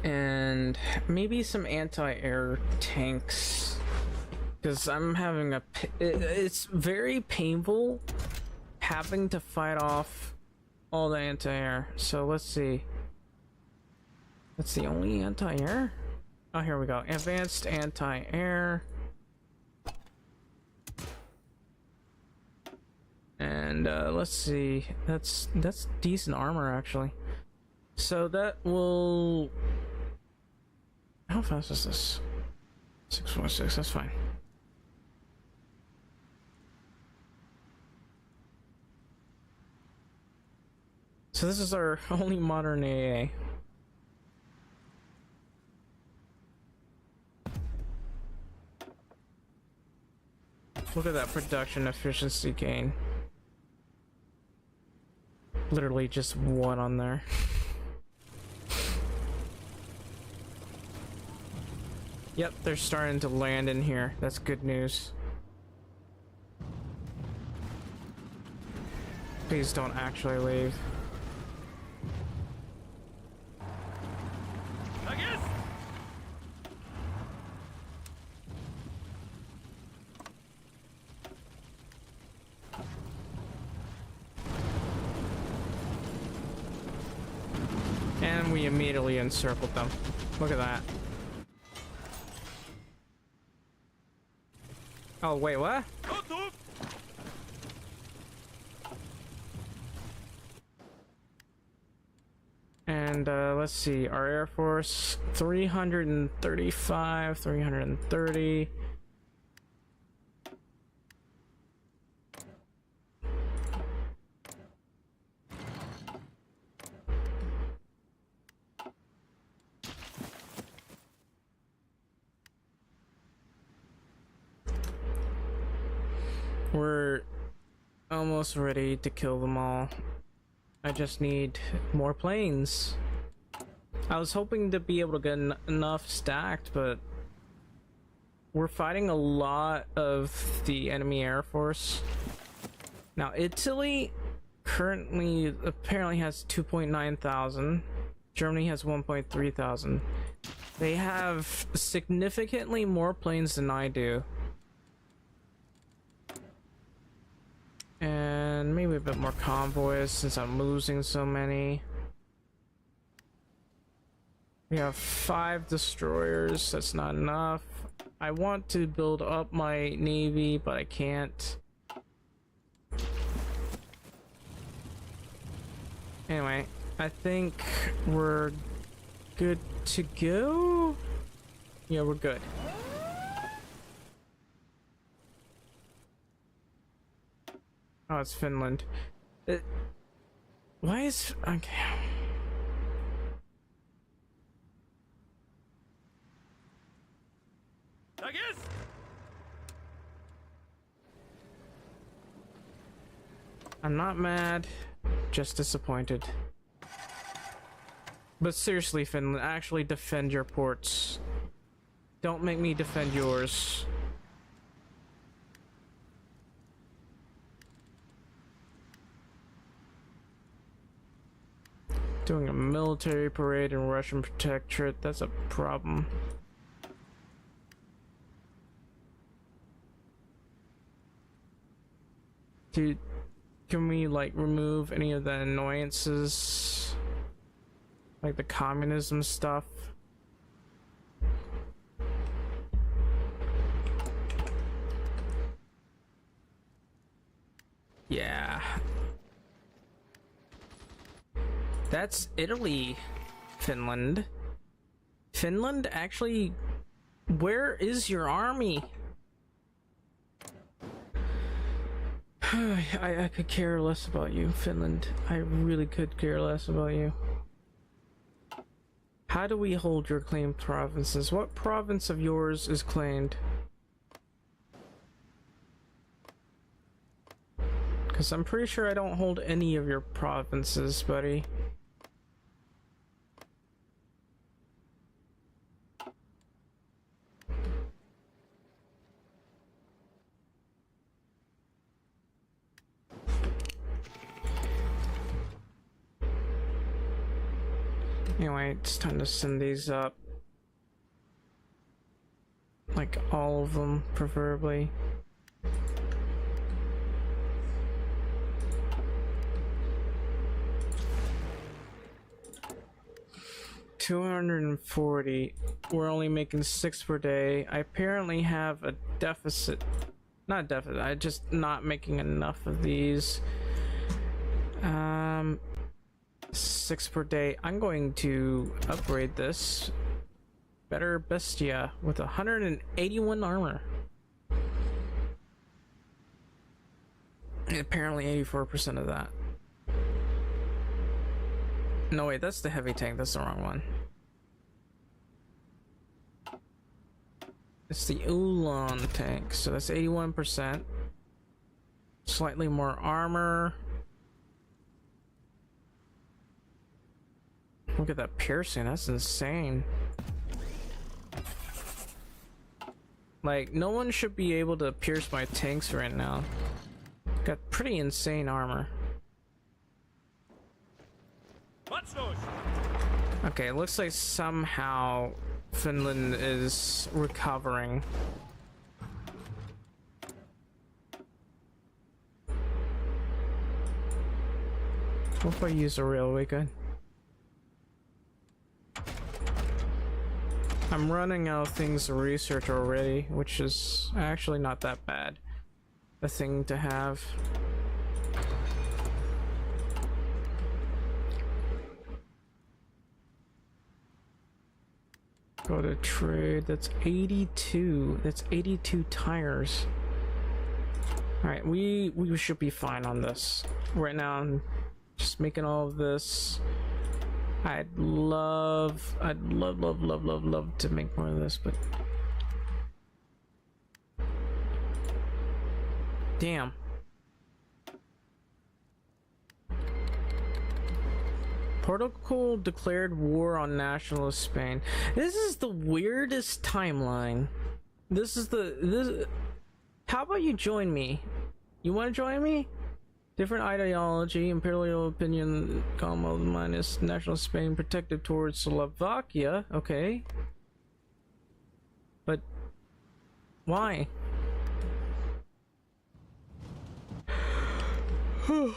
And maybe some anti-air tanks, because I'm having it's very painful having to fight off all the anti-air. So let's see. That's the only anti-air? Oh, here we go. Advanced anti-air. And let's see. That's decent armor actually. So that will. How fast is this? 6.6. That's fine. So this is our only modern AA. Look at that production efficiency gain. Literally just one on there. Yep, they're starting to land in here. That's good news. Please don't actually leave. And we immediately encircled them. Look at that. Oh, wait, what? And let's see, our Air Force 335, 330. We're almost ready to kill them all. I just need more planes. I was hoping to be able to get enough stacked, but we're fighting a lot of the enemy Air Force. Now, Italy currently apparently has 2.9 thousand. Germany has 1.3 thousand. They have significantly more planes than I do. And maybe a bit more convoys since I'm losing so many. We have 5 destroyers. That's not enough. I want to build up my navy, but I can't. Anyway, I think we're good to go. Yeah, we're good. Oh, it's Finland. Why is... Okay. I'm not mad, just disappointed. But seriously, Finland, actually defend your ports. Don't make me defend yours. Doing a military parade in Russian protectorate, that's a problem. Dude, can we like remove any of the annoyances? Like the communism stuff? Yeah. That's Italy, Finland. Finland actually, where is your army? I could care less about you, Finland. I really could care less about you. How do we hold your claimed provinces? What province of yours is claimed? Because I'm pretty sure I don't hold any of your provinces, buddy. Anyway, it's time to send these up. Like all of them, preferably. $240. We're only making 6 per day. I apparently have a deficit Not definitely. I just not making enough of these. 6 per day. I'm going to upgrade this. Better Bestia with 181 armor. And apparently 84% of that. No, wait, that's the heavy tank. That's the wrong one. It's the Ulan tank. So that's 81%. Slightly more armor. Look at that piercing. That's insane. Like, no one should be able to pierce my tanks right now. Got pretty insane armor. Okay, it looks like somehow Finland is recovering. What if I use a railway gun? I'm running out of things to research already, which is actually not that bad a thing to have. Go to trade. That's 82. That's 82 tires. All right, we should be fine on this. Right now, I'm just making all of this. I'd love to make more of this, but damn. Portugal declared war on nationalist Spain. This is the weirdest timeline. This. How about you join me? You want to join me? Different ideology, imperial opinion, Commonwealth minus national Spain, protective towards Slovakia. Okay, but why? I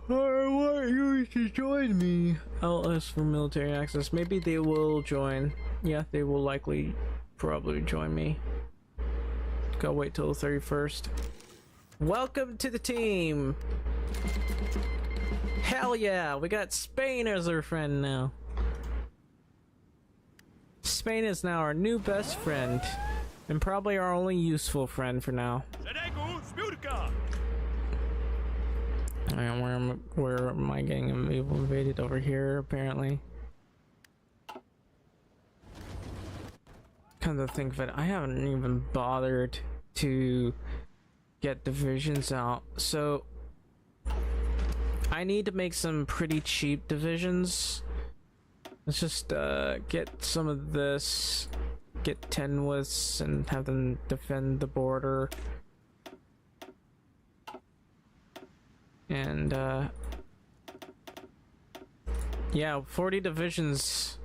want you to join me. LS for military access. Maybe they will join. Yeah, they will likely probably join me. Gotta wait till the 31st. Welcome to the team. Hell yeah, we got Spain as our friend now. Spain is now our new best friend, and probably our only useful friend for now. And where am I getting invaded? Over here, apparently. Come to think of it, I haven't even bothered to get divisions out, so I need to make some pretty cheap divisions. Let's just get some of this, get 10 withs, and have them defend the border. And yeah, 40 divisions.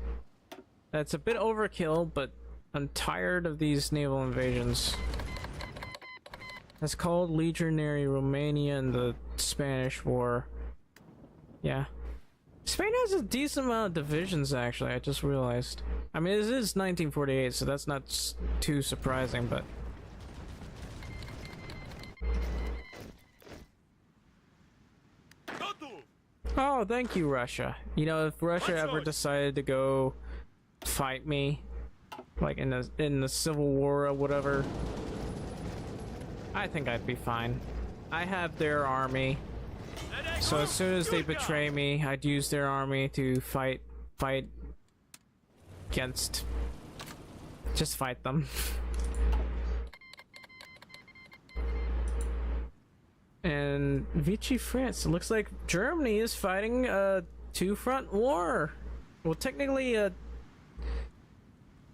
That's a bit overkill, but I'm tired of these naval invasions. That's called Legionary Romania in the Spanish War. Yeah. Spain has a decent amount of divisions, actually, I just realized. I mean, it is 1948, so that's not too surprising, but... Oh, thank you, Russia. You know, if Russia ever decided to go fight me, like in the Civil War or whatever, I think I'd be fine. I have their army, so as soon as they betray me, I'd use their army to fight against. Just fight them. And Vichy France. It looks like Germany is fighting a two-front war. Well, technically a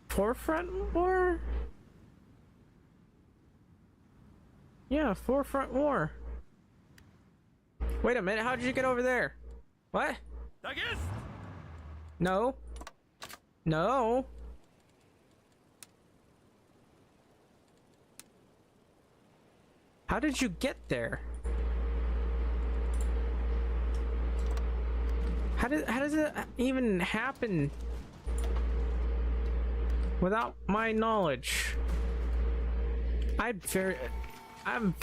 four-front war? Yeah, four-front war. Wait a minute, how did you get over there? What? No. No. How did you get there? How does it even happen without my knowledge? I'm...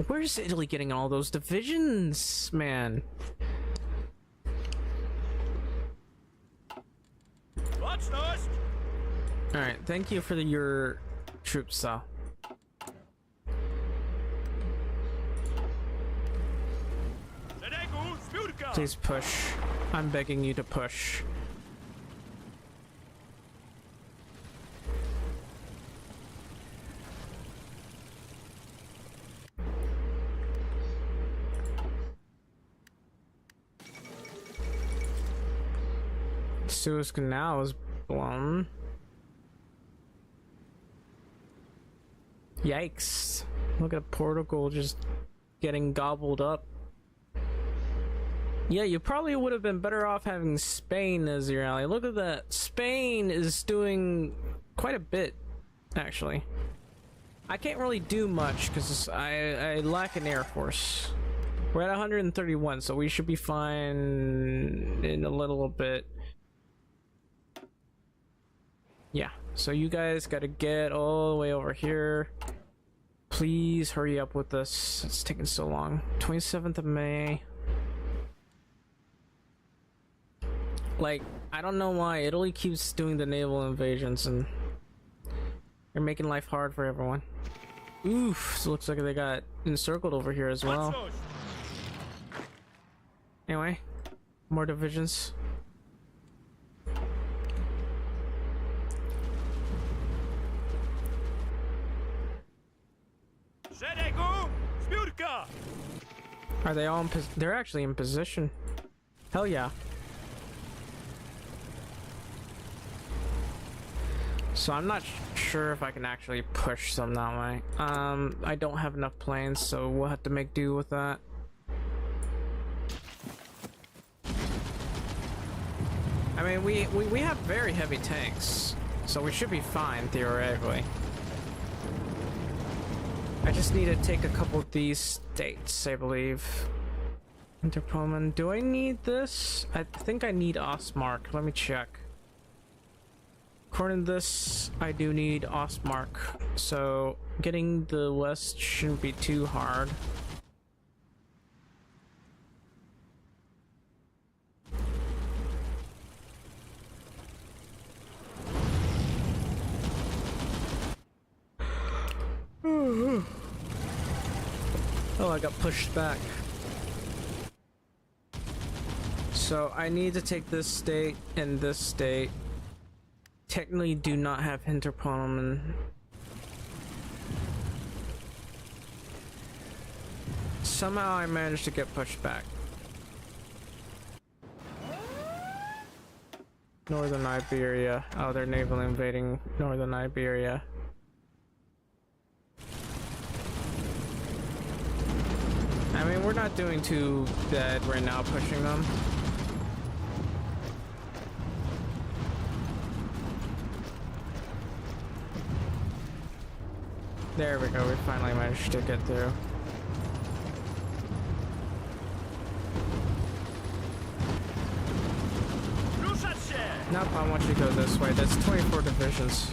Where's Italy getting all those divisions, man? Alright, thank you for your troops, though. Please push. I'm begging you to push. Suez Canal is blown. Yikes. Look at Portugal just getting gobbled up. Yeah, you probably would have been better off having Spain as your ally. Look at that. Spain is doing quite a bit, actually. I can't really do much because I lack an air force. We're at 131, so we should be fine in a little bit. Yeah, so you guys gotta get all the way over here. Please hurry up with this. It's taking so long. 27th of May. Like, I don't know why Italy keeps doing the naval invasions and they're making life hard for everyone. Oof, so it looks like they got encircled over here as well. Anyway, more divisions. Are they all in they're actually in position. Hell yeah. So I'm not sure if I can actually push them that way. I don't have enough planes, so we'll have to make do with that. I mean, we have very heavy tanks, so we should be fine theoretically. I just need to take a couple of these states, I believe. Interpoman. Do I need this? I think I need Ostmark. Let me check. According to this, I do need Ostmark. So getting the west shouldn't be too hard. Oh, I got pushed back. So I need to take this state and this state. Technically do not have Hinterpommern. Somehow I managed to get pushed back. Northern Iberia. Oh, they're naval invading Northern Iberia. I mean, we're not doing too bad right now pushing them. There we go, we finally managed to get through. Nope, I want you to go this way. That's 24 divisions.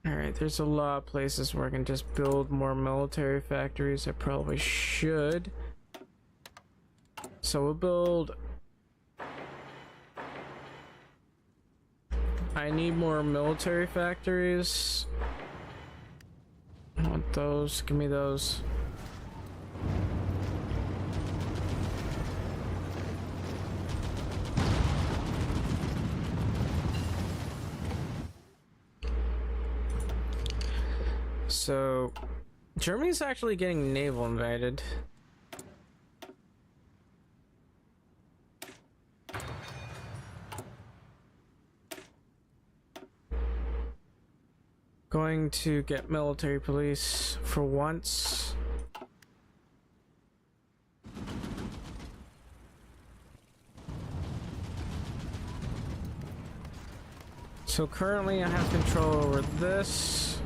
Alright, there's a lot of places where I can just build more military factories. I probably should. So we'll build... I need more military factories. I want those. Give me those. So, Germany's actually getting naval invaded. Going to get military police for once. So currently I have control over this.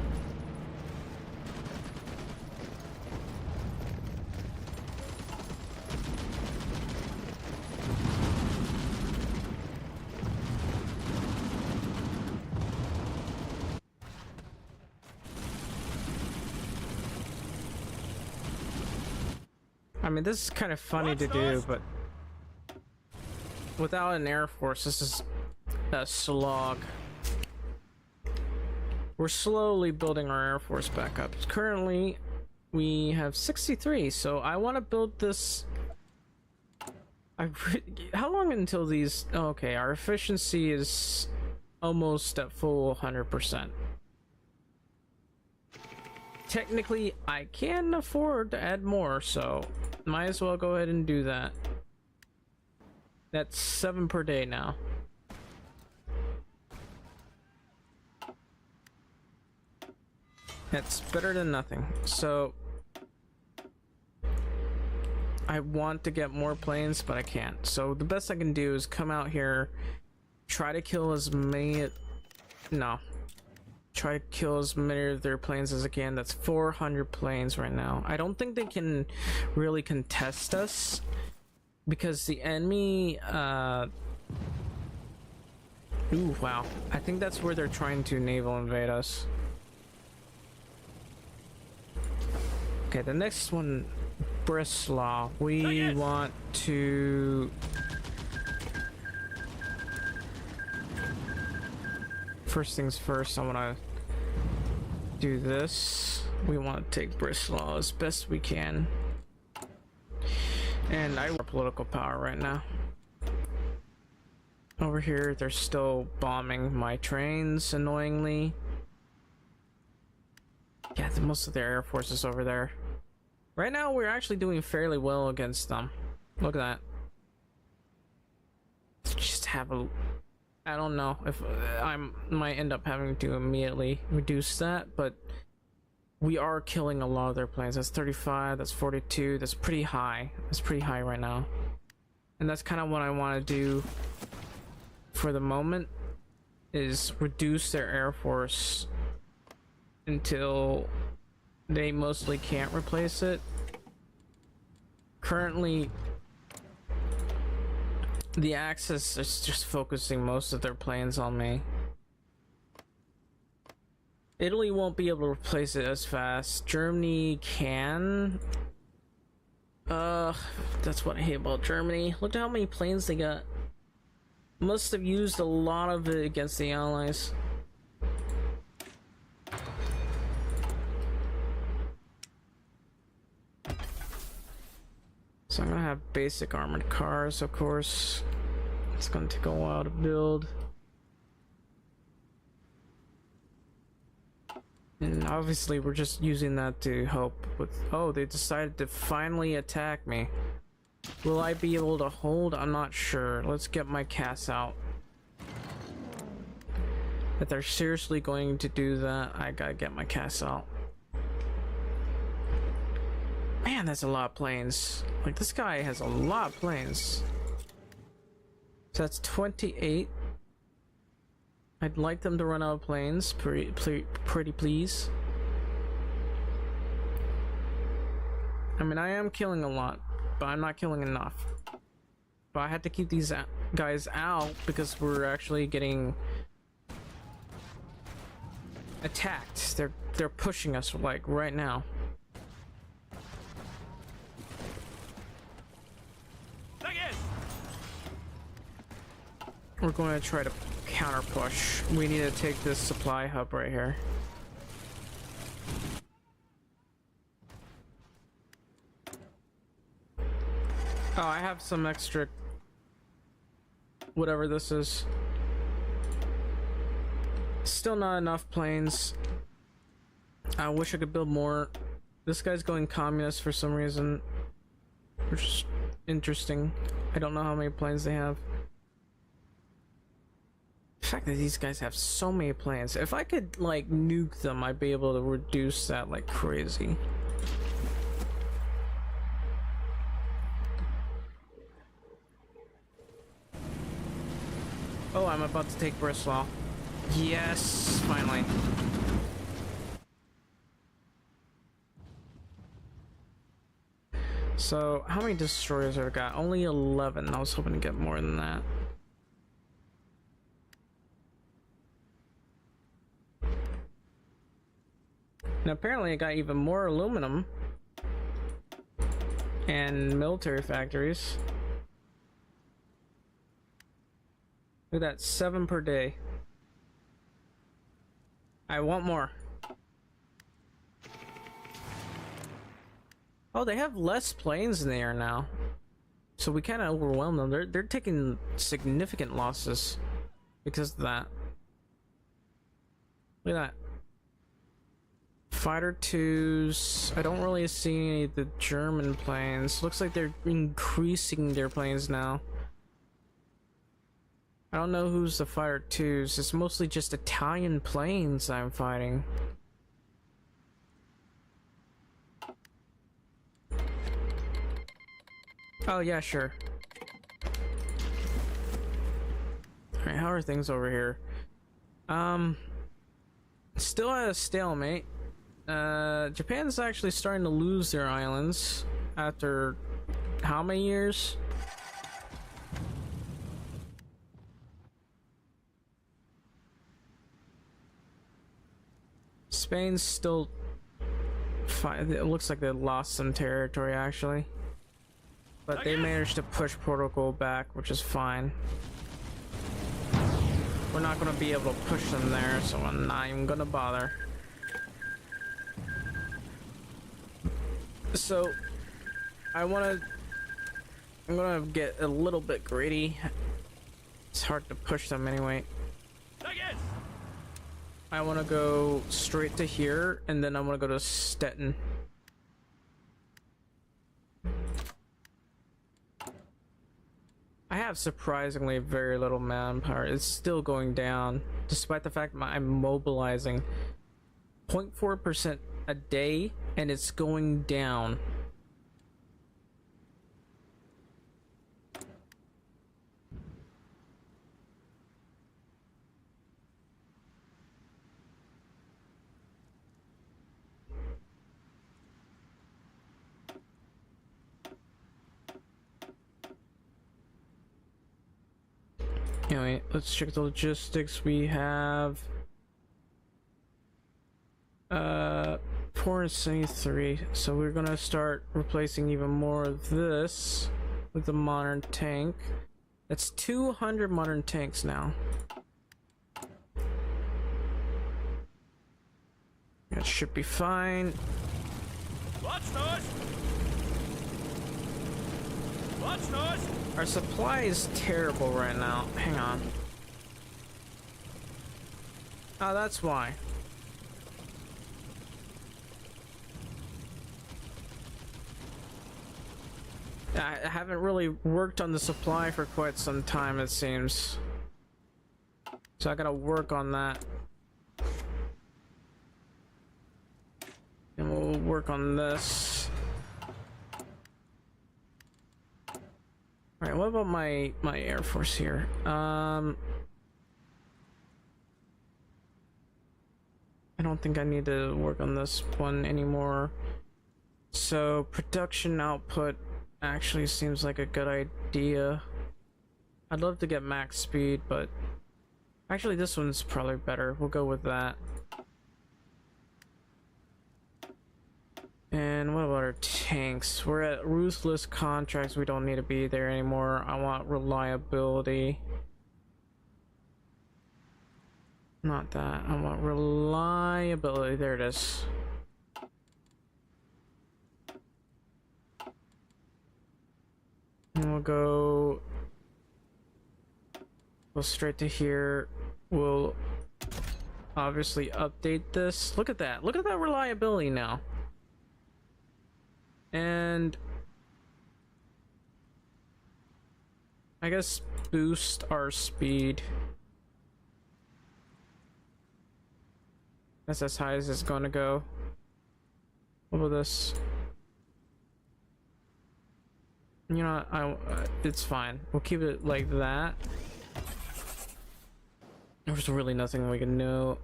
I mean, this is kind of funny to do, but without an air force, this is a slog. We're slowly building our air force back up. Currently, we have 63, so I want to build this. How long until these? Okay, our efficiency is almost at full 100%. Technically, I can afford to add more, so might as well go ahead and do that. That's 7 per day now. That's better than nothing. So I want to get more planes, but I can't. So the best I can do is come out here, try to kill as many. No. Try to kill as many of their planes as I can. That's 400 planes right now. I don't think they can really contest us because the enemy. Ooh, wow. I think that's where they're trying to naval invade us. Okay, the next one, Breslau. We want to. First things first, I want to do this. We want to take Breslau as best we can. And I want political power right now. Over here, they're still bombing my trains, annoyingly. Yeah, most of their air force is over there. Right now, we're actually doing fairly well against them. Look at that. Just have a... I don't know if I might end up having to immediately reduce that, but we are killing a lot of their planes. That's 35, that's 42, that's pretty high. That's pretty high right now. And that's kind of what I want to do for the moment, is reduce their air force until they mostly can't replace it. Currently, the Axis is just focusing most of their planes on me. Italy won't be able to replace it as fast. Germany can. That's what I hate about Germany. Look at how many planes they got. Must have used a lot of it against the Allies. So I'm gonna have basic armored cars, of course. It's gonna take a while to build. And obviously we're just using that to help with... Oh, they decided to finally attack me. Will I be able to hold? I'm not sure. Let's get my CAS out. If they're seriously going to do that, I gotta get my CAS out. Man, that's a lot of planes. Like, this guy has a lot of planes. So that's 28. I'd like them to run out of planes, pretty please. I mean, I am killing a lot, but I'm not killing enough. But I had to keep these guys out because we're actually getting attacked. They're pushing us, like, right now. We're going to try to counter push. We need to take this supply hub right here. Oh, I have some extra... whatever this is. Still not enough planes. I wish I could build more. This guy's going communist for some reason. Which is interesting. I don't know how many planes they have. The fact that these guys have so many planes. If I could, like, nuke them, I'd be able to reduce that like crazy. Oh, I'm about to take Breslau. Yes, finally. So, how many destroyers have I got? Only 11. I was hoping to get more than that. And apparently I got even more aluminum. and military factories. Look at that, 7 per day. I want more. Oh, they have less planes in the air now, so we kind of overwhelm them. They're taking significant losses because of that. Look at that. Fighter 2s. I don't really see any of the German planes. Looks like they're increasing their planes now. I don't know who's the Fighter 2s. It's mostly just Italian planes I'm fighting. Oh yeah, sure. Alright, how are things over here? Still at a stalemate. Japan's actually starting to lose their islands after how many years? Spain's still fine. It looks like they lost some territory actually, but they managed to push Portugal back, which is fine. We're not going to be able to push them there, so I'm not even going to bother. So I'm gonna get a little bit greedy. It's hard to push them anyway. I want to go straight to here, and then I want to go to Stettin. I have surprisingly very little manpower. It's still going down, despite the fact that I'm mobilizing 0.4% a day, and it's going down. Anyway, let's check the logistics. We have 473, so we're gonna start replacing even more of this with the modern tank. That's 200 modern tanks now. That should be fine. What's those? What's those? Our supply is terrible right now. Hang on. Oh, that's why. I haven't really worked on the supply for quite some time, it seems. So I gotta work on that. And we'll work on this. Alright, what about my Air Force here? I don't think I need to work on this one anymore. So production output actually seems like a good idea. I'd love to get max speed, but actually this one's probably better. We'll go with that. And what about our tanks? We're at ruthless contracts. We don't need to be there anymore. I want reliability. Not that. I want reliability. There it is. And we'll go straight to here. We'll obviously update this. Look at that. Look at that reliability now. And I guess boost our speed. That's as high as it's gonna go. What about this? You know, it's fine. We'll keep it like that. There's really nothing we can do.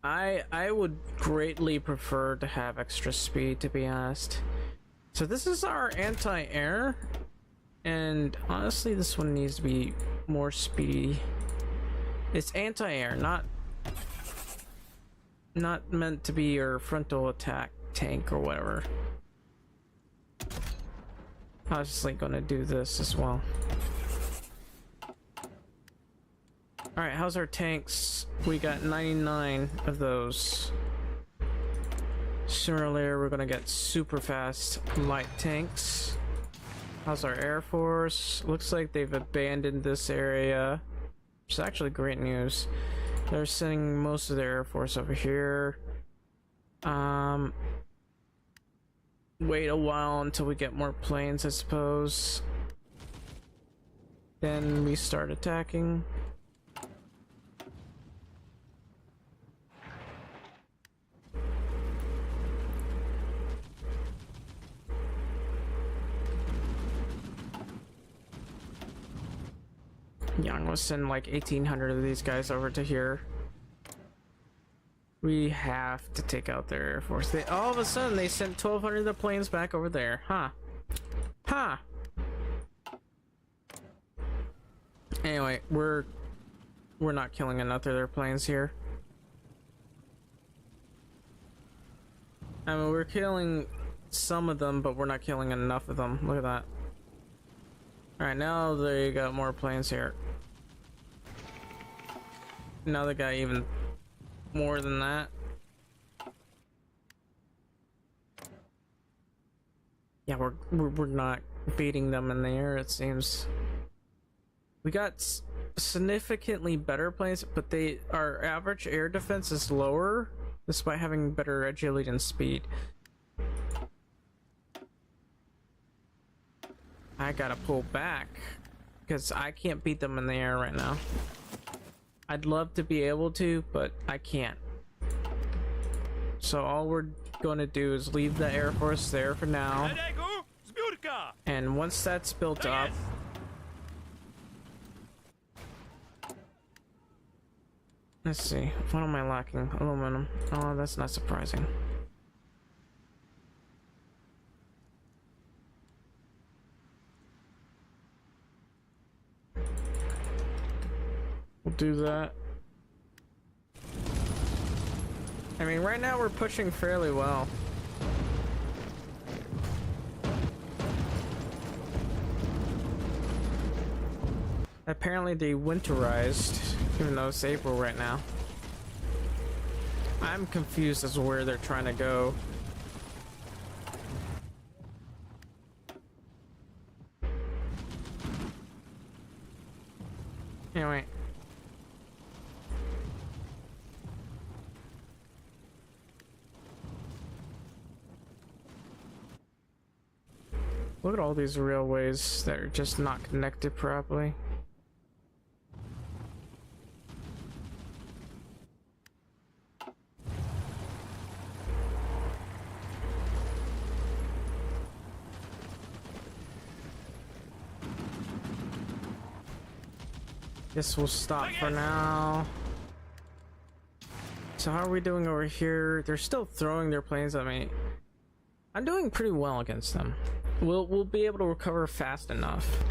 I would greatly prefer to have extra speed, to be honest. So this is our anti-air, and honestly this one needs to be more speedy. It's anti-air, not meant to be your frontal attack tank or whatever. obviously gonna do this as well. Alright, how's our tanks? We got 99 of those. Sooner or later we're gonna get super fast light tanks. How's our Air Force? Looks like they've abandoned this area, which is actually great news. They're sending most of their Air Force over here. Wait a while until we get more planes, I suppose. Then we start attacking. Yeah, I'm gonna send like 1,800 of these guys over to here. We have to take out their Air Force. They all of a sudden they sent 1,200 of the planes back over there. Huh. Huh. Anyway, we're not killing enough of their planes here. I mean, we're killing some of them, but we're not killing enough of them. Look at that. Alright, now they got more planes here. Now they got even more than that. Yeah, we're not beating them in the air, it seems. We got significantly better planes, but our average air defense is lower despite having better agility and speed. I gotta pull back because I can't beat them in the air right now. I'd love to be able to, but I can't. So all we're gonna do is leave the Air Force there for now. And once that's built up, let's see, what am I lacking? Aluminum. Oh, that's not surprising. We'll do that. I mean, right now we're pushing fairly well. Apparently they winterized, even though it's April right now. I'm confused as to where they're trying to go. Anyway. Look at all these railways that are just not connected properly. Guess we'll stop for now. So how are we doing over here? They're still throwing their planes at me. I'm doing pretty well against them. We'll be able to recover fast enough.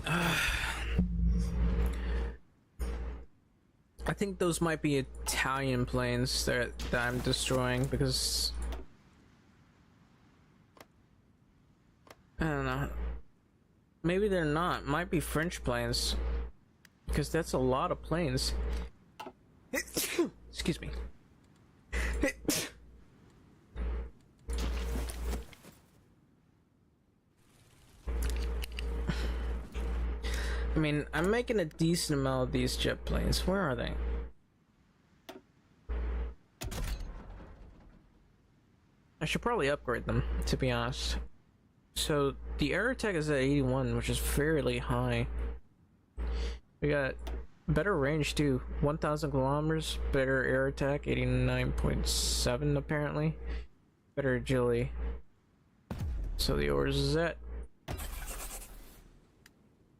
I think those might be Italian planes that I'm destroying because I don't know. Maybe they're not. Might be French planes because that's a lot of planes. Excuse me. I mean, I'm making a decent amount of these jet planes. Where are they? I should probably upgrade them, to be honest. So, the air attack is at 81, which is fairly high. We got better range too, 1,000 kilometers, better air attack, 89.7 apparently, better agility. So the ORZ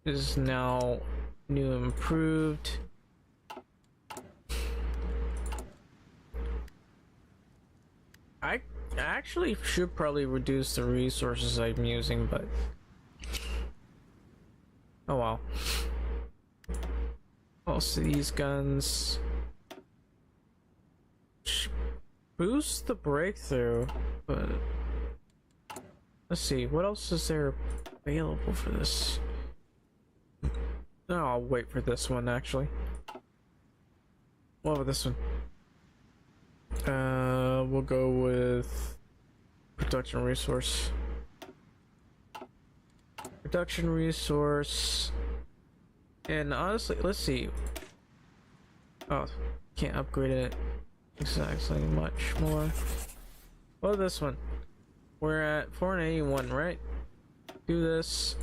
is now new and improved. I actually should probably reduce the resources I'm using, but oh well. Also these guns boost the breakthrough, but let's see, what else is there available for this? No, I'll wait for this one actually. What about this one? We'll go with production resource. Production resource. And honestly, let's see. Oh, can't upgrade it exactly much more. What about this one? We're at 481, right? Do this.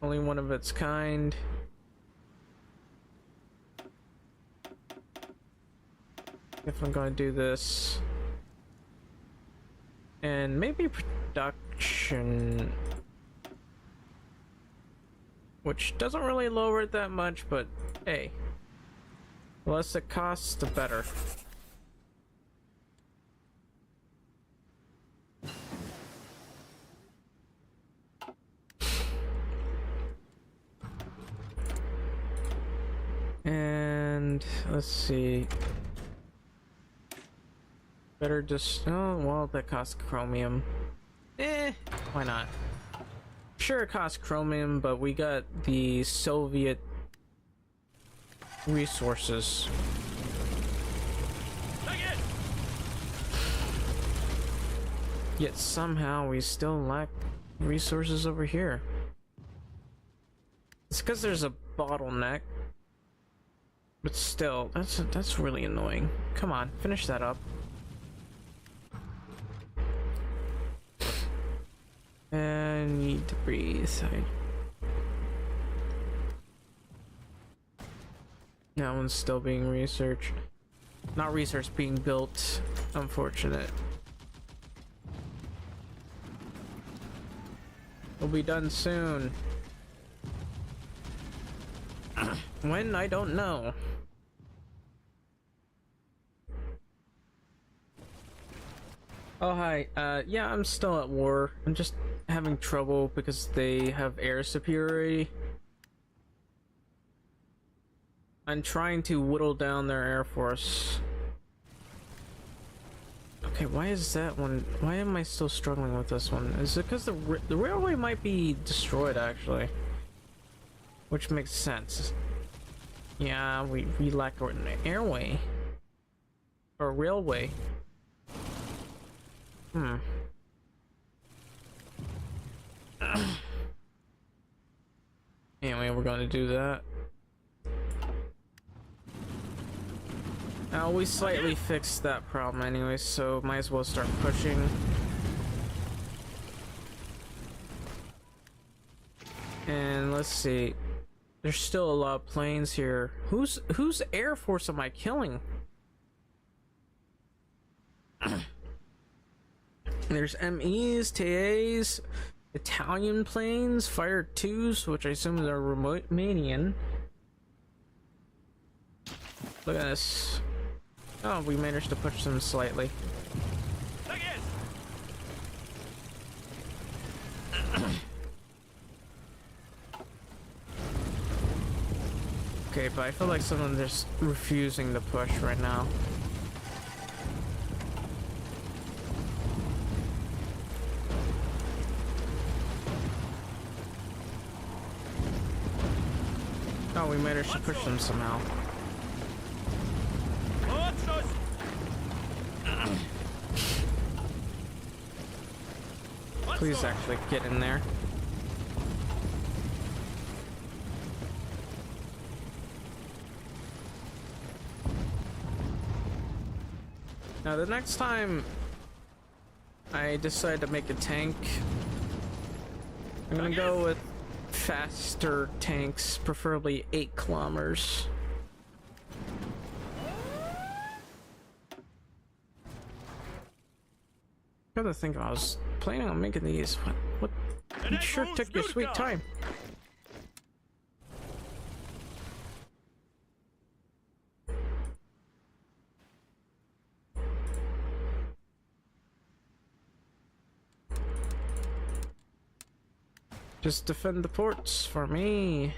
Only one of its kind. If I'm going to do this. And maybe production. Which doesn't really lower it that much, but hey. The less it costs, the better. And let's see. Better just, oh well, that costs chromium. Why not? Sure, it costs chromium, but we got the Soviet resources. Take it! Yet somehow we still lack resources over here. It's because there's a bottleneck. But still, that's really annoying. Come on, finish that up. And need to breathe. That one's still being researched. Not researched, being built. Unfortunate. We'll be done soon. When? I don't know. Oh, hi. Yeah, I'm still at war. I'm just having trouble because they have air superiority. I'm trying to whittle down their air force. Okay, why is that one? Why am I still struggling with this one? Is it because the railway might be destroyed, actually? Which makes sense. Yeah, we lack an airway. Or railway. Anyway, we're going to do that. Now, we slightly fixed that problem anyway, so might as well start pushing. And let's see. There's still a lot of planes here. Whose air force am I killing? There's MEs, TAs, Italian planes, Fire 2s, which I assume are Romanian. Look at this. Oh, we managed to push them slightly. Okay, but I feel like someone's just refusing to push right now. Oh, we managed to push them somehow. Please actually get in there. Now the next time I decide to make a tank, I'm gonna go with faster tanks, preferably 8 kilometers. Gotta think, I was planning on making these. What? You sure took your sweet time. Just defend the ports for me.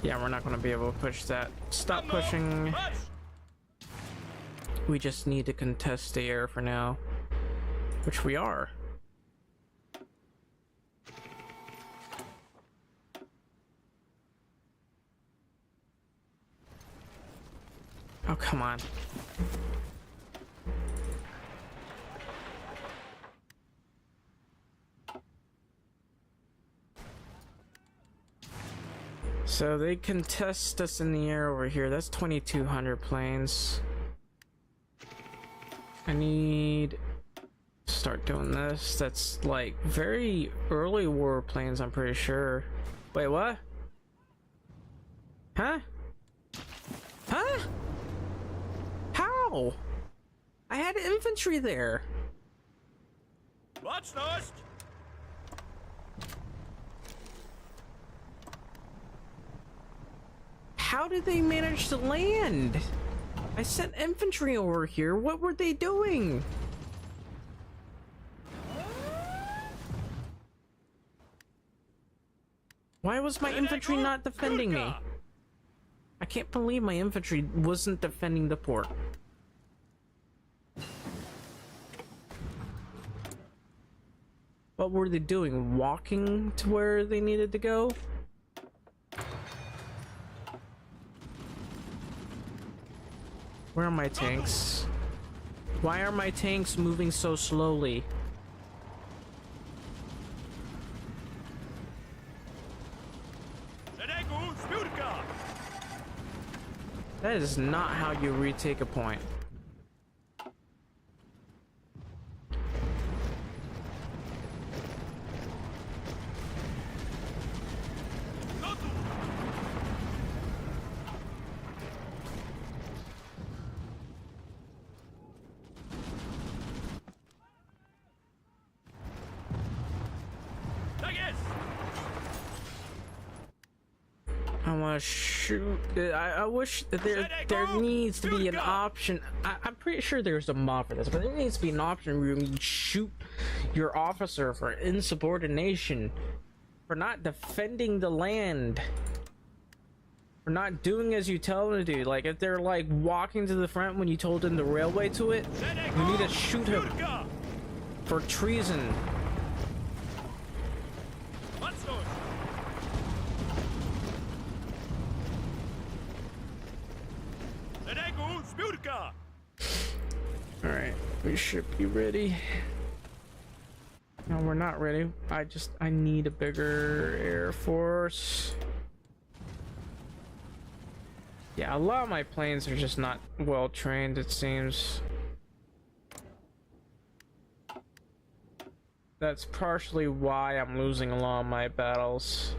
Yeah, we're not gonna be able to push that. Stop pushing. Marsch! We just need to contest the air for now, which we are. Oh, come on. So they contest us in the air over here. That's 2,200 planes. I need to start doing this. That's like very early war planes, I'm pretty sure. Wait, what? Huh? Huh? How? I had infantry there. What's nicht? How did they manage to land? I sent infantry over here. What were they doing? Why was my infantry not defending me? I can't believe my infantry wasn't defending the port. What were they doing? Walking to where they needed to go? Where are my tanks? Why are my tanks moving so slowly? That is not how you retake a point. I want to shoot. I wish that there needs to be an option. I'm pretty sure there's a mod for this, but there needs to be an option where you can shoot your officer for insubordination, for not defending the land, for not doing as you tell them to do. Like if they're like walking to the front when you told them the railway to it, you need to shoot him for treason. Alright, we should be ready. No, we're not ready. I need a bigger air force. Yeah, a lot of my planes are just not well trained, it seems. That's partially why I'm losing a lot of my battles.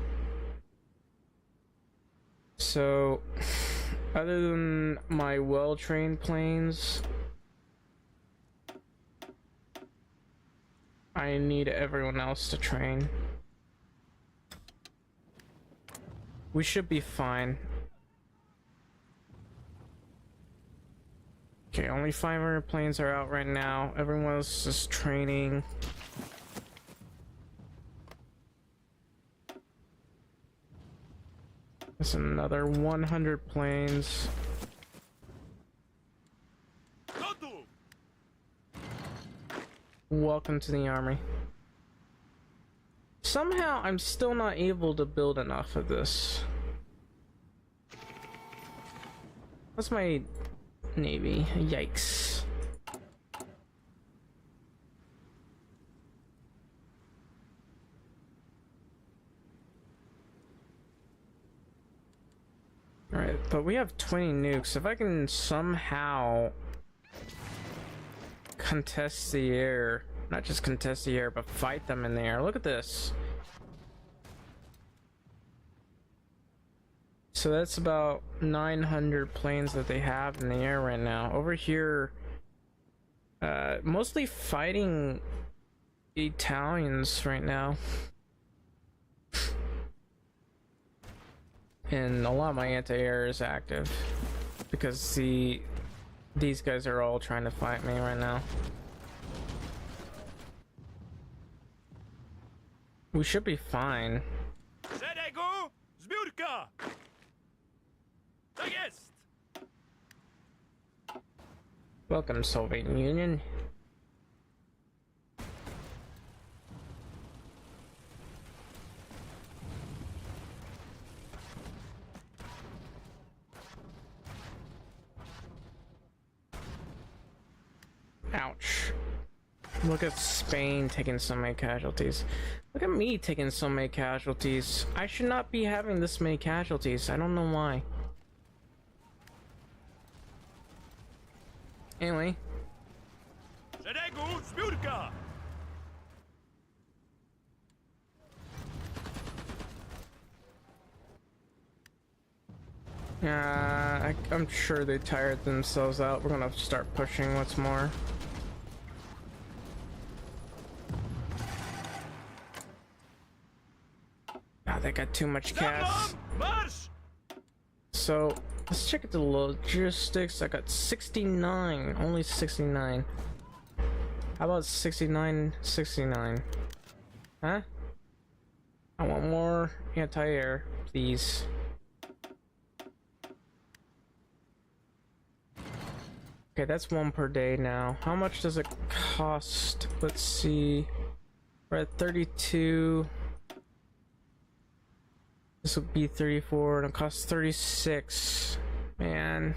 So, other than my well-trained planes, I need everyone else to train. We should be fine. Okay, only 500 planes are out right now. Everyone else is training. There's another 100 planes. Welcome to the army. Somehow I'm still not able to build enough of this. That's my navy. Yikes. Alright, but we have 20 nukes. If I can somehow contest the air, not just contest the air, but fight them in the air. Look at this. So that's about 900 planes that they have in the air right now. Over here, mostly fighting Italians right now. And a lot of my anti-air is active because these guys are all trying to fight me right now. We should be fine. Vergesst! Welcome, Soviet Union. Ouch. Look at Spain taking so many casualties. Look at me taking so many casualties. I should not be having this many casualties. I don't know why. Anyway. Retakess, Spurka! I'm sure they tired themselves out. We're gonna start pushing once more. Ah, they got too much gas. Marsch! So let's check the logistics. I got 69, only 69. How about 69, 69? Huh? I want more anti-air, please. Okay, that's one per day now. How much does it cost? Let's see. We're at 32. This would be 34, and it costs 36. Man.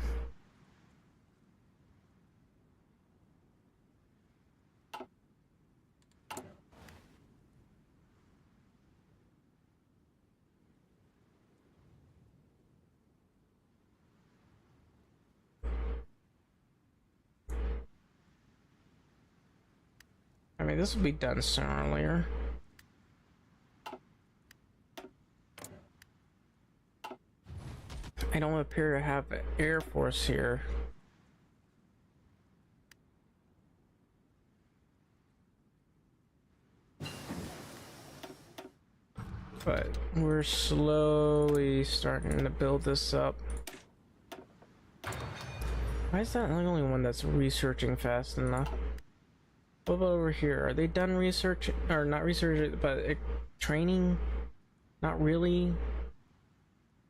I mean, this will be done sooner or later. I don't appear to have an Air Force here. But we're slowly starting to build this up. Why is that the only one that's researching fast enough? What about over here? Are they done research or not research, but training? Not really.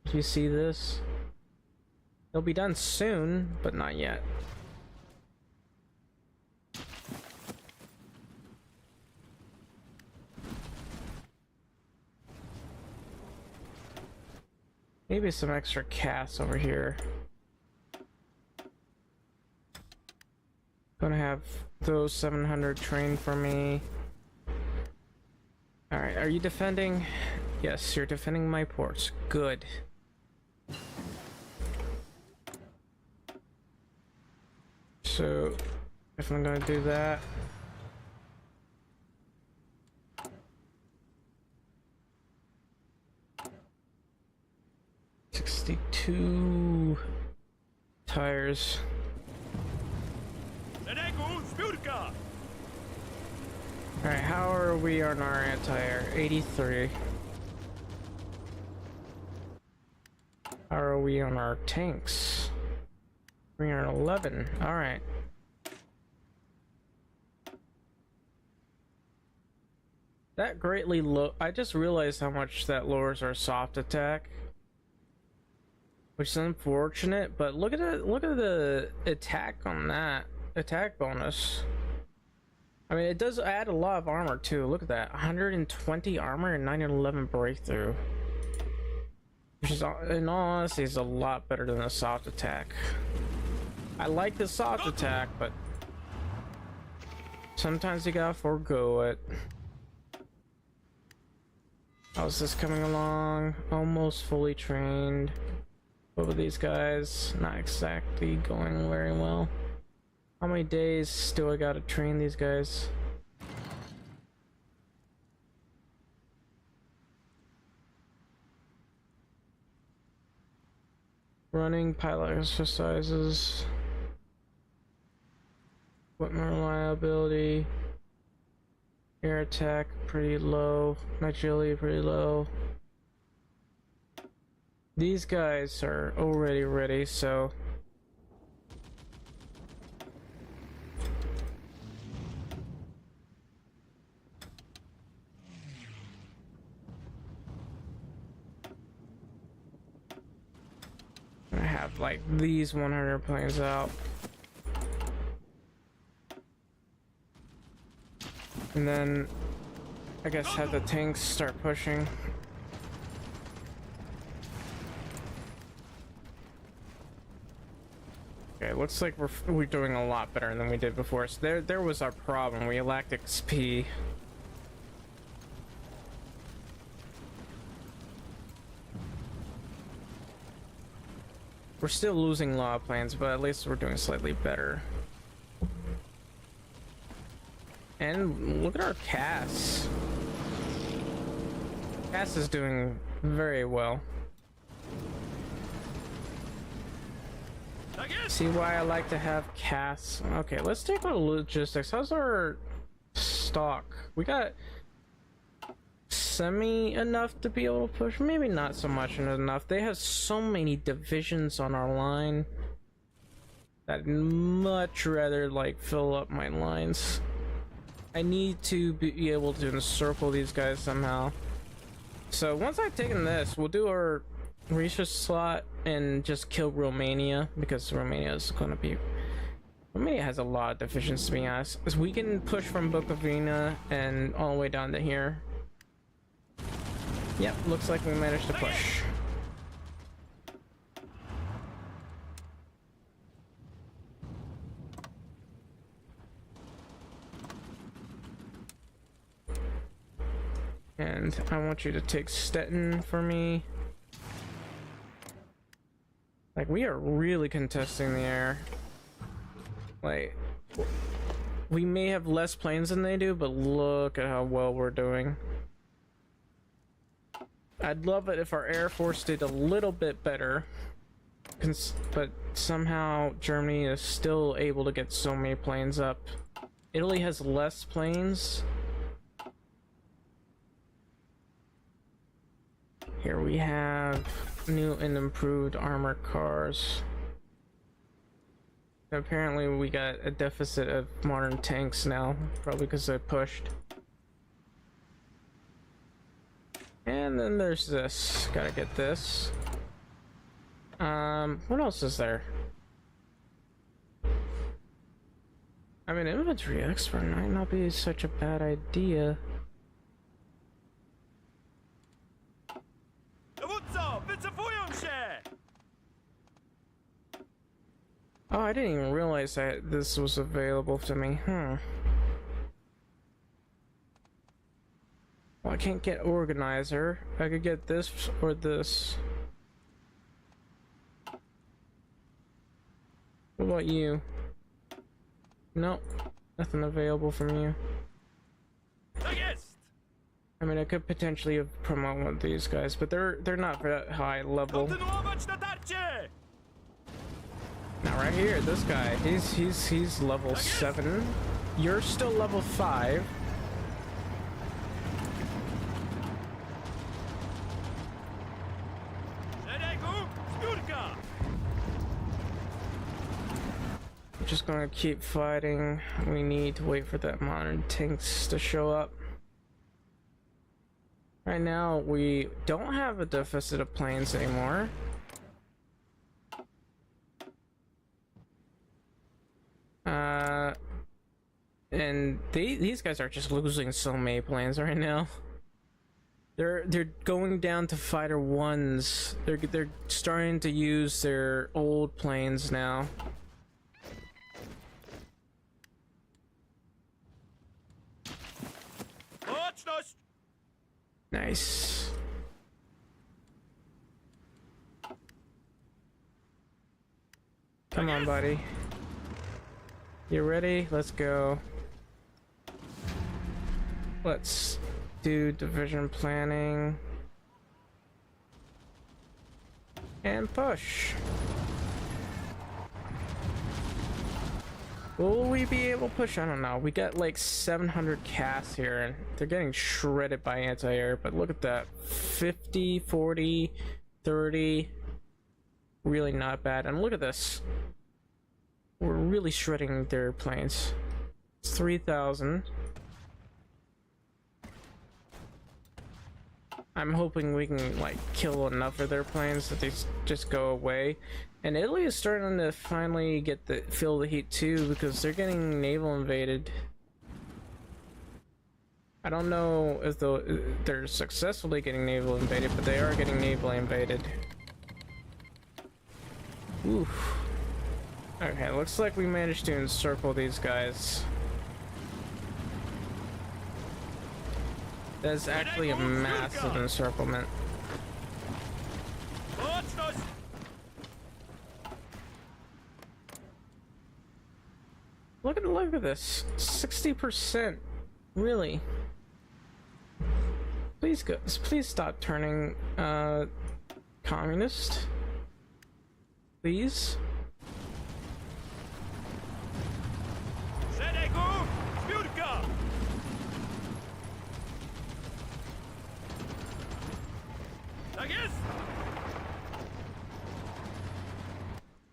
Do you see this? They'll be done soon, but not yet. Maybe some extra casts over here. Gonna have those 700 trained for me. Alright, are you defending? Yes, you're defending my ports. Good. So, if I'm gonna do that. $62 tires. Alright, how are we on our anti-air? 83. How are we on our tanks? 311. Alright. That greatly I just realized how much that lowers our soft attack. Which is unfortunate, but look at it, look at the attack on that. Attack bonus. I mean, it does add a lot of armor too. Look at that. 120 armor and 911 breakthrough. Which is, in all honesty, is a lot better than the soft attack. I like the soft attack, but sometimes you gotta forego it. How's this coming along? Almost fully trained. What were these guys? Not exactly going very well. How many days do I gotta train these guys? Running pilot exercises. Equipment reliability. Air attack pretty low. Agility pretty low. These guys are already ready, so I have like these 100 planes out. And then I guess have the tanks start pushing. Okay, looks like we're doing a lot better than we did before. So there was our problem. We lacked XP. We're still losing law planes, but at least we're doing slightly better. And look at our Cass. Cass is doing very well. See why I like to have Cass? Okay, let's take a logistics. How's our stock? We got semi enough to be able to push, maybe not so much enough. They have so many divisions on our line that I'd much rather like fill up my lines. I need to be able to encircle these guys somehow. So once I've taken this, we'll do our research slot and just kill Romania, because Romania is gonna be... Romania has a lot of divisions, to be honest. So we can push from Bukovina and all the way down to here. Yep, looks like we managed to push. And I want you to take Stettin for me. Like, we are really contesting the air. Like, we may have less planes than they do, but look at how well we're doing. I'd love it if our Air Force did a little bit better. But somehow Germany is still able to get so many planes up. Italy has less planes. Here we have new and improved armored cars. Apparently we got a deficit of modern tanks now, probably because I pushed. And then there's this. Gotta get this. What else is there? I mean, infantry expert might not be such a bad idea. Oh, I didn't even realize that this was available to me. Well, I can't get organizer. I could get this or this. What about you? Nope, nothing available from you. I mean, I could potentially promote one of these guys, but they're not that high level. Now right here, this guy, he's level 7. You're still level 5. I'm just gonna keep fighting. We need to wait for that modern tanks to show up. Right now, we don't have a deficit of planes anymore. And these guys are just losing so many planes right now. They're going down to fighter 1s. They're starting to use their old planes now. Nice. Come on, buddy. You ready? Let's go. Let's do division planning. And push. Will we be able to push? I don't know. We got like 700 casts here, and they're getting shredded by anti-air, but look at that. 50, 40, 30. Really not bad. And look at this. We're really shredding their planes. It's 3,000. I'm hoping we can like kill enough of their planes that they just go away. And Italy is starting to finally feel the heat too, because they're getting naval invaded. I don't know if they're successfully getting naval invaded, but they are getting naval invaded. Oof. Okay, looks like we managed to encircle these guys. That's actually a massive encirclement. Look at this. 60%. Really? Please stop turning communist. Please.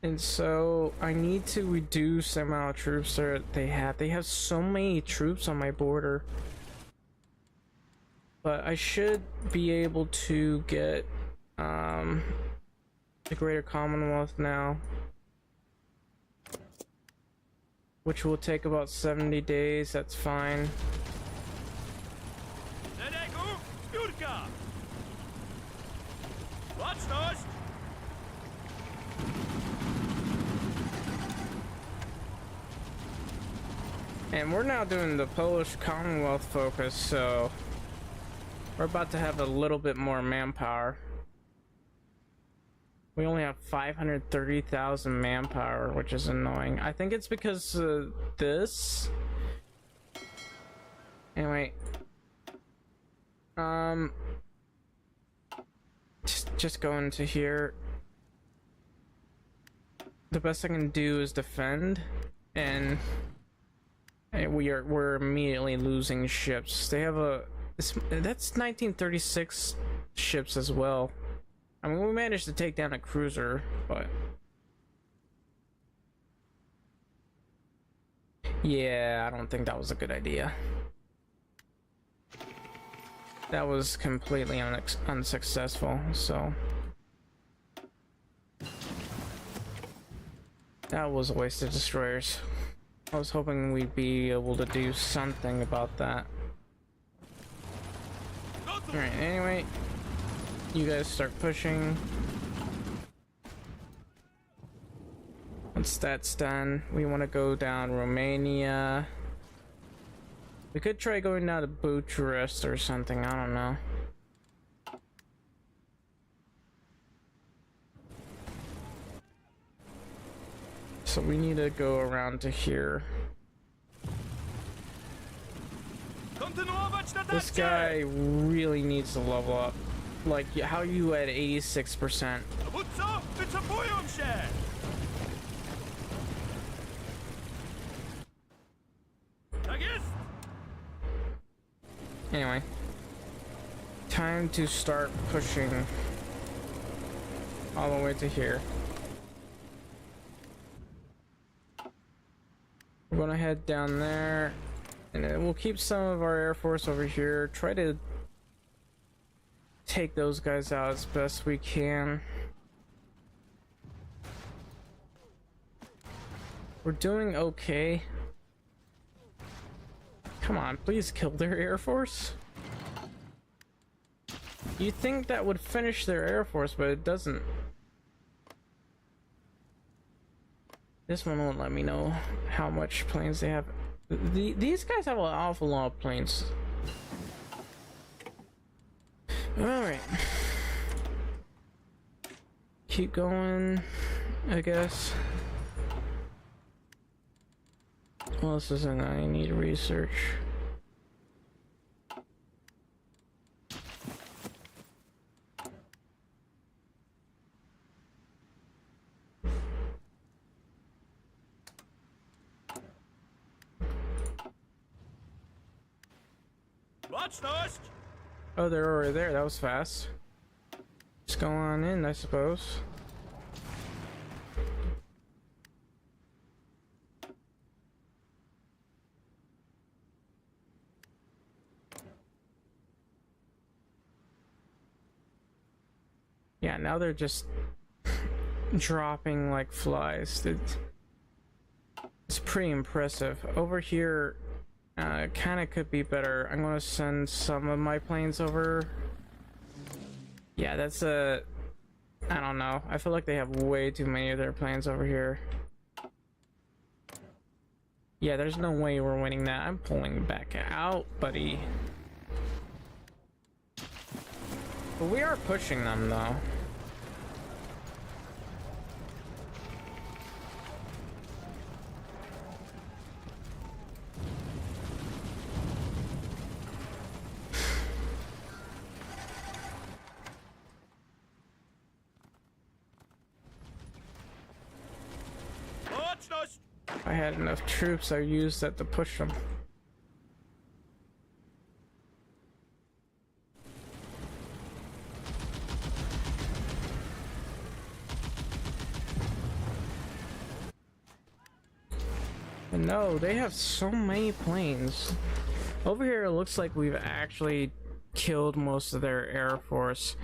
And so I need to reduce the amount of troops that they have. They have so many troops on my border. But I should be able to get the Greater Commonwealth now, which will take about 70 days. That's fine. And we're now doing the Polish Commonwealth focus, so we're about to have a little bit more manpower. We only have 530,000 manpower, which is annoying. I think it's because of this. Anyway. Just go into here. The best I can do is defend, and we're immediately losing ships. They have that's 1936 ships as well. I mean, we managed to take down a cruiser, but yeah, I don't think that was a good idea. That was completely unsuccessful, so that was a waste of destroyers. I was hoping we'd be able to do something about that. Alright, anyway, you guys start pushing. Once that's done, we want to go down Romania. We could try going down to Bucharest or something, I don't know. So we need to go around to here. This guy really needs to level up. Like, how are you at 86%? Anyway, time to start pushing all the way to here. We're gonna head down there, and then we'll keep some of our air force over here. Try to take those guys out as best we can. We're doing okay. Come on, please kill their air force. You'd think that would finish their air force, but it doesn't. This one won't let me know how much planes they have. These guys have an awful lot of planes. Alright. Keep going, I guess. Well, this isn't, I need research. Oh, they're already there. That was fast. Just go on in, I suppose. Yeah, now they're just dropping like flies. It's pretty impressive. Over here, kind of could be better. I'm gonna send some of my planes over. Yeah, that's a... I don't know. I feel like they have way too many of their planes over here. Yeah, there's no way we're winning that. I'm pulling back out, buddy. But we are pushing them, though. If I had enough troops, I used that to push them. But no, they have so many planes. Over here, it looks like we've actually killed most of their air force.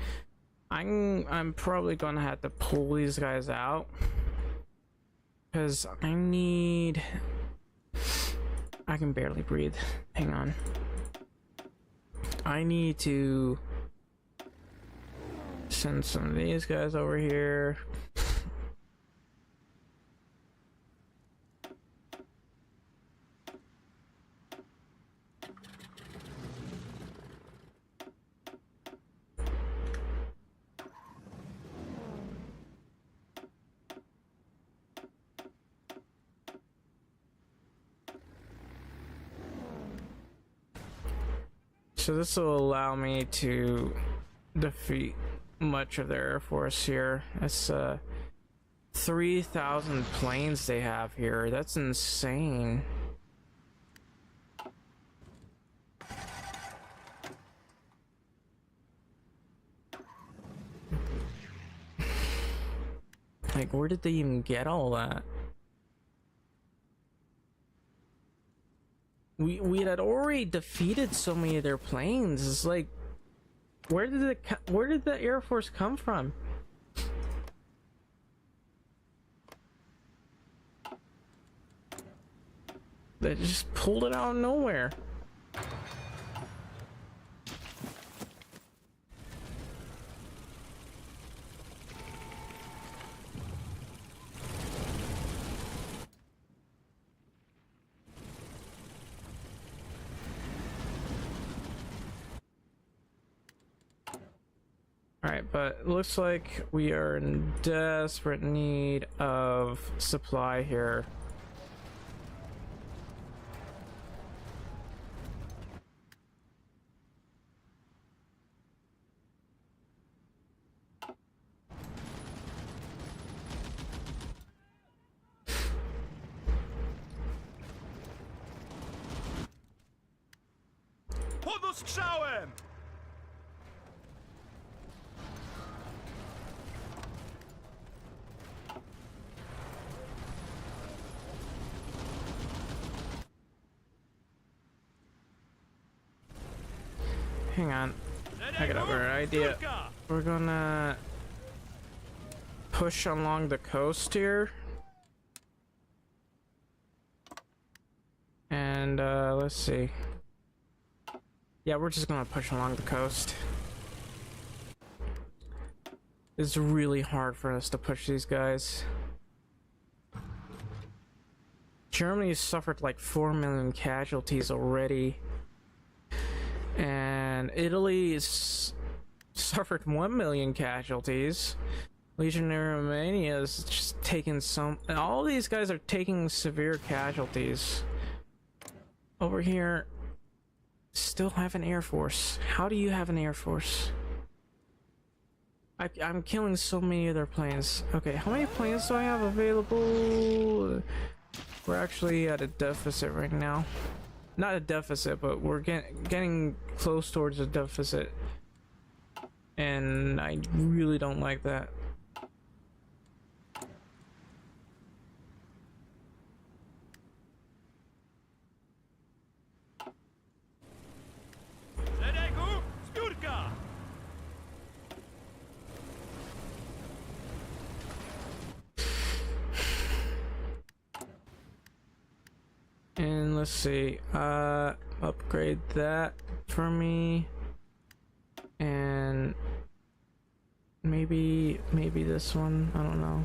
I'm probably gonna have to pull these guys out. Because I can barely breathe. Hang on. I need to send some of these guys over here. So this will allow me to defeat much of their air force here. That's 3,000 planes they have here. That's insane. Like, where did they even get all that? We had already defeated so many of their planes. It's like, where did the Air Force come from? They just pulled it out of nowhere. Alright, but it looks like we are in desperate need of supply here. Podostrzałem! Hang on, I got a better idea. We're gonna push along the coast here. And let's see. Yeah, we're just gonna push along the coast. It's really hard for us to push these guys. Germany suffered like 4 million casualties already. And Italy suffered 1 million casualties. Legionnaire Romania is just taking some... All these guys are taking severe casualties. Over here, still have an air force. How do you have an air force? I'm killing so many of their planes. Okay, how many planes do I have available? We're actually at a deficit right now. Not a deficit, but we're getting close towards a deficit. And I really don't like that. And let's see, upgrade that for me, and maybe this one, I don't know.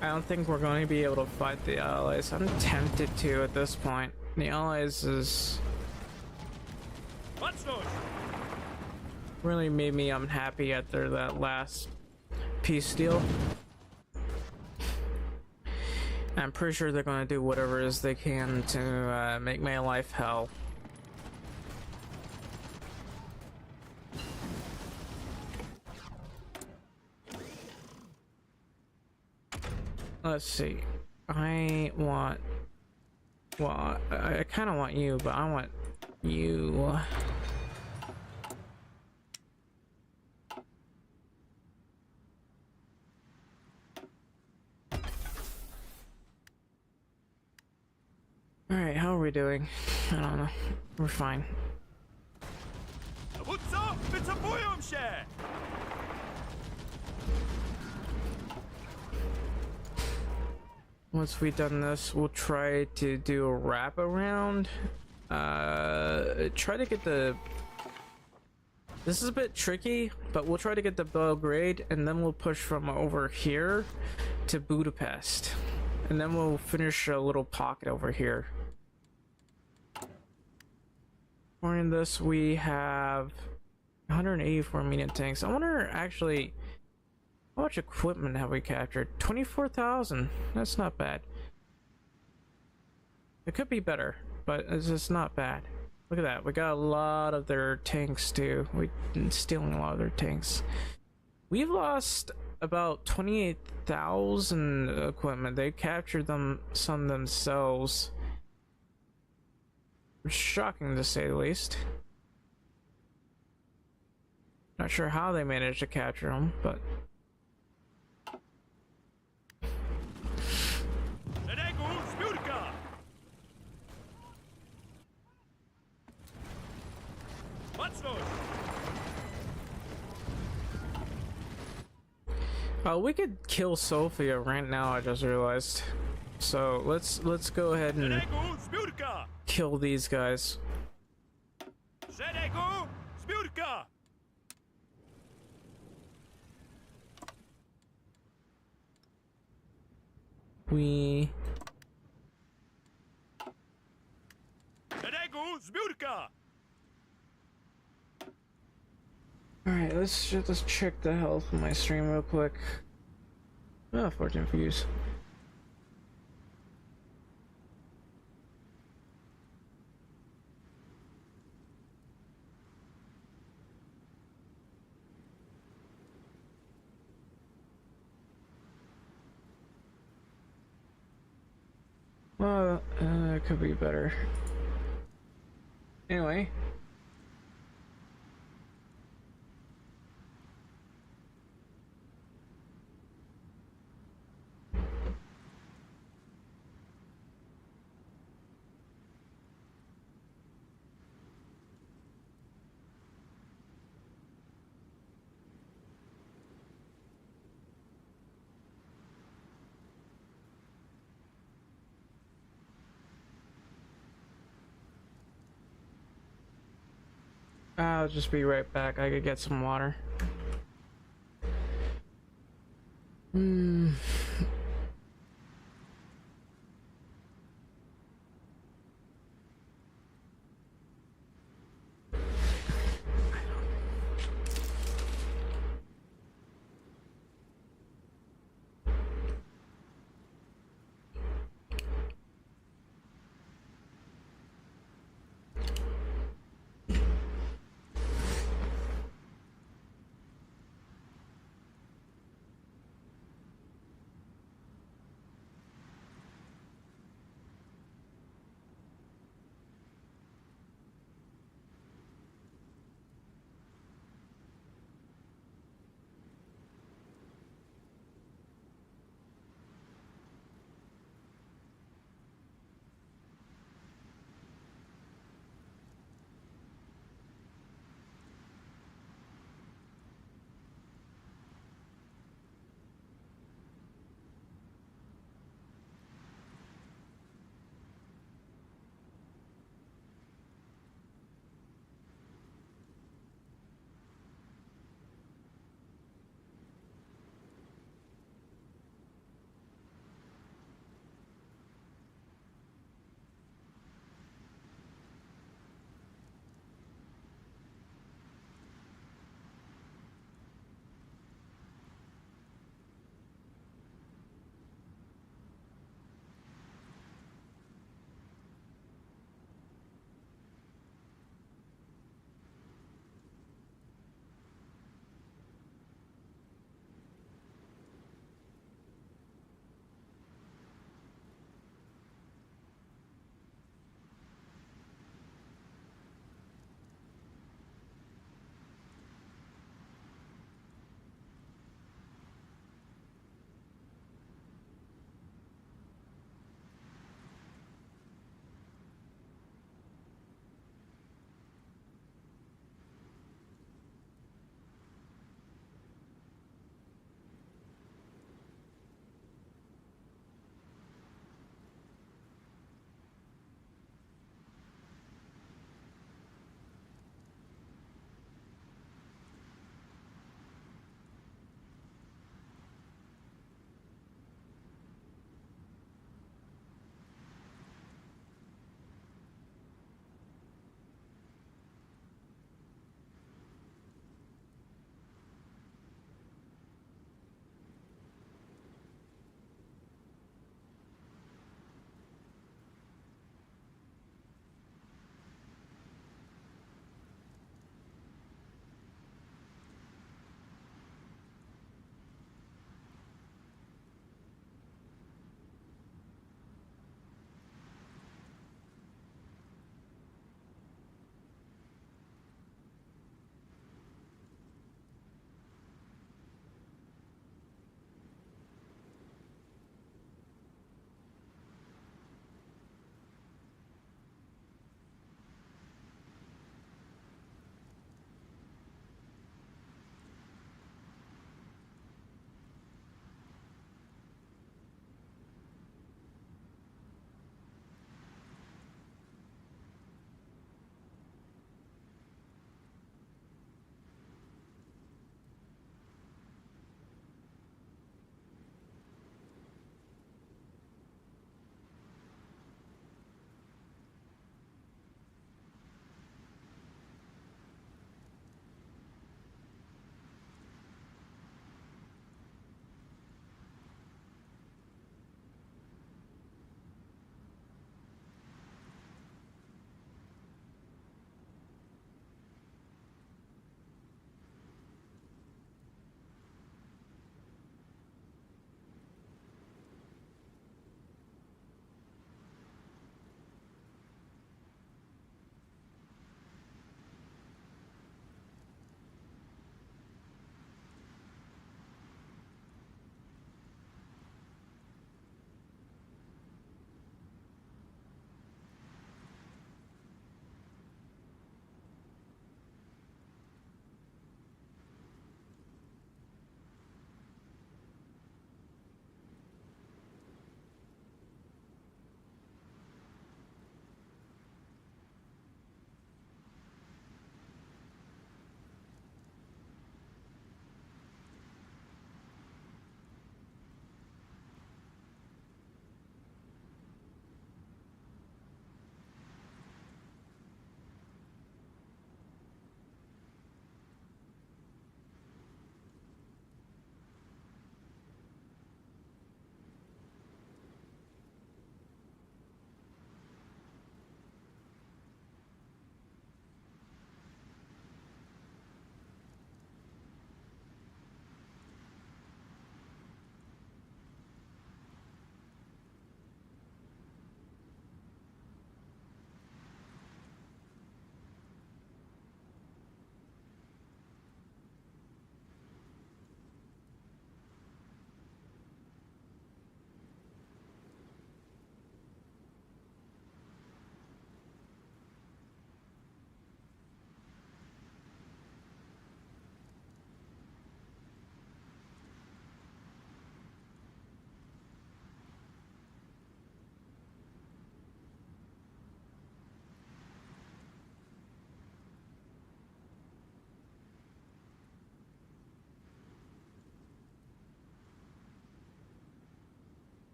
I don't think we're going to be able to fight the allies. I'm tempted to at this point. The allies is Was los? really made me unhappy after that last peace deal. I'm pretty sure they're going to do whatever it is they can to make my life hell. Let's see. I want... Well, I kind of want you, but I want you. Alright, how are we doing? I don't know. We're fine. Dowódco, wycofują się! Once we've done this, we'll try to do a wrap around. Try to get the... This is a bit tricky, but we'll try to get the Belgrade, and then we'll push from over here to Budapest. And then we'll finish a little pocket over here. For this, we have 184 medium tanks. I wonder, actually... How much equipment have we captured? 24,000. That's not bad. It could be better, but it's just not bad. Look at that. We got a lot of their tanks too. We've been stealing a lot of their tanks. We've lost about 28,000 equipment. They captured some themselves. Shocking to say the least. Not sure how they managed to capture them, but... we could kill Sofia right now, I just realized. So let's go ahead and kill these guys. We... Alright, let's check the health of my stream real quick. Oh, 14 views. Well, it could be better. Anyway. I'll just be right back. I could get some water.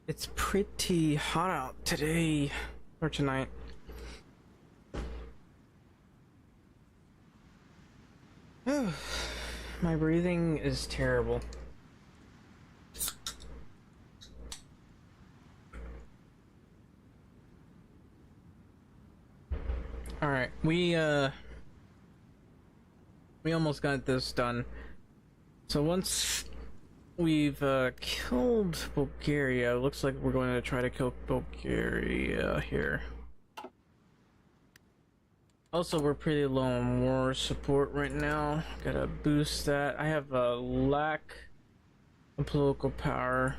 It's pretty hot out today or tonight. My breathing is terrible. All right, we almost got this done. So once we've killed Bulgaria, looks like we're going to try to kill Bulgaria here. Also, we're pretty low on war support right now. Gotta boost that. I have a lack of political power.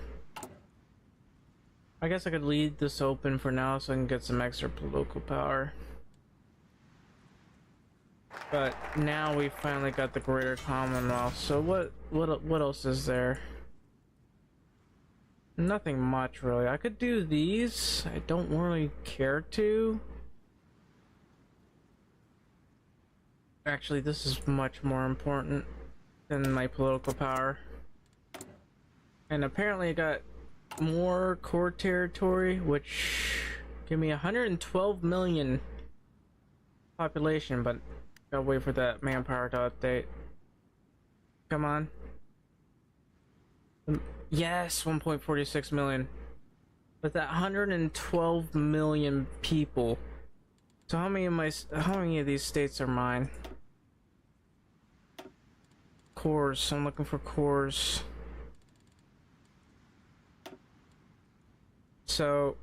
I guess I could leave this open for now so I can get some extra political power. But now we finally got the Greater Commonwealth. So what else is there? Nothing much really. I could do these. I don't really care to. Actually, this is much more important than my political power. And apparently I got more core territory, which give me 112 million population, but gotta wait for that manpower to update. Come on. Yes, 1.46 million. But that 112 million people. So how many of these states are mine? Cores. I'm looking for cores. So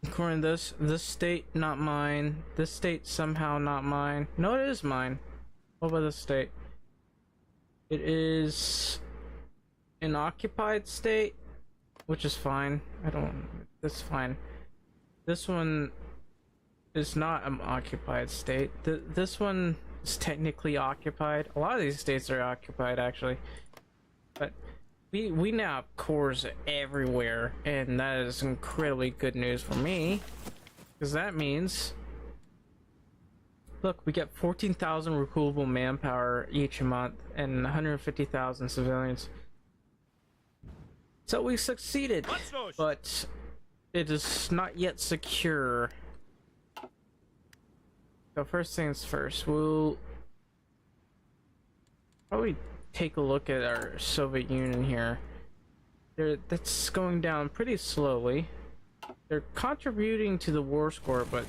according to this state not mine. This state somehow not mine. No, it is mine. What about this state? It is an occupied state, which is fine. That's fine. This one is not an occupied state. This one is technically occupied. A lot of these states are occupied actually, but we now have cores everywhere, and that is incredibly good news for me, because that means, look, we get 14,000 recruitable manpower each month and 150,000 civilians. So we succeeded, but it is not yet secure. So first things first, we'll probably take a look at our Soviet Union here. That's going down pretty slowly. They're contributing to the war score, but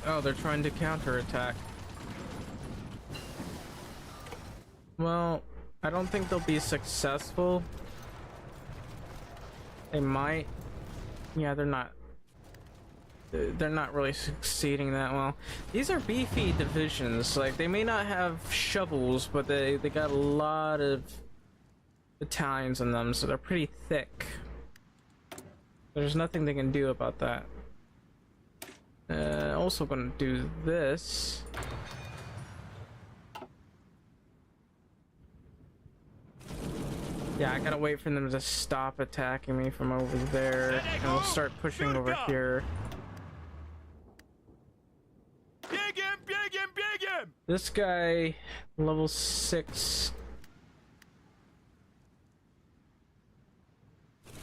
oh, they're trying to counterattack. Well, I don't think they'll be successful. They might. Yeah, they're not really succeeding that well. These are beefy divisions. Like, they may not have shovels, but they got a lot of battalions in them, so they're pretty thick. There's nothing they can do about that. Also gonna do this. Yeah, I gotta wait for them to stop attacking me from over there, and we'll start pushing over here. This guy, level 6.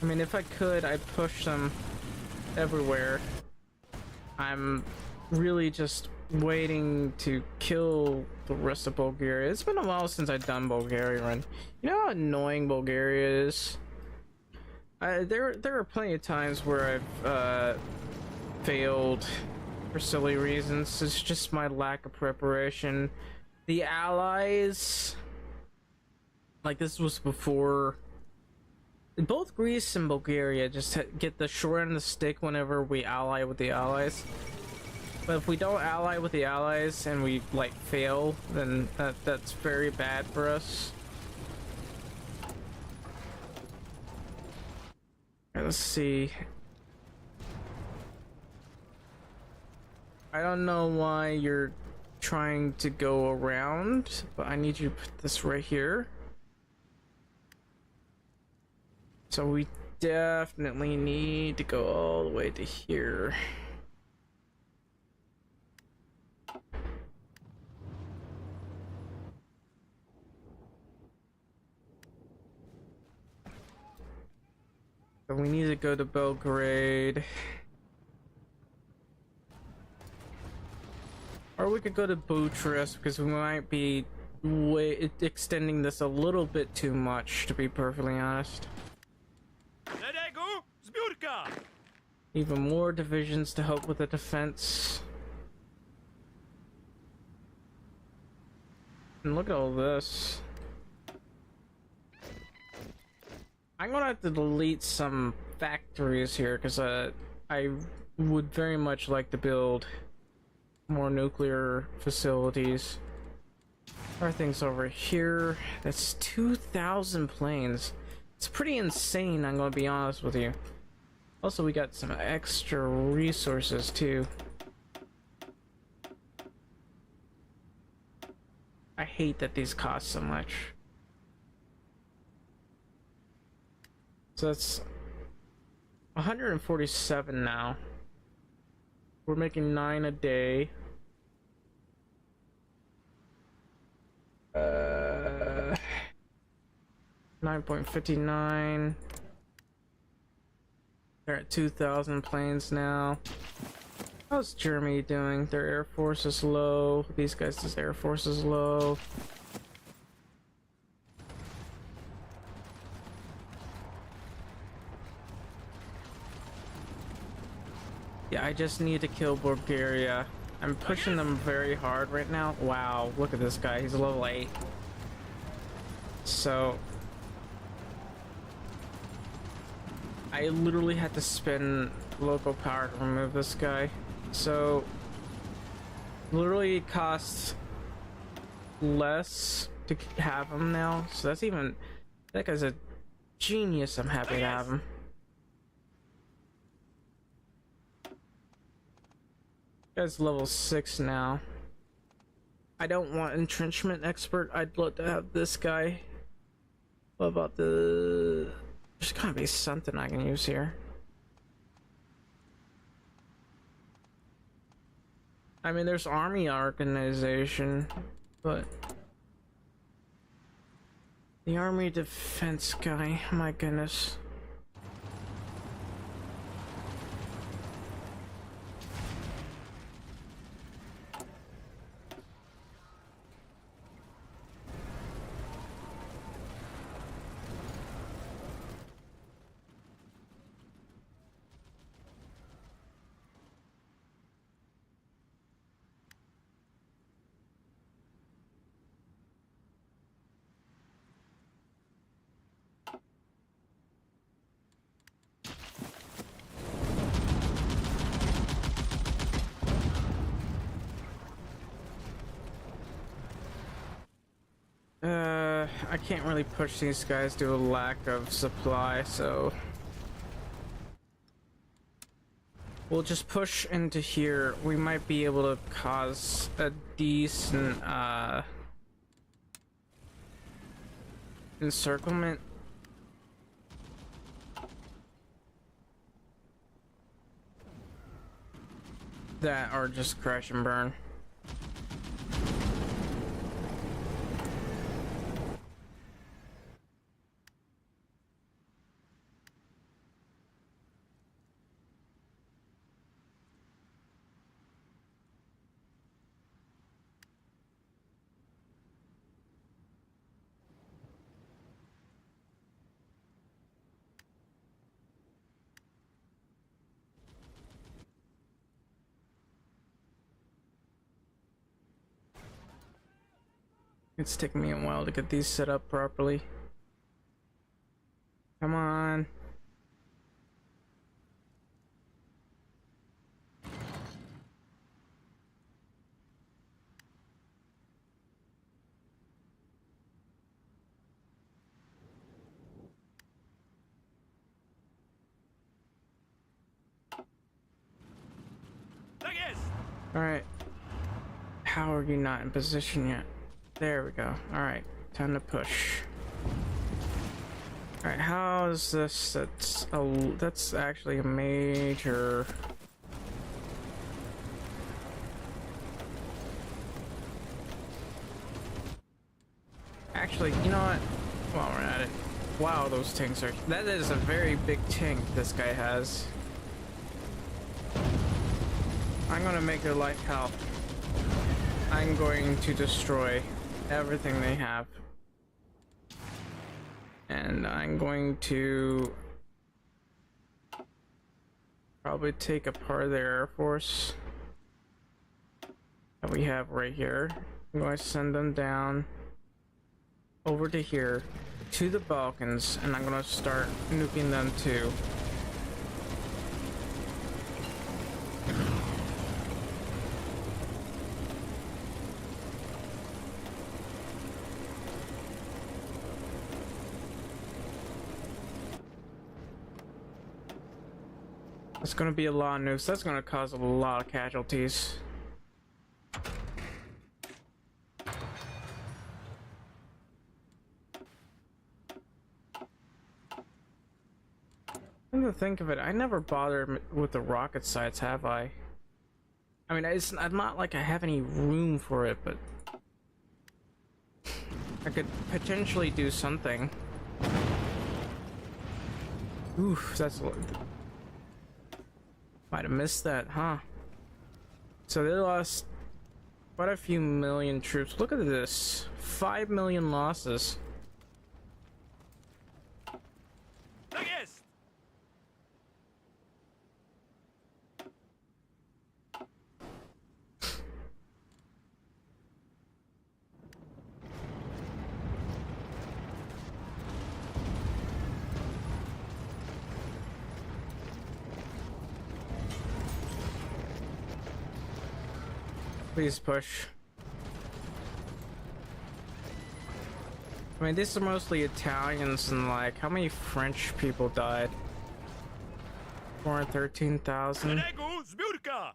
I mean, if I could, I'd push them everywhere. I'm really just waiting to kill the rest of Bulgaria. It's been a while since I've done Bulgaria, and you know how annoying Bulgaria is? There are plenty of times where I've failed for silly reasons. It's just my lack of preparation. The allies, like, this was before both Greece and Bulgaria just get the short end of the stick whenever we ally with the allies. But if we don't ally with the allies and we like fail, then that's very bad for us. Alright, let's see. I don't know why you're trying to go around, but I need you to put this right here. So we definitely need to go all the way to here. but we need to go to Belgrade. Or we could go to Bucharest because we might be extending this a little bit too much, to be perfectly honest. Even more divisions to help with the defense. And look at all this. I'm gonna have to delete some factories here because I would very much like to build more nuclear facilities. Everything's over here. That's 2,000 planes. It's pretty insane, I'm gonna be honest with you. Also, we got some extra resources too. I hate that these cost so much. So that's 147 now. We're making 9 a day. 9.59. They're at 2,000 planes now. How's Germany doing? Their air force is low. These guys' air force is low. Yeah, I just need to kill Bulgaria. I'm pushing them very hard right now. Wow, look at this guy. He's level 8. So I literally had to spend local power to remove this guy. So literally it costs less to have him now. So that's even, that guy's a genius. I'm happy to have him. Guy's level 6 now. I don't want entrenchment expert. I'd love to have this guy. What about the... There's gotta be something I can use here. I mean, there's army organization, but... The army defense guy, my goodness. I can't really push these guys due to a lack of supply, so we'll just push into here. We might be able to cause a decent encirclement. That are just crash and burn. It's taking me a while to get these set up properly. Come on. Alright. How are you not in position yet? There we go. Alright, time to push. Alright, how is this? That's actually a major... Actually, you know what? While we're at it, Wow, those tanks are... That is a very big tank this guy has. I'm gonna make their life hell. I'm going to destroy everything they have. And I'm going to probably take apart their air force that we have right here. I'm going to send them down over to here to the Balkans, and I'm going to start nuking them too. It's gonna be a lot of nukes. That's gonna cause a lot of casualties. Come to think of it, I never bothered with the rocket sites, have I? I mean, I'm not like I have any room for it, but I could potentially do something. Oof, that's... Might have missed that, huh? So they lost quite a few million troops. Look at this. 5 million losses. Retakess! Please push. I mean, these are mostly Italians, and like, how many French people died? 413,000. Szeregu zbiórka!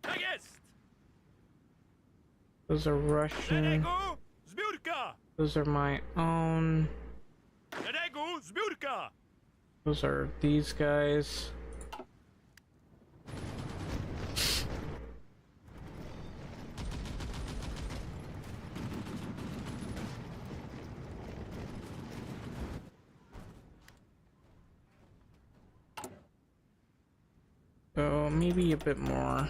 Tak jest! Those are Russian. Szeregu zbiórka! Those are my own. Szeregu zbiórka! Those are these guys. Oh, maybe a bit more.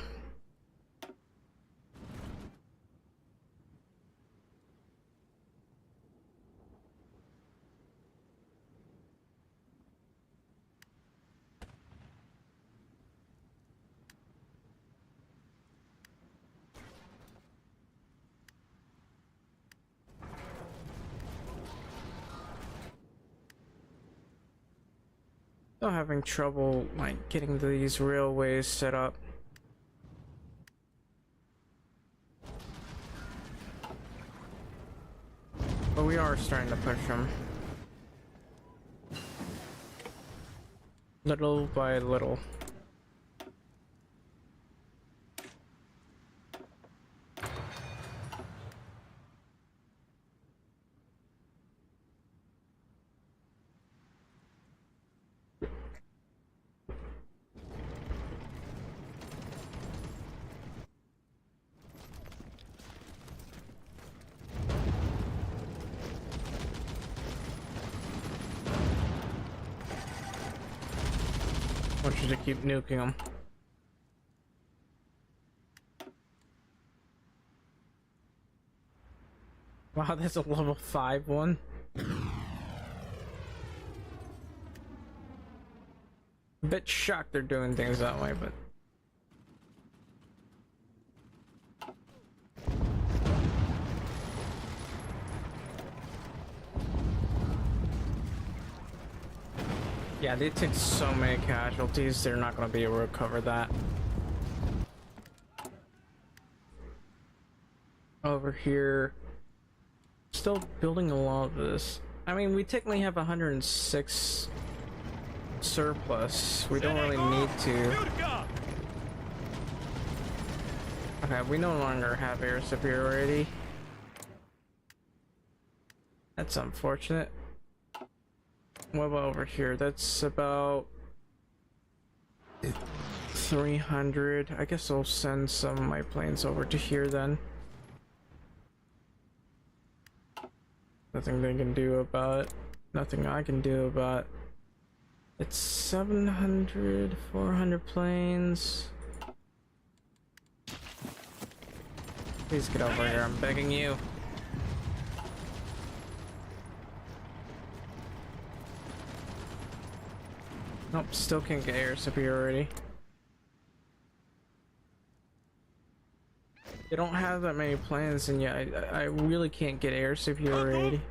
Still having trouble like getting these railways set up. But we are starting to push them. Little by little. I want you to keep nuking them. Wow, that's a level 5 one. A bit shocked they're doing things that way, but yeah, they took so many casualties, they're not going to be able to recover that. Over here, still building a lot of this. I mean, we technically have 106 surplus. We don't really need to. Okay, we no longer have air superiority. That's unfortunate. What about over here? That's about 300. I guess I'll send some of my planes over to here then. Nothing they can do about it. Nothing I can do about it. It's 700, 400 planes. Please get over here, I'm begging you. Nope, still can't get air superiority. They don't have that many planes, and yet I really can't get air superiority.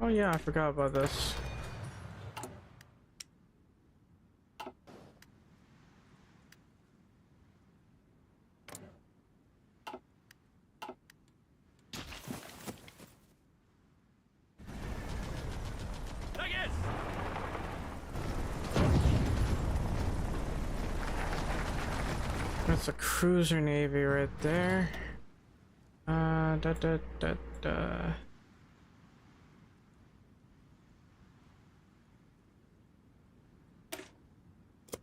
Oh yeah, I forgot about this. Retakess! That's a cruiser navy right there. Da da da da.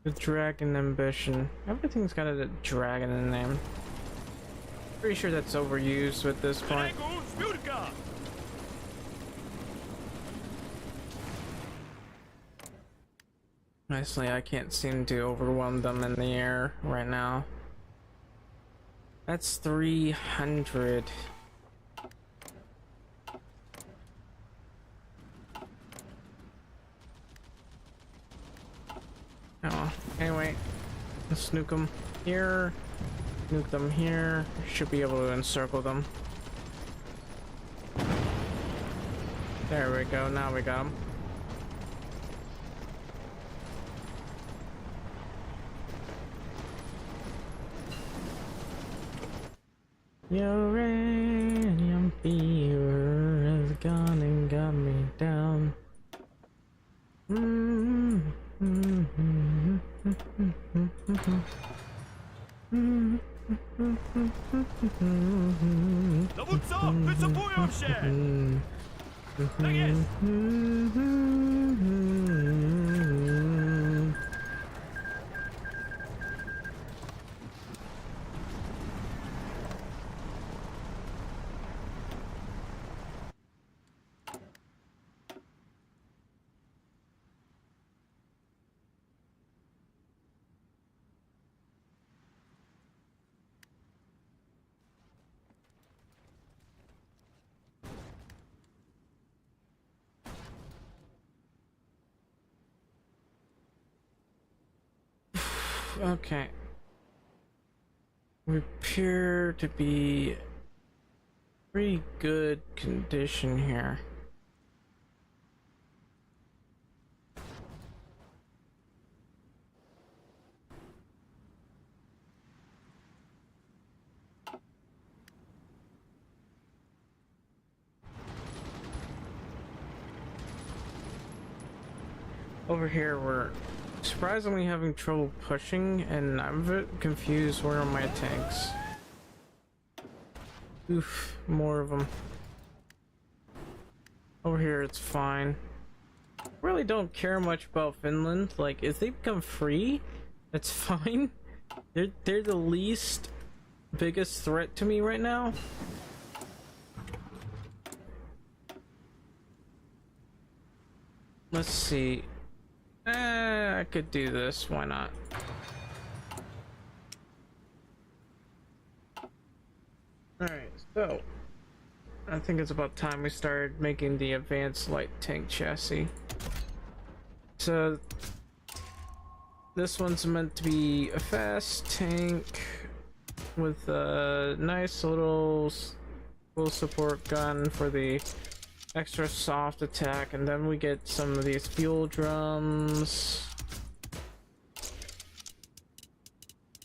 The Dragon Ambition. Everything's got a dragon in the name. Pretty sure that's overused at this point. Retakess, Zbiórka! Honestly, I can't seem to overwhelm them in the air right now. That's 300. Oh, anyway, let's nuke them here, nuke them here. Should be able to encircle them. There we go, now we got them. Uranium fever has gone and got me down. Dowódco, wycofują się! Tak jest! Okay. We appear to be pretty good condition here. Over here we're surprisingly having trouble pushing, and I'm a bit confused where are my tanks. Oof, more of them. Over here it's fine. Really don't care much about Finland. Like, if they become free, that's fine. They're the least biggest threat to me right now. Let's see. I could do this, why not? Alright, so I think it's about time we started making the advanced light tank chassis. So this one's meant to be a fast tank with a nice little full support gun for the extra soft attack, and then we get some of these fuel drums.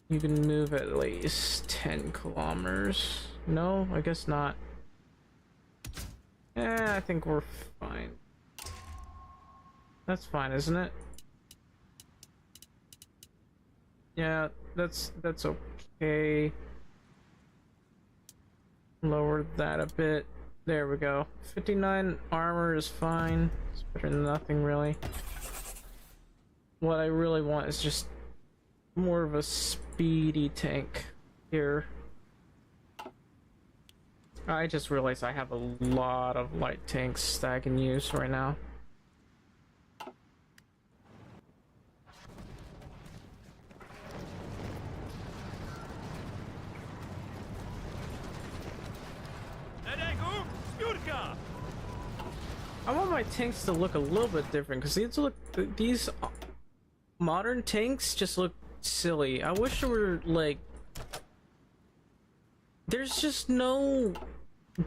You can move at least 10 kilometers. No, I guess not. I think we're fine. That's fine, isn't it? Yeah, that's okay. Lower that a bit. There we go. 59 armor is fine. It's better than nothing, really. What I really want is just more of a speedy tank here. I just realized I have a lot of light tanks that I can use right now. I want my tanks to look a little bit different because these modern tanks just look silly. I wish there were like there's just no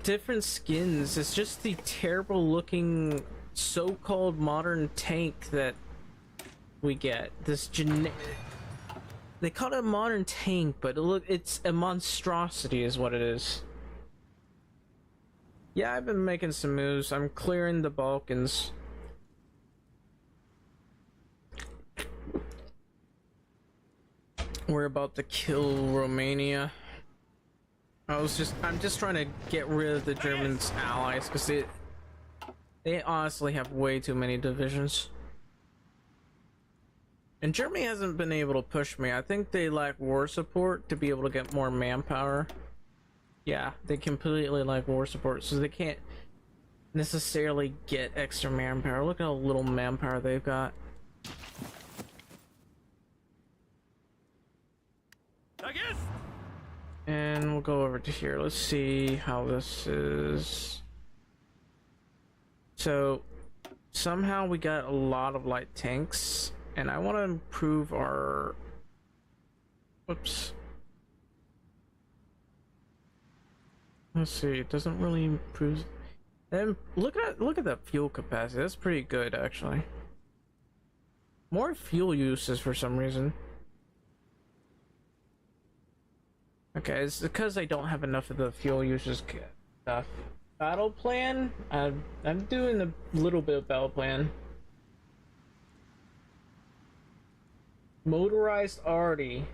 different skins. It's just the terrible looking so-called modern tank that we get. They call it a modern tank, but it's a monstrosity is what it is. Yeah, I've been making some moves. I'm clearing the Balkans. We're about to kill Romania. I'm just trying to get rid of the Germans' allies because they honestly have way too many divisions. And Germany hasn't been able to push me. I think they lack war support to be able to get more manpower. Yeah, they completely lack war support, so they can't necessarily get extra manpower. Look at how little manpower they've got. And we'll go over to here. Let's see how this is. So, somehow we got a lot of light tanks, and I want to improve our... Whoops. Let's see, it doesn't really improve. And look at that fuel capacity. That's pretty good, actually. More fuel uses for some reason. Okay, it's because I don't have enough of the fuel uses stuff. Battle plan? I'm doing a little bit of battle plan. Motorized arty.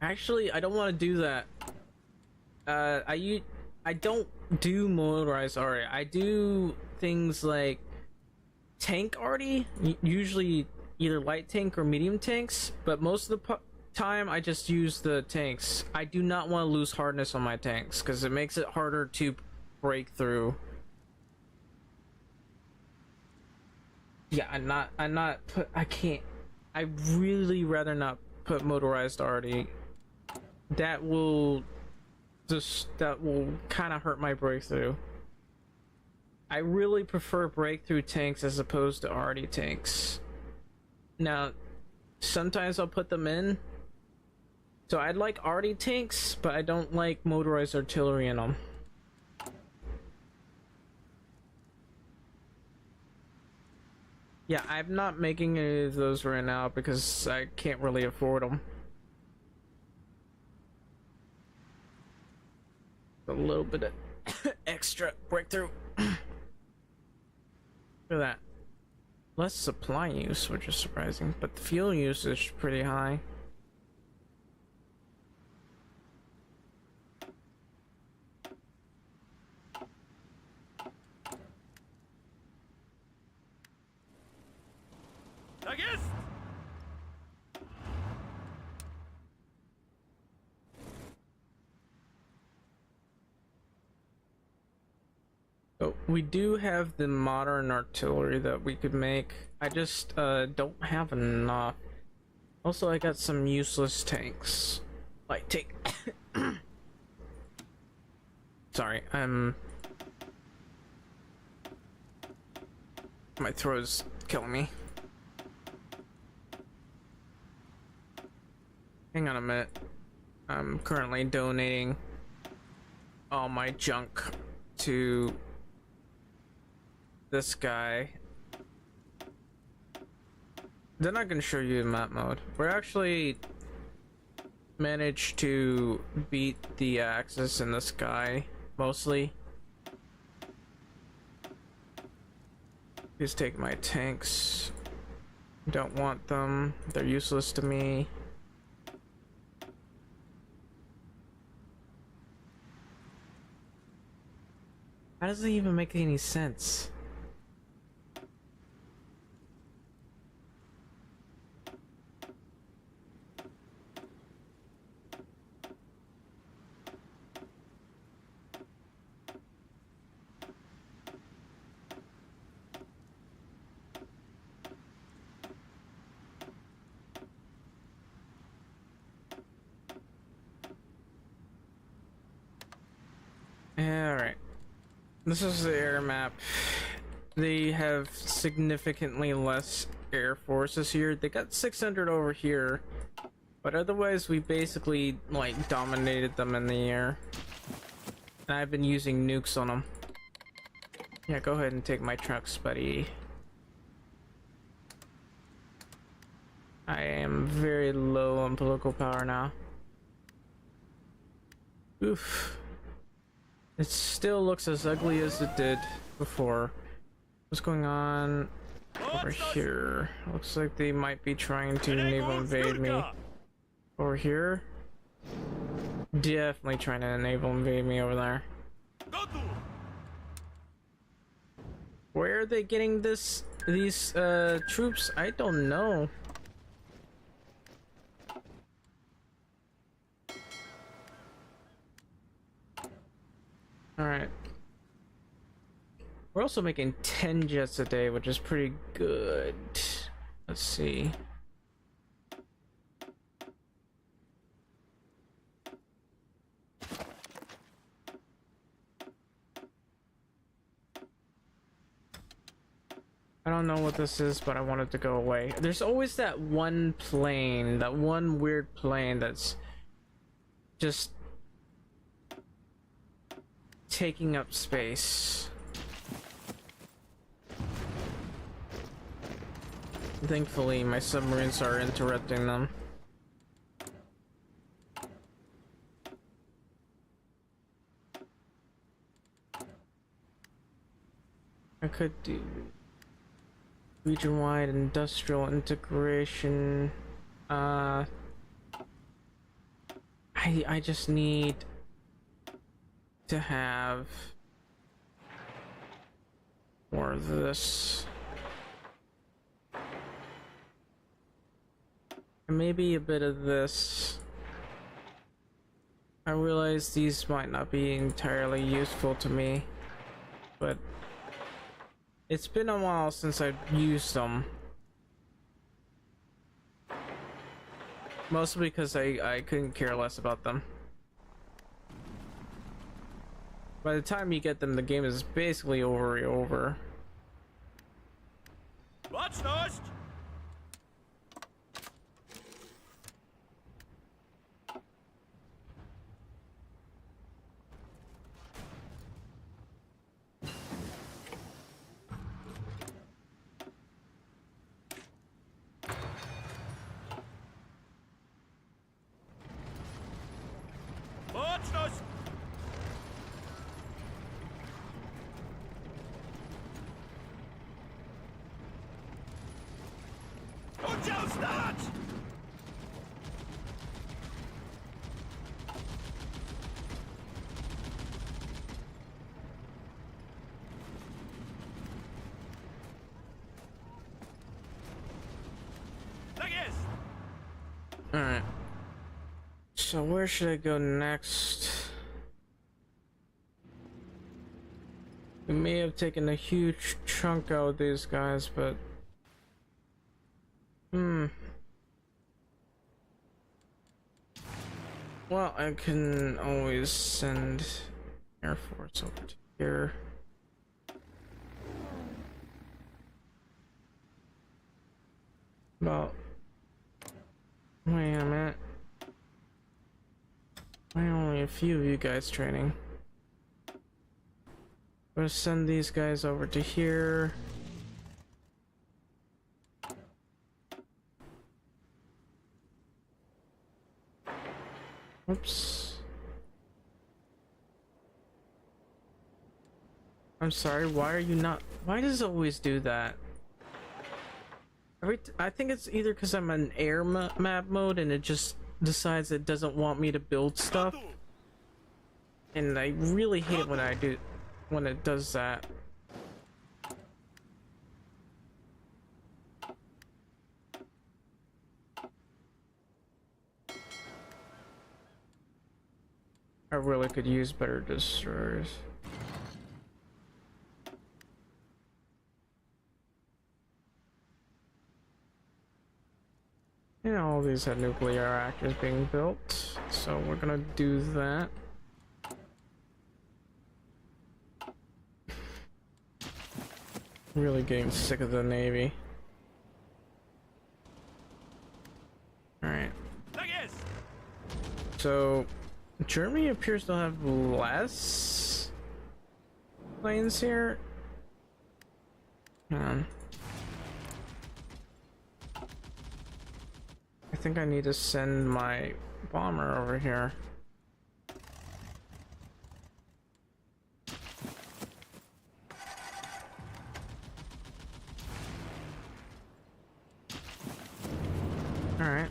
Actually, I don't want to do that. I don't do motorized arty. I do things like tank arty, usually either light tank or medium tanks, but most of the time I just use the tanks. I do not want to lose hardness on my tanks because it makes it harder to break through. Yeah, I really rather not put motorized arty. That will kind of hurt my breakthrough. I really prefer breakthrough tanks as opposed to arty tanks. Now, sometimes I'll put them in. So I'd like arty tanks, but I don't like motorized artillery in them. Yeah, I'm not making any of those right now because I can't really afford them. A little bit of extra breakthrough. Look at that. Less supply use, which is surprising, but the fuel usage is pretty high. So we do have the modern artillery that we could make. I just don't have enough. Also, I got some useless tanks. Like take. Sorry, my throat is killing me. Hang on a minute. I'm currently donating all my junk to this guy. They're not gonna show you in map mode. We're actually managed to beat the Axis in the sky, mostly. Please take my tanks. Don't want them. They're useless to me. How does it even make any sense? Alright. This is the air map. They have significantly less air forces here. They got 600 over here. But otherwise, we basically, like, dominated them in the air. And I've been using nukes on them. Yeah, go ahead and take my trucks, buddy. I am very low on political power now. Oof. It still looks as ugly as it did before. What's going on over here? Looks like they might be trying to naval invade me. Over here? Definitely trying to naval invade me over there. Where are they getting these troops? I don't know. Alright. We're also making 10 jets a day, which is pretty good. Let's see. I don't know what this is, but I want it to go away. There's always that one plane, that one weird plane that's just taking up space. Thankfully, my submarines are interrupting them. I could do region-wide industrial integration. I just need to have more of this. And maybe a bit of this. I realize these might not be entirely useful to me, but it's been a while since I've used them. Mostly because I couldn't care less about them. By the time you get them, the game is basically over. Baczność! Baczność! Udział stać! Tak jest! Alright. So where should I go next? We may have taken a huge chunk out of these guys, but well, I can always send Air Force over to here. Well, wait a minute. Why only a few of you guys training? I'm gonna send these guys over to here. Oops. I'm sorry, why are you not? Why does it always do that? I think it's either because I'm in air map mode and it just decides it doesn't want me to build stuff. And I really hate it when it does that. I really could use better destroyers. Yeah, all these had nuclear reactors being built, so we're gonna do that. Really getting sick of the Navy. Alright. So, Germany appears to have less planes here. Hang on. I think I need to send my bomber over here. Alright.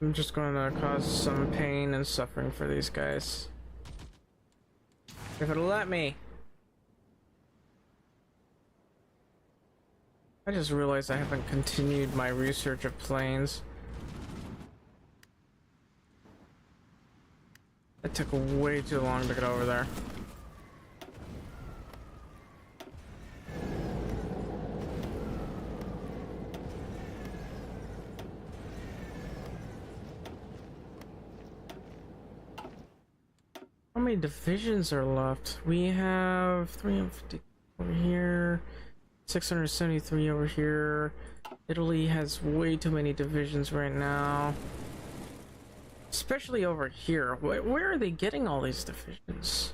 I'm just going to cause some pain and suffering for these guys. If it'll let me. I just realized I haven't continued my research of planes. It took way too long to get over there. How many divisions are left? We have 350 over here, 673 over here. Italy has way too many divisions right now. Especially over here. Where are they getting all these divisions?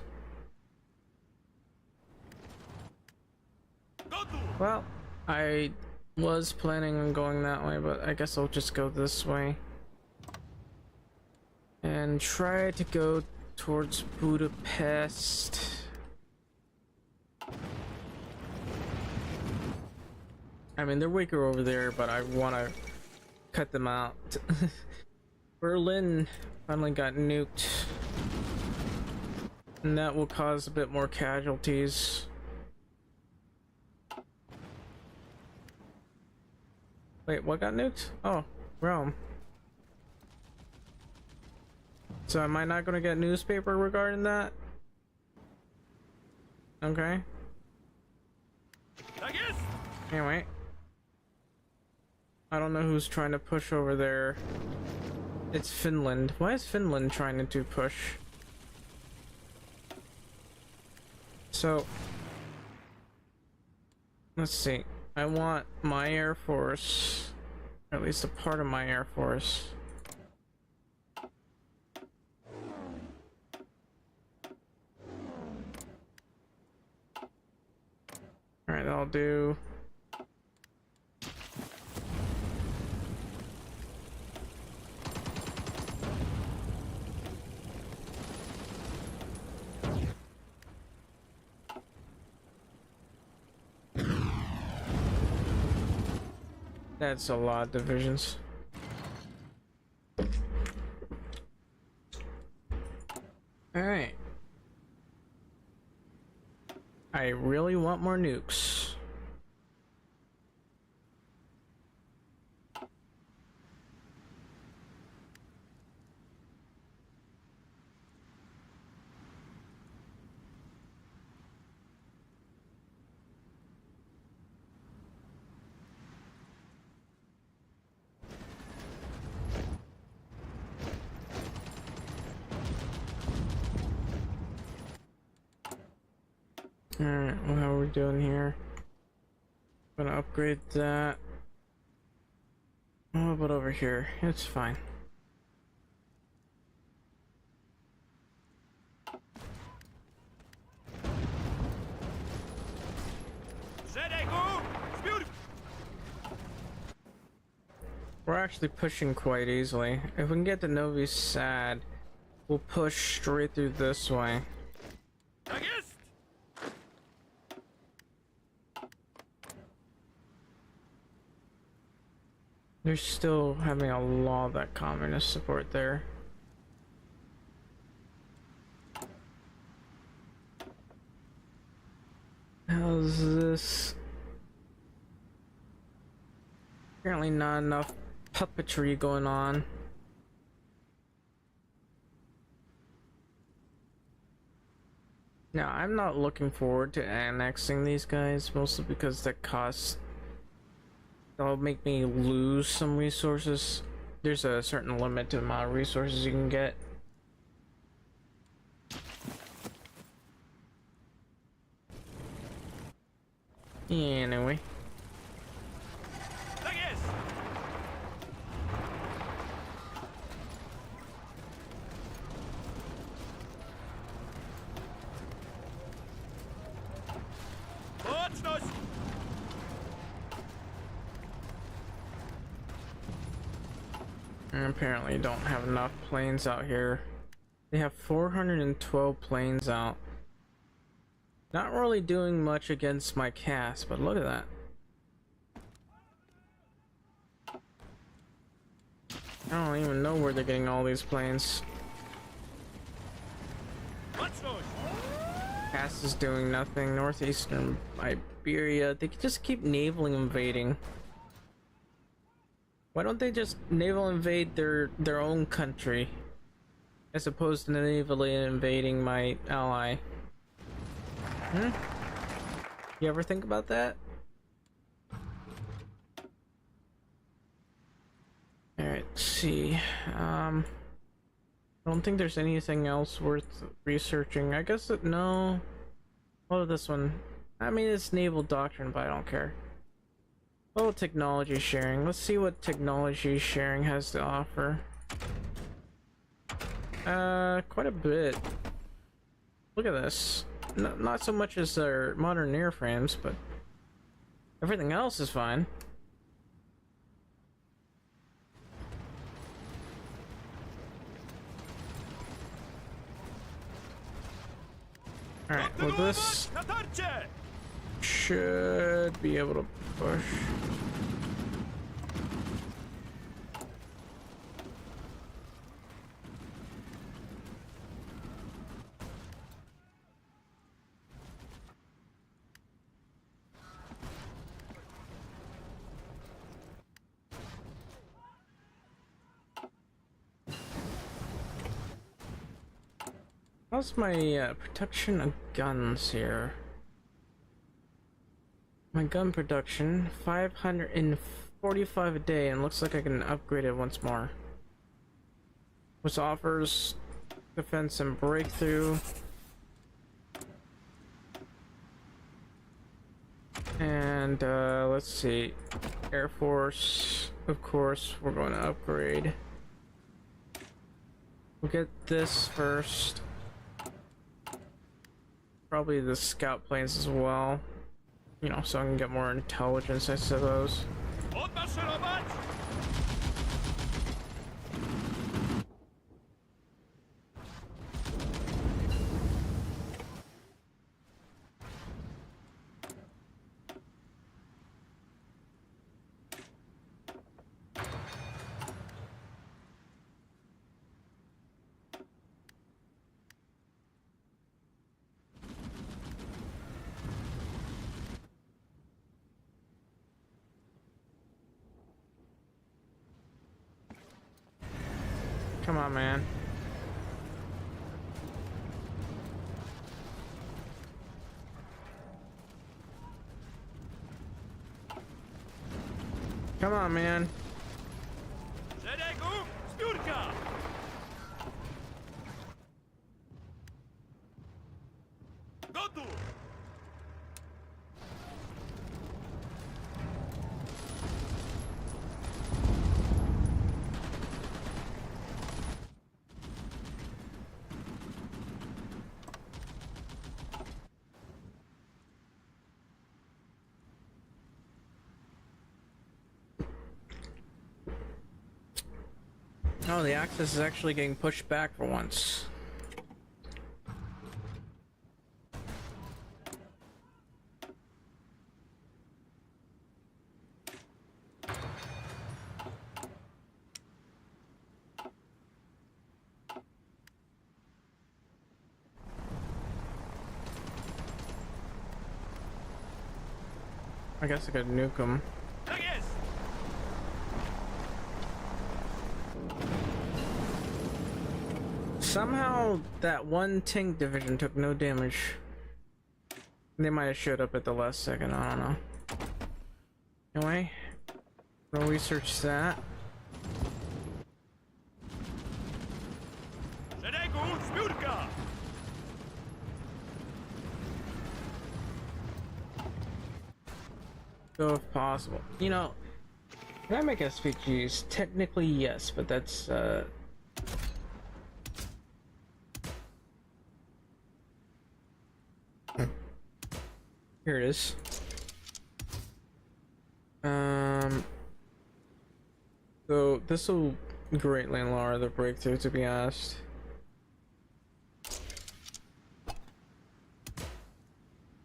Well, I was planning on going that way, but I guess I'll just go this way. And try to go towards Budapest. I mean, they're weaker over there, but I want to cut them out. Berlin finally got nuked, and that will cause a bit more casualties. Wait, what got nuked? Oh, Rome. So am I not gonna get newspaper regarding that? Okay. Anyway. I don't know who's trying to push over there. It's Finland. Why is Finland trying to push? So, let's see. I want my Air Force, or at least a part of my Air Force. Alright, I'll do. That's a lot of divisions. Alright. I really want more nukes. Alright, well, how are we doing here? Gonna upgrade that. What about over here? It's fine. We're actually pushing quite easily. If we can get to Novi Sad, we'll push straight through this way. They're still having a lot of that communist support there. How's this? Apparently not enough puppetry going on. Now, I'm not looking forward to annexing these guys, mostly because that costs. That'll make me lose some resources. There's a certain limit to the amount of resources you can get. Anyway. Retakess! Точность! And apparently don't have enough planes out here. They have 412 planes out. Not really doing much against my cast, but look at that. I don't even know where they're getting all these planes. Точность! Cast is doing nothing. Northeastern Iberia, they could just keep naval invading. Why don't they just naval invade their own country as opposed to navally invading my ally? You ever think about that? Alright, let's see. I don't think there's anything else worth researching. I guess that no. What about this one? I mean, it's naval doctrine, but I don't care. Oh, technology sharing. Let's see what technology sharing has to offer. Quite a bit. Look at this. Not so much as their modern airframes, but everything else is fine. Alright, well this should be able to push. How's my production of guns here? My gun production, 545 a day, and looks like I can upgrade it once more. Which offers defense and breakthrough. And let's see, Air Force, of course, we're going to upgrade. We'll get this first. Probably the scout planes as well. You know, so I can get more intelligence, I suppose. Come on, man. Come on, man. Oh, the Axis is actually getting pushed back for once. I guess I could nuke them. Retakess! Somehow that one tank division took no damage. They might have showed up at the last second, I don't know. Anyway, we'll research that. Retakess, Spilka! So if possible. You know, can I make SVGs? Technically yes, but that's here it is. So this will greatly lower the breakthrough, to be honest.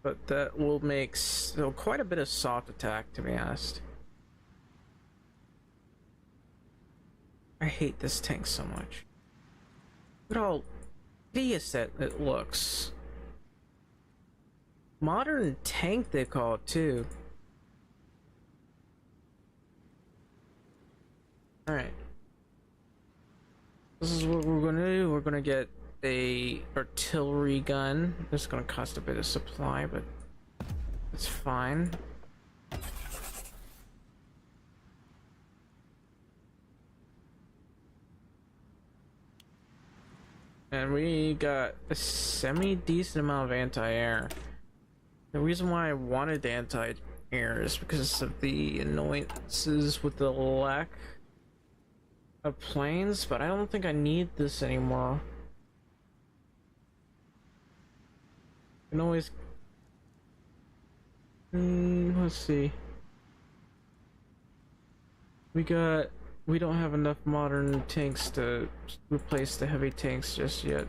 But that will make so quite a bit of soft attack, to be honest. I hate this tank so much. Look at how hideous that it looks. Modern tank, they call it too. Alright. This is what we're gonna do. We're gonna get a artillery gun. It's gonna cost a bit of supply, but it's fine. And we got a semi-decent amount of anti-air. The reason why I wanted the anti-air is because of the annoyances with the lack of planes, but I don't think I need this anymore. I can always... let's see. We don't have enough modern tanks to replace the heavy tanks just yet.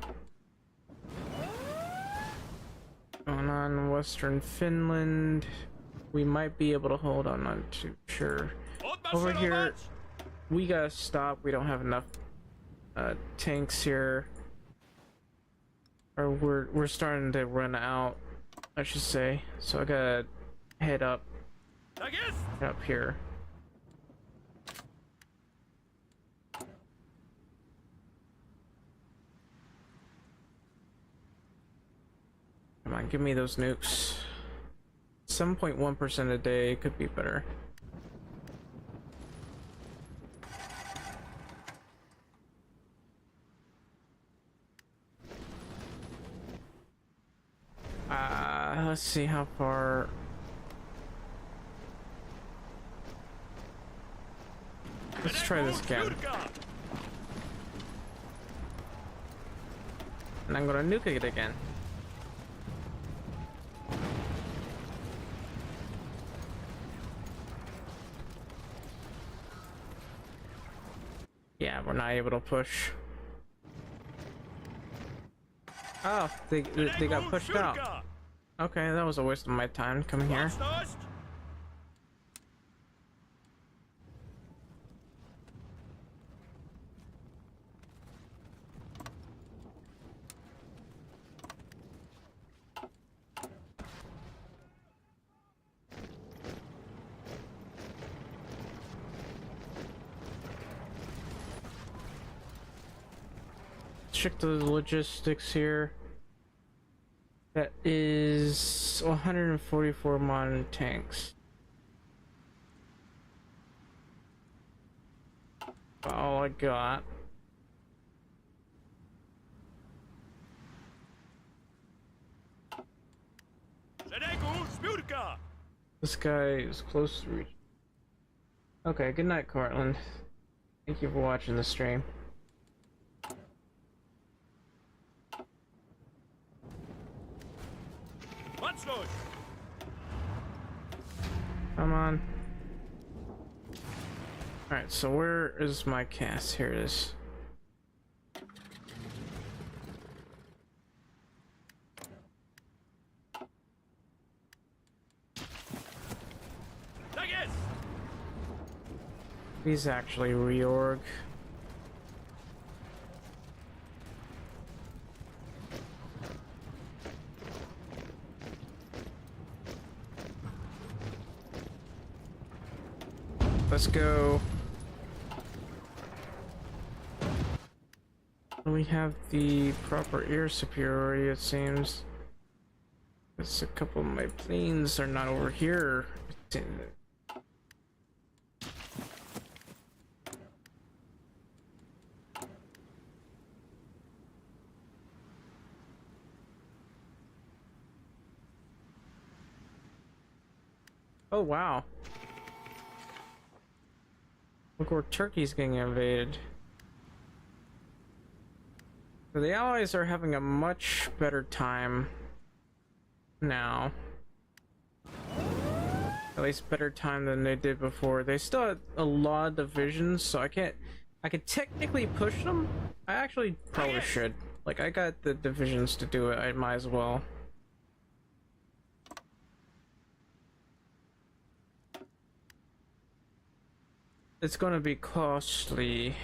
Going on Western Finland. We might be able to hold on, I'm not too sure. Over here, we gotta stop. We don't have enough tanks here. Or we're starting to run out, I should say. So I gotta head up here. Come on, give me those nukes. 7.1% a day could be better. Let's see how far. Let's try this again. And I'm gonna nuke it again. Yeah, we're not able to push. Oh, they got pushed out. Okay, that was a waste of my time coming here. Check the logistics here. That is 144 modern tanks. All I got. This guy is close to reach. Okay, good night, Cortland. Thank you for watching the stream. Come on. Alright, so where is my cast? Here it is. He's actually reorg. let's go. We have the proper air superiority, it seems. There's a couple of my planes are not over here. Oh wow. Look where Turkey's getting invaded. So the Allies are having a much better time now. At least better time than they did before. They still had a lot of divisions, so I could technically push them. I actually probably should. Like, I got the divisions to do it, I might as well. It's gonna be costly.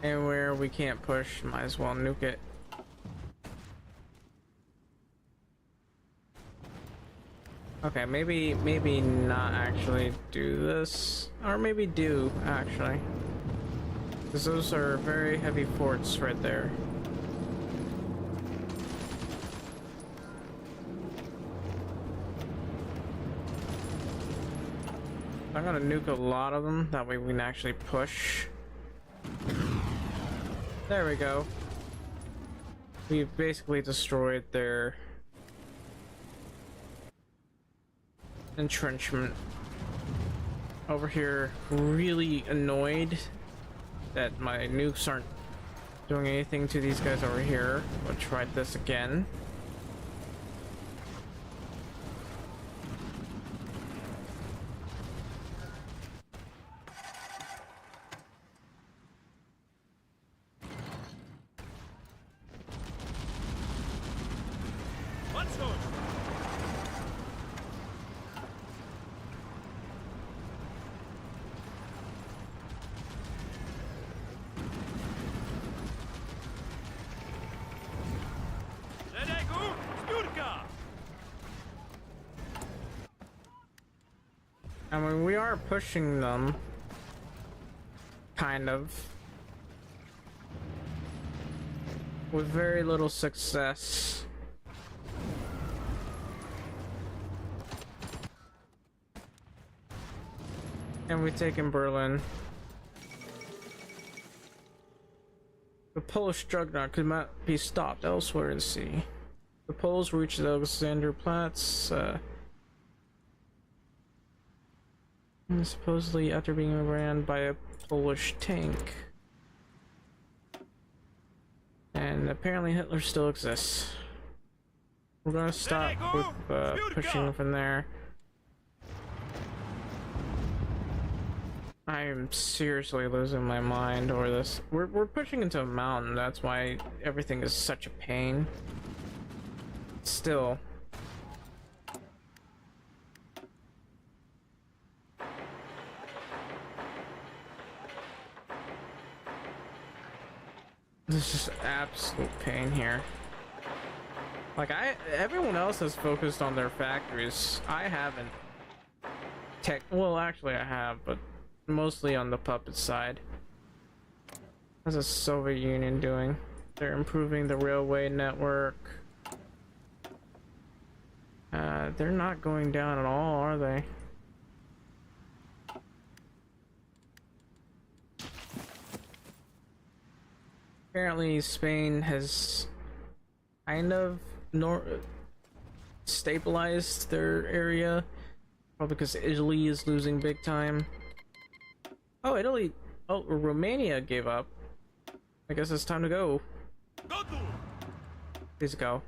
And where we can't push, might as well nuke it. Okay, maybe not actually do this, or maybe do actually, because those are very heavy forts right there. I'm gonna nuke a lot of them, that way we can actually push. There we go. We've basically destroyed their entrenchment. Over here, really annoyed that my nukes aren't doing anything to these guys over here. We'll try this again. I mean, we are pushing them, kind of, with very little success. And we've taken Berlin. The Polish juggernaut could not be stopped elsewhere in the sea. The Poles reached the Alexanderplatz, supposedly after being ran by a Polish tank. And apparently Hitler still exists. We're gonna stop with pushing from there. I am seriously losing my mind over this. We're pushing into a mountain, that's why everything is such a pain. Still. This is absolute pain here. Like, everyone else has focused on their factories. I haven't. Well, actually I have, but mostly on the puppet side. How's the Soviet Union doing? They're improving the railway network. They're not going down at all, are they? Apparently Spain has kind of stabilized their area, probably because Italy is losing big time. Oh, Italy, oh, Romania gave up. I guess it's time to go. Please go.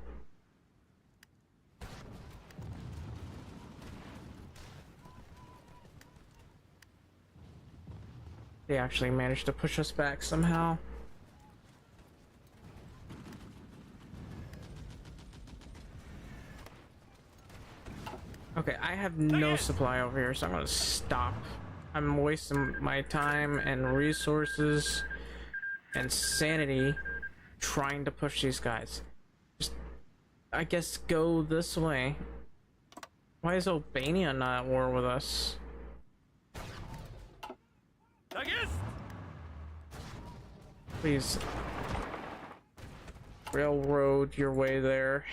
They actually managed to push us back somehow. Okay, I have no supply over here, so I'm gonna stop. I'm wasting my time and resources and sanity trying to push these guys. Just I guess go this way. Why is Albania not at war with us? Retakess! Please railroad your way there.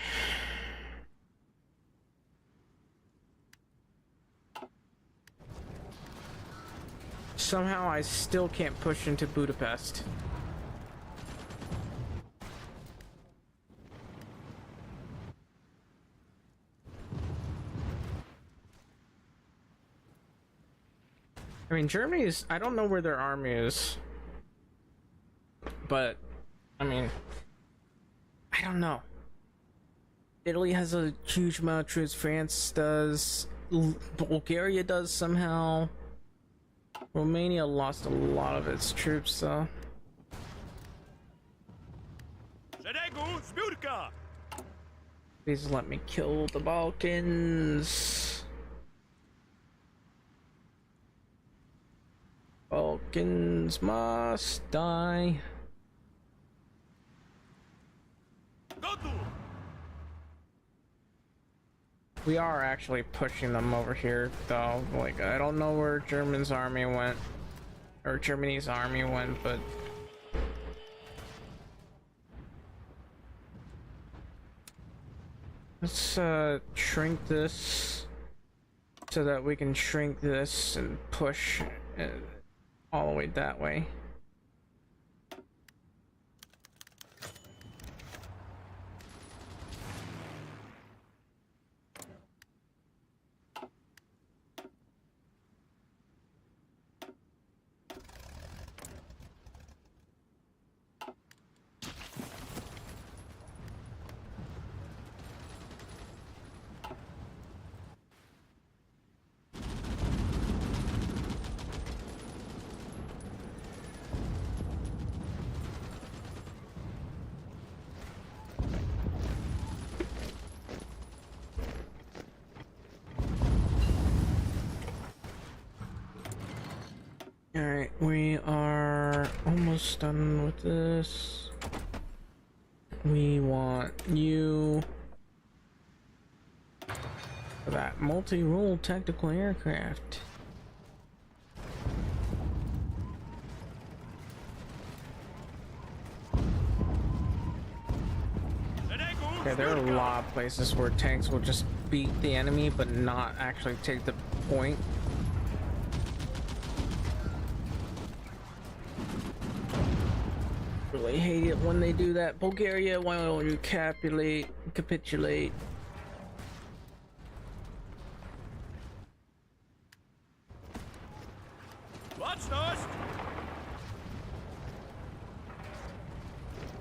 Somehow I still can't push into Budapest. I mean, Germany's, I don't know where their army is, but I mean, I don't know. Italy has a huge amount of troops. France does. Bulgaria does somehow. Romania lost a lot of its troops, though. Szeregu zbiórka! Please let me kill the Balkans. Balkans must die. Gotów! We are actually pushing them over here, though. Like, I don't know where Germany's army went, but let's shrink this so that we can shrink this and push all the way that way. Alright, we are almost done with this. We want you for that multi-role tactical aircraft. Okay, there are a lot of places where tanks will just beat the enemy but not actually take the point. Really hate it when they do that. Bulgaria, why don't you capitulate?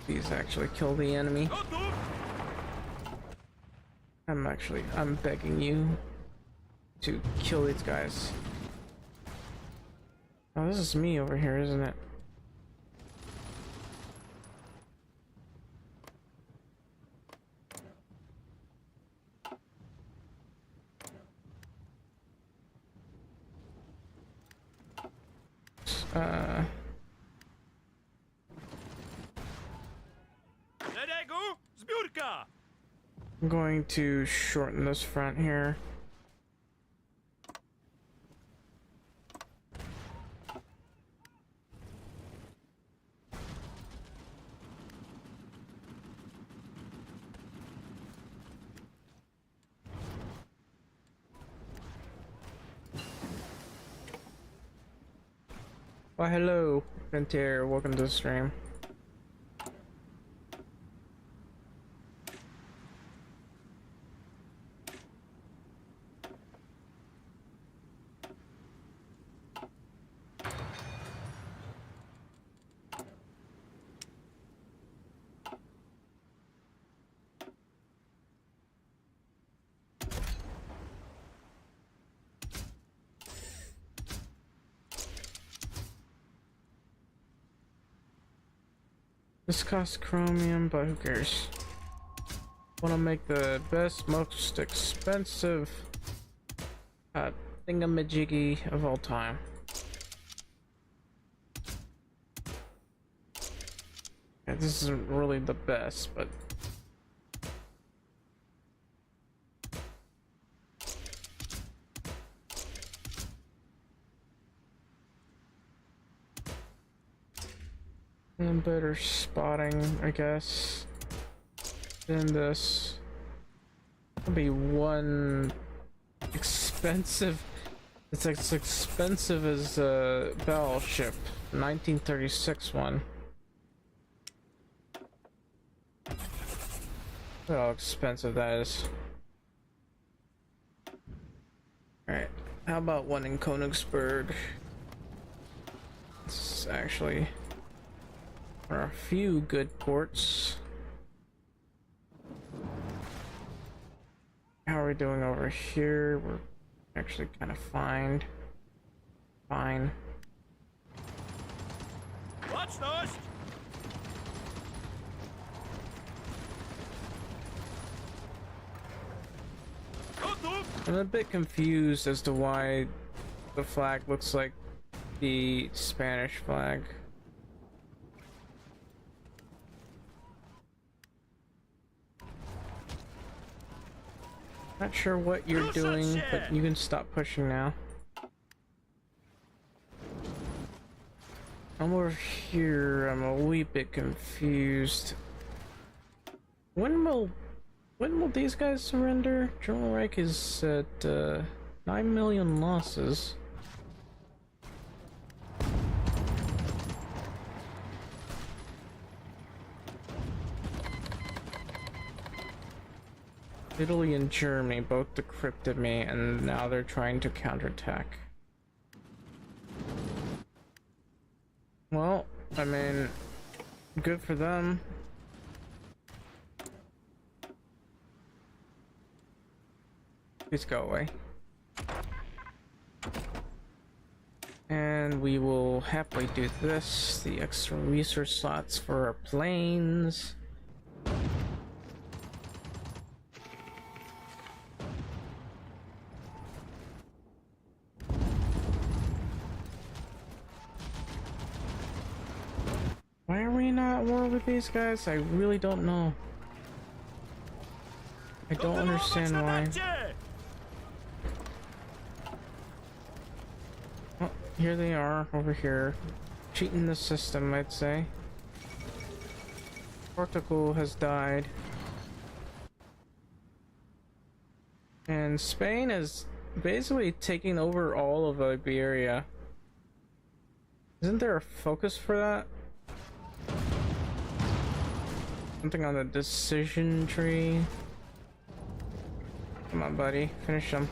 Please actually kill the enemy. I'm begging you to kill these guys. Oh, this is me over here, isn't it? I'm going to shorten this front here. Why, hello, Ventier, welcome to the stream. This costs chromium, but who cares? Want to make the best, most expensive thingamajiggy of all time. Yeah, this isn't really the best, but And better spotting, I guess, than this. It'll be one expensive. It's as expensive as a battleship, 1936 one. Look how expensive that is. Alright, how about one in Königsberg? This is actually there are a few good ports. How are we doing over here? We're actually kind of fine. Fine. What's this? Gotu! I'm a bit confused as to why the flag looks like the Spanish flag. Not sure what you're doing, but you can stop pushing now. I'm over here. I'm a wee bit confused. When will these guys surrender? German Reich is at 9 million losses. Italy and Germany both decrypted me, and now they're trying to counterattack. Well, I mean, good for them. Please go away. And we will happily do this. The extra research slots for our planes. Why are we not at war with these guys? I really don't know. I don't understand why. Well, here they are over here. Cheating the system, I'd say. Portugal has died. And Spain is basically taking over all of Iberia. Isn't there a focus for that? Something on the decision tree. Come on, buddy. Finish him.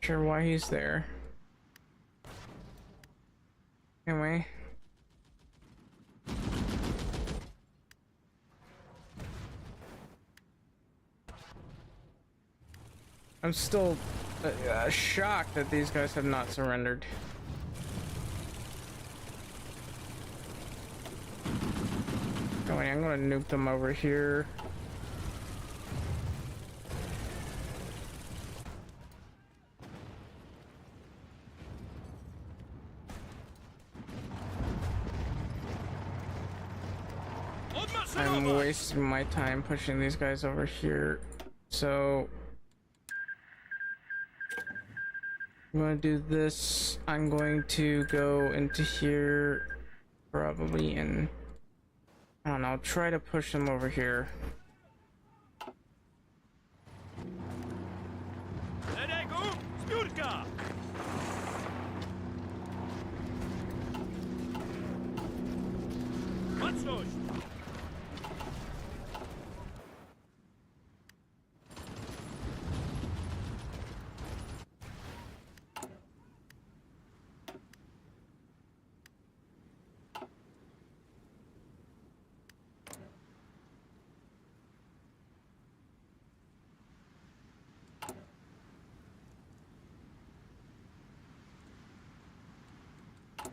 Sure why he's there. Anyway. I'm still shocked that these guys have not surrendered. I'm gonna nuke them over here. I'm wasting my time pushing these guys over here. So I'm gonna do this. I'm going to go into here probably and I don't know, try to push them over here.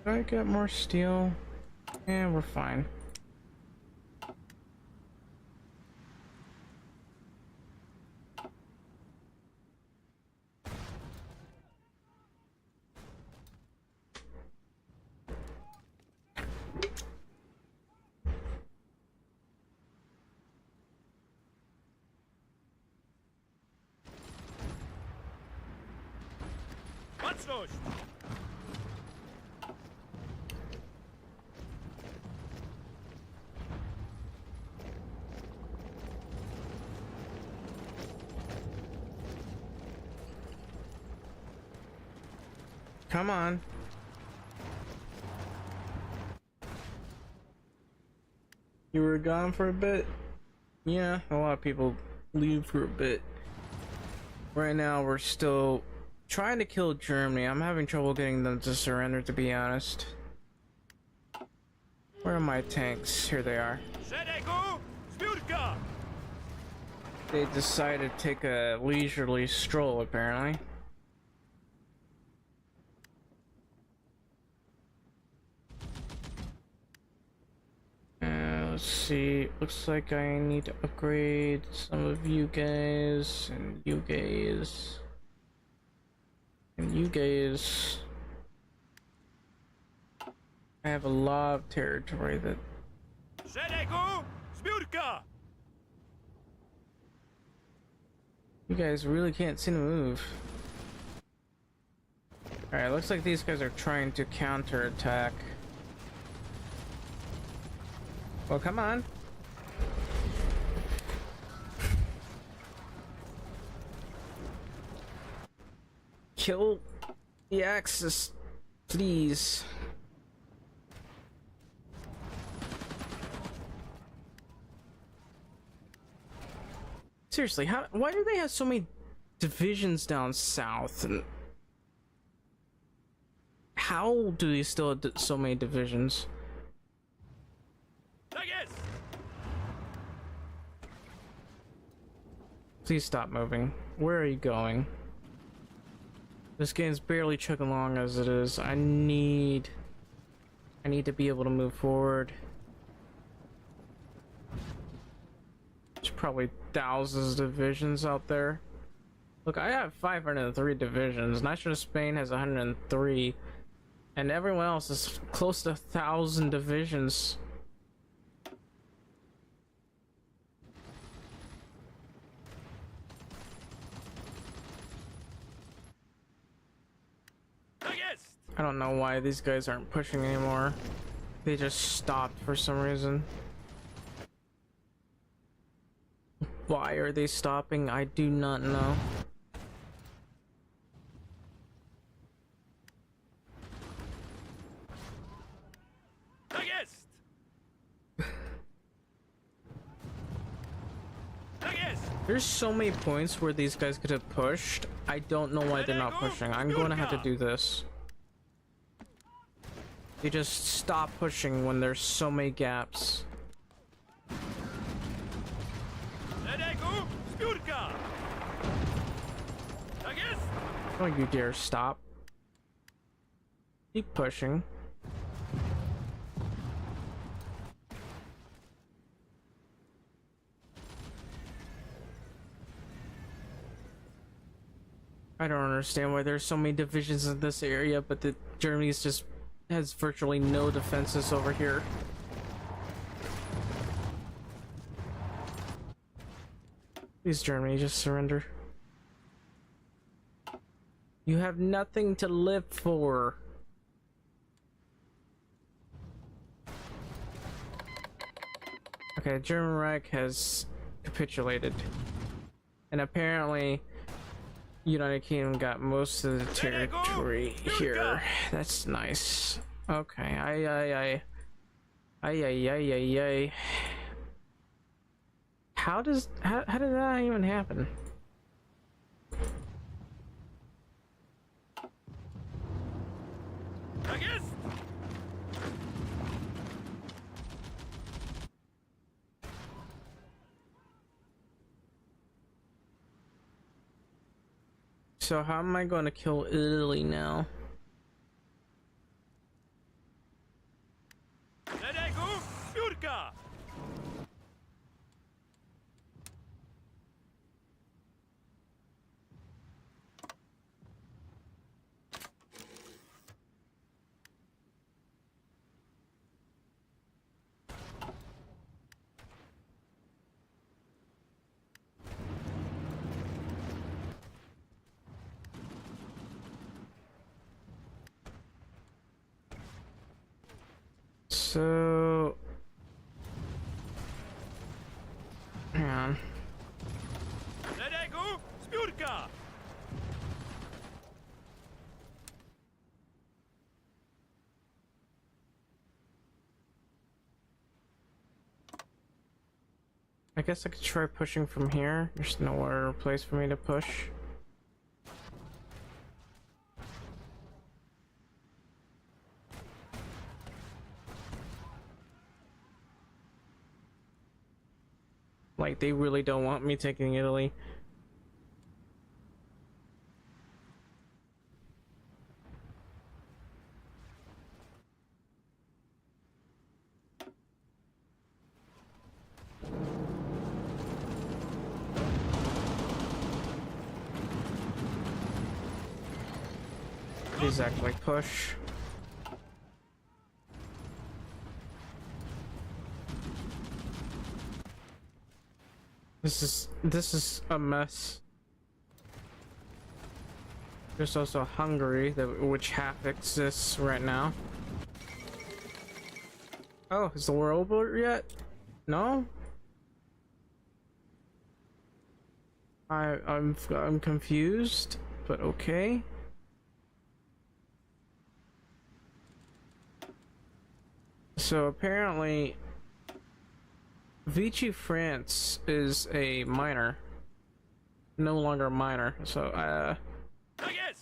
Did I get more steel? Yeah, we're fine. Łączność! Come on. You were gone for a bit? Yeah, a lot of people leave for a bit. Right now, we're still trying to kill Germany. I'm having trouble getting them to surrender, to be honest. Where are my tanks? Here they are. Szeregu! Zbiórka! They decided to take a leisurely stroll, apparently. Let's see. Looks like I need to upgrade some of you guys, and you guys, and you guys. I have a lot of territory that Szeregu! Zbiórka! you guys really can't seem to move. Alright, looks like these guys are trying to counterattack. Well, come on. Kill the Axis, please. Seriously, why do they have so many divisions down south? And how do they still have so many divisions? Tak jest! Please stop moving. Where are you going? This game's barely chugging along as it is. I need to be able to move forward. There's probably thousands of divisions out there. Look, I have 503 divisions. National Spain has 103, and everyone else is close to 1,000 divisions. Tak jest! I don't know why these guys aren't pushing anymore. They just stopped for some reason. Why are they stopping? I do not know. Tak jest! Tak jest! There's so many points where these guys could have pushed. I don't know why they're not pushing. I'm going to have to do this. They just stop pushing when there's so many gaps. Szeregu! Zbiórka! Tak jest! Don't you dare stop. Keep pushing. I don't understand why there's so many divisions in this area, but the Germany's just has virtually no defenses over here. Please, Germany, just surrender. You have nothing to live for. Okay, German Reich has capitulated. And apparently, United Kingdom got most of the territory here. That's nice. Okay, ay. How did that even happen? Tak jest! So how am I going to kill Italy now? Szeregu! Zbiórka! So hang on. Retakess, Spurka. I guess I could try pushing from here. There's nowhere or place for me to push. Like, they really don't want me taking Italy. Exactly, push. This is a mess. There's also Hungary, which half exists right now. Oh, is the war over yet? No? I'm confused, but okay. So apparently Vichy France is a minor. No longer a minor. So Retakess.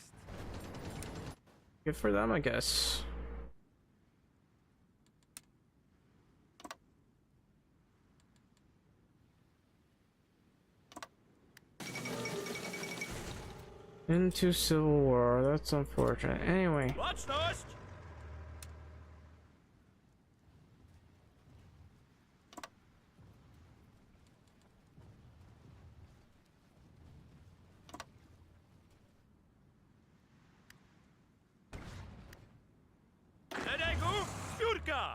good for them, I guess. Into civil war. That's unfortunate. Anyway. Watchnost. Retakess, Spurka.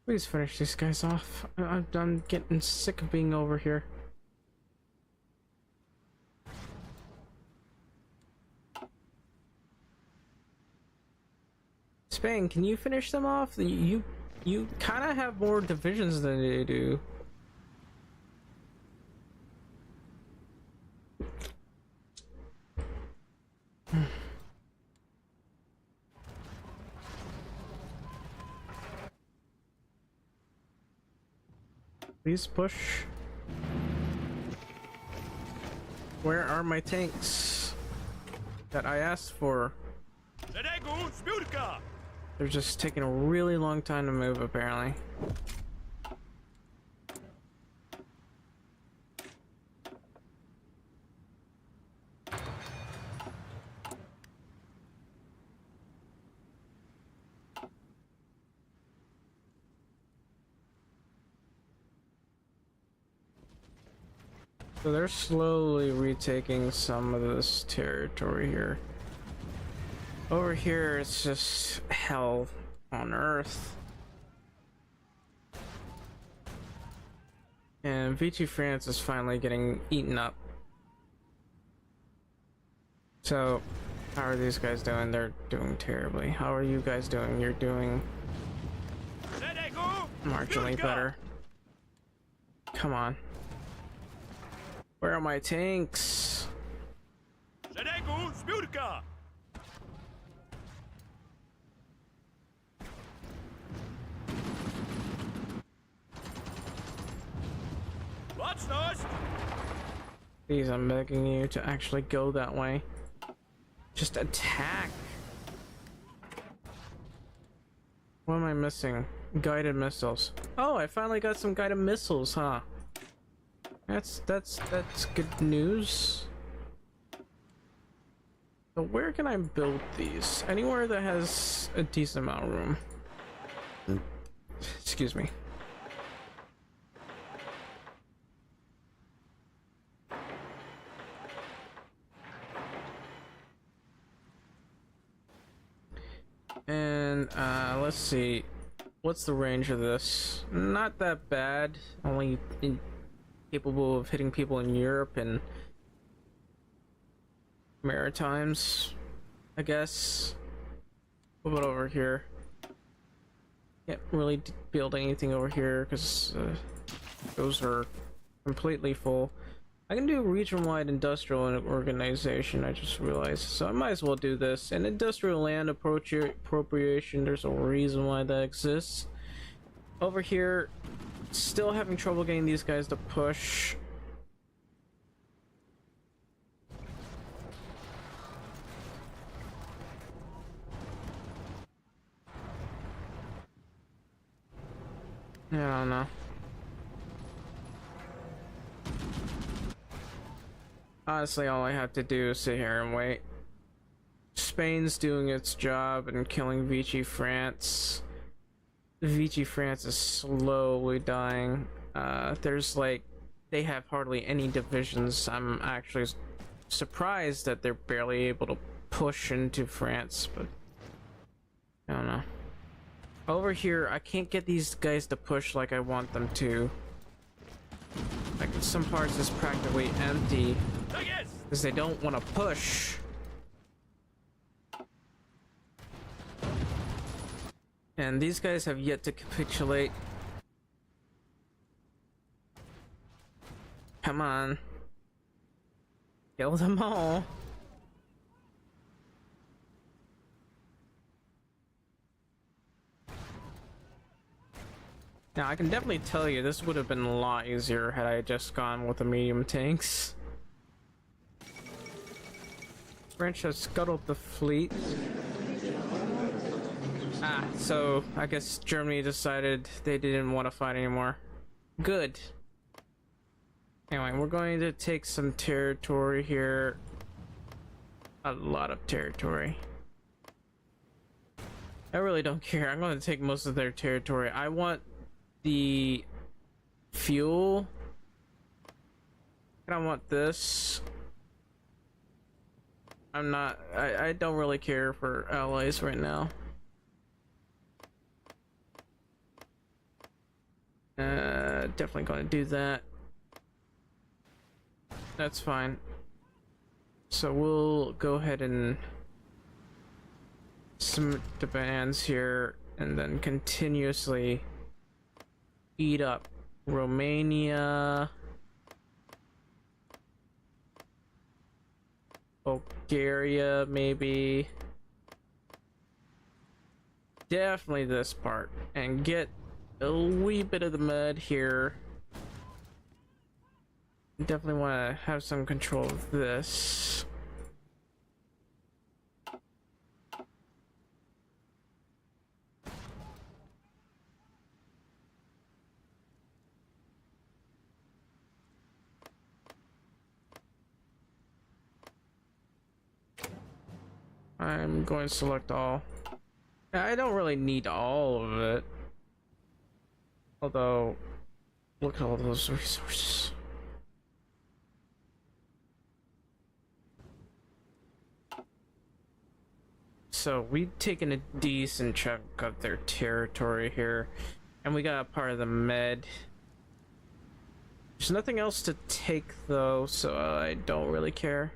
Please finish these guys off. I'm getting sick of being over here. Spain, can you finish them off? You kind of have more divisions than they do. Please push. Where are my tanks that I asked for? Retakess, Spurka. They're just taking a really long time to move, apparently. So they're slowly retaking some of this territory here. Over here, it's just hell on earth. And Vichy France is finally getting eaten up. So, how are these guys doing? They're doing terribly. How are you guys doing? You're doing Retakess, marginally Spurka. better. Come on. Where are my tanks? Retakess, Spurka. Watchnost. Please, I'm begging you to actually go that way. Just attack. What am I missing? Guided missiles. Oh, I finally got some guided missiles, huh? That's good news. So where can I build these? Anywhere that has a decent amount of room. Excuse me. And let's see, what's the range of this? Not that bad. Only capable of hitting people in Europe and Maritimes, I guess. What about over here? Can't really build anything over here because those are completely full. I can do region-wide industrial organization, I just realized. So I might as well do this. And industrial land appropriation, there's a reason why that exists. Over here, still having trouble getting these guys to push. I don't know. Honestly, all I have to do is sit here and wait. Spain's doing its job and killing Vichy France. Vichy France is slowly dying. There's like, they have hardly any divisions. I'm actually surprised that they're barely able to push into France, but I don't know. Over here, I can't get these guys to push like I want them to. Like, some parts is practically empty because they don't want to push. And these guys have yet to capitulate. Come on. Kill them all. Now, I can definitely tell you this would have been a lot easier had I just gone with the medium tanks. French has scuttled the fleet. So I guess Germany decided they didn't want to fight anymore. Good. Anyway, we're going to take some territory here. A lot of territory. I really don't care. I'm going to take most of their territory. I want the fuel. I want this. I don't really care for allies right now. Definitely gonna do that. That's fine. So we'll go ahead and submit demands here and then continuously eat up Romania, Bulgaria, maybe. Definitely this part, and get a wee bit of the mud here. Definitely want to have some control of this. I'm going to select all. I don't really need all of it. Although, look at all those resources. So we've taken a decent chunk of their territory here. And we got a part of the Med. There's nothing else to take though, so I don't really care.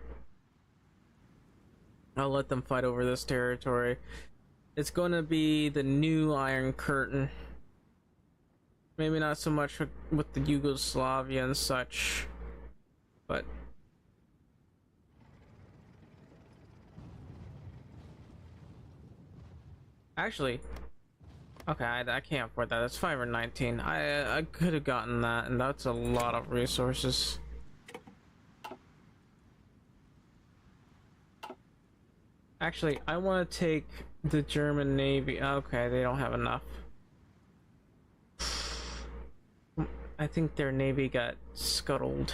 I'll let them fight over this territory. It's going to be the new Iron Curtain. Maybe not so much with the Yugoslavia and such, but actually, okay, I can't afford that. That's 519. I could have gotten that, and that's a lot of resources. Actually, I want to take the German Navy. Okay, they don't have enough. I think their navy got scuttled.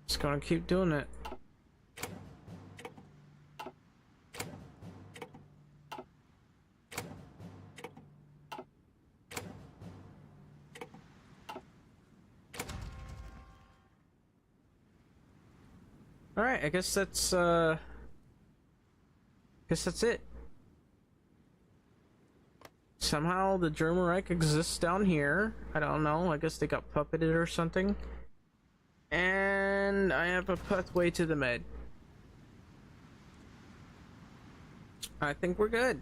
Just gonna keep doing it. Alright, I guess that's it. somehow the German Reich exists down here. I don't know. I guess they got puppeted or something. And I have a pathway to the med. I think we're good.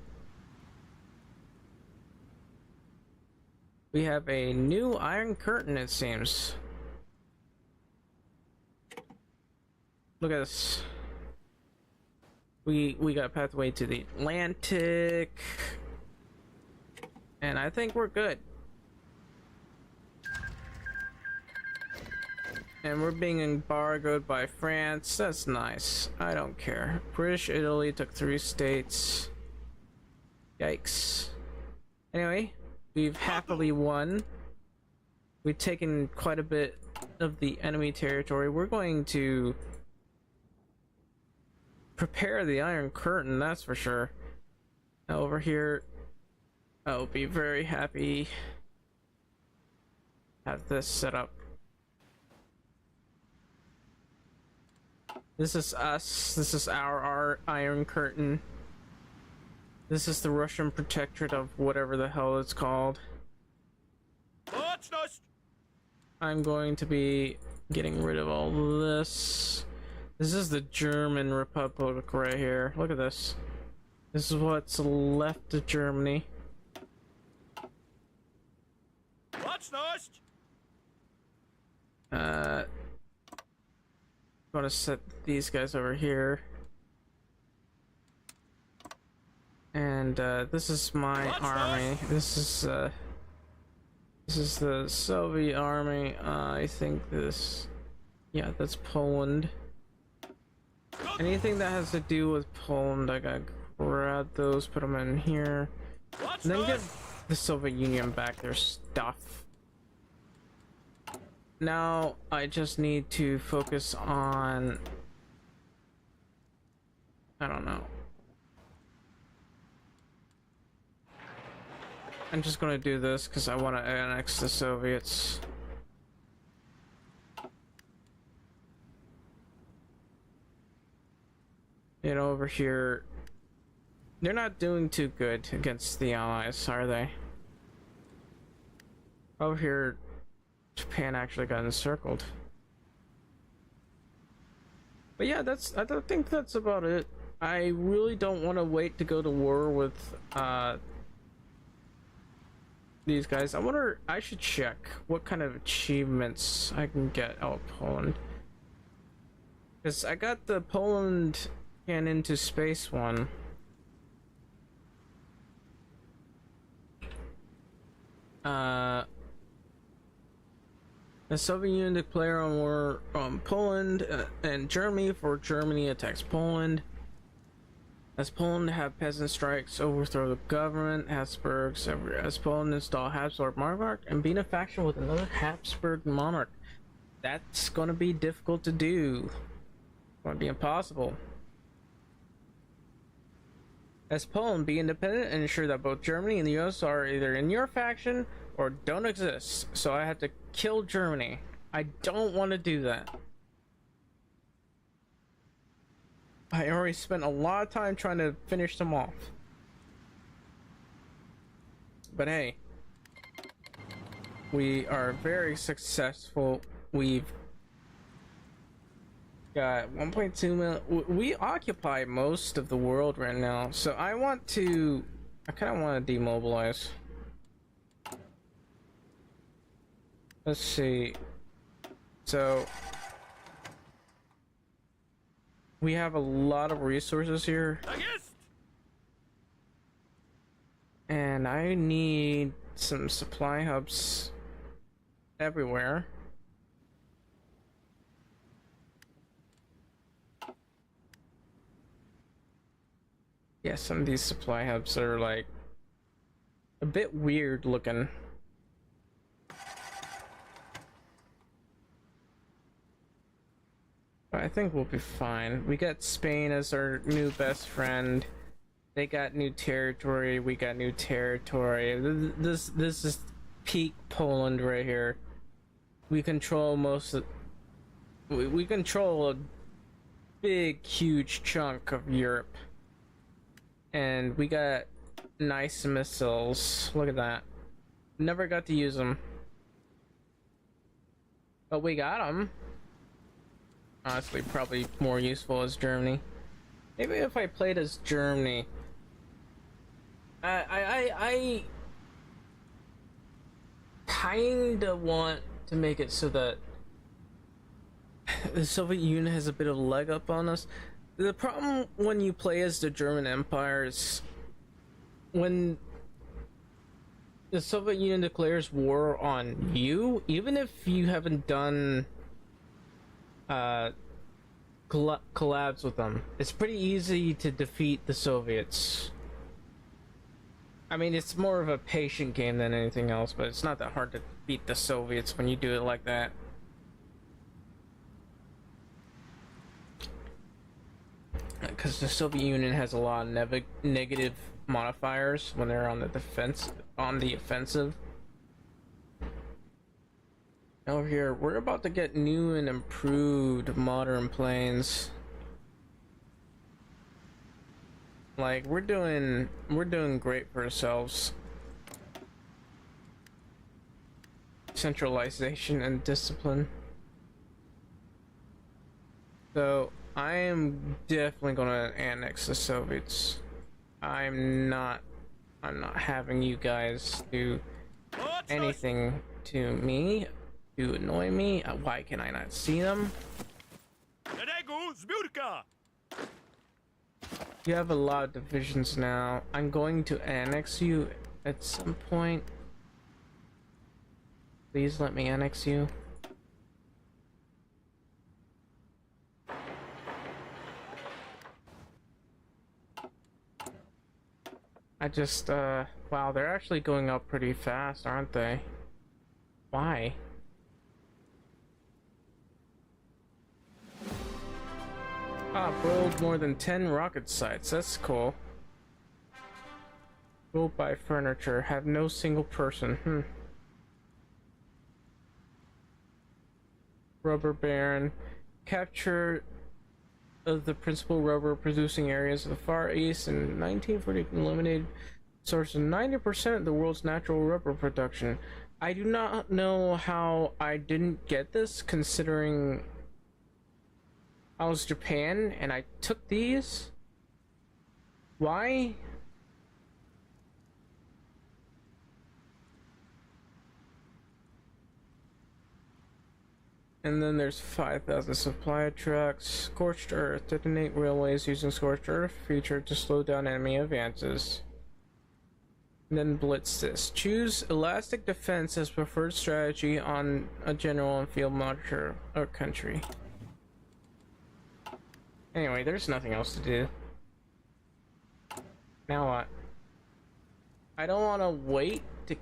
We have a new Iron Curtain, it seems. Look at this. We got a pathway to the Atlantic. And I think we're good. And we're being embargoed by France. That's nice. I don't care. British Italy took 3 states. Yikes. Anyway, we've happily won. We've taken quite a bit of the enemy territory. We're going to prepare the Iron Curtain, that's for sure. Now over here, I'll be very happy to have this set up. This is us. This is our Iron Curtain. This is the Russian protectorate of whatever the hell it's called. I'm going to be getting rid of all this. This is the German Republic right here. Look at this. This is what's left of Germany. I'm gonna set these guys over here. And this is my army. This is the Soviet army. I think this, yeah, that's Poland. Anything that has to do with Poland, I gotta grab those, put them in here, and then give the Soviet Union back their stuff. Now I just need to focus on, I don't know. I'm just gonna do this because I want to annex the Soviets. You know, over here, they're not doing too good against the Allies, are they? Over here, Japan actually got encircled. But yeah, I don't think that's about it. I really don't want to wait to go to war with these guys. I wonder, I should check what kind of achievements I can get out of Poland. Because I got the Poland cannon to space one. The Soviet Union declare on war on Poland and Germany for Germany attacks Poland. As Poland have peasant strikes, overthrow the government, Habsburgs, as Poland install Habsburg monarch and be in a faction with another Habsburg monarch. That's gonna be difficult to do. It's gonna be impossible. As Poland be independent and ensure that both Germany and the US are either in your faction or don't exist. So I have to kill Germany. I don't want to do that. I already spent a lot of time trying to finish them off. But hey, we are very successful. We've got 1.2 million. We occupy most of the world right now. So I kind of want to demobilize. Let's see. So we have a lot of resources here. And I need some supply hubs everywhere. Yeah, some of these supply hubs are like a bit weird looking. But I think we'll be fine. We got Spain as our new best friend. They got new territory. We got new territory. This is peak Poland right here. We control most of. We control a big, huge chunk of Europe, and we got nice missiles. Look at that. Never got to use them. But we got them. Honestly, probably more useful as Germany. Maybe if I played as Germany. I kinda want to make it so that the Soviet Union has a bit of a leg up on us. The problem when you play as the German Empire is when the Soviet Union declares war on you, even if you haven't done collabs with them, it's pretty easy to defeat the Soviets. I mean, it's more of a patient game than anything else, but it's not that hard to beat the Soviets when you do it like that. Because the Soviet Union has a lot of negative modifiers when they're on the offensive. Over here, we're about to get new and improved modern planes. Like we're doing great for ourselves. Centralization and discipline. So I am definitely gonna annex the Soviets. I'm not having you guys do anything to me to annoy me. Why can I not see them? You have a lot of divisions now. I'm going to annex you at some point. Please let me annex you. I just, wow, they're actually going up pretty fast, aren't they? Why? Ah, build more than 10 rocket sites. That's cool. Built by furniture. Have no single person. Rubber Baron. Capture of the principal rubber producing areas of the Far East in 1940 eliminated source of 90% of the world's natural rubber production. I do not know how I didn't get this, considering I was Japan and I took these. Why? And then there's 5,000 supply trucks. Scorched Earth. Detonate railways using Scorched Earth feature to slow down enemy advances. And then blitz this. Choose elastic defense as preferred strategy on a general and field monitor or country. Anyway, there's nothing else to do. Now what? I don't want to wait to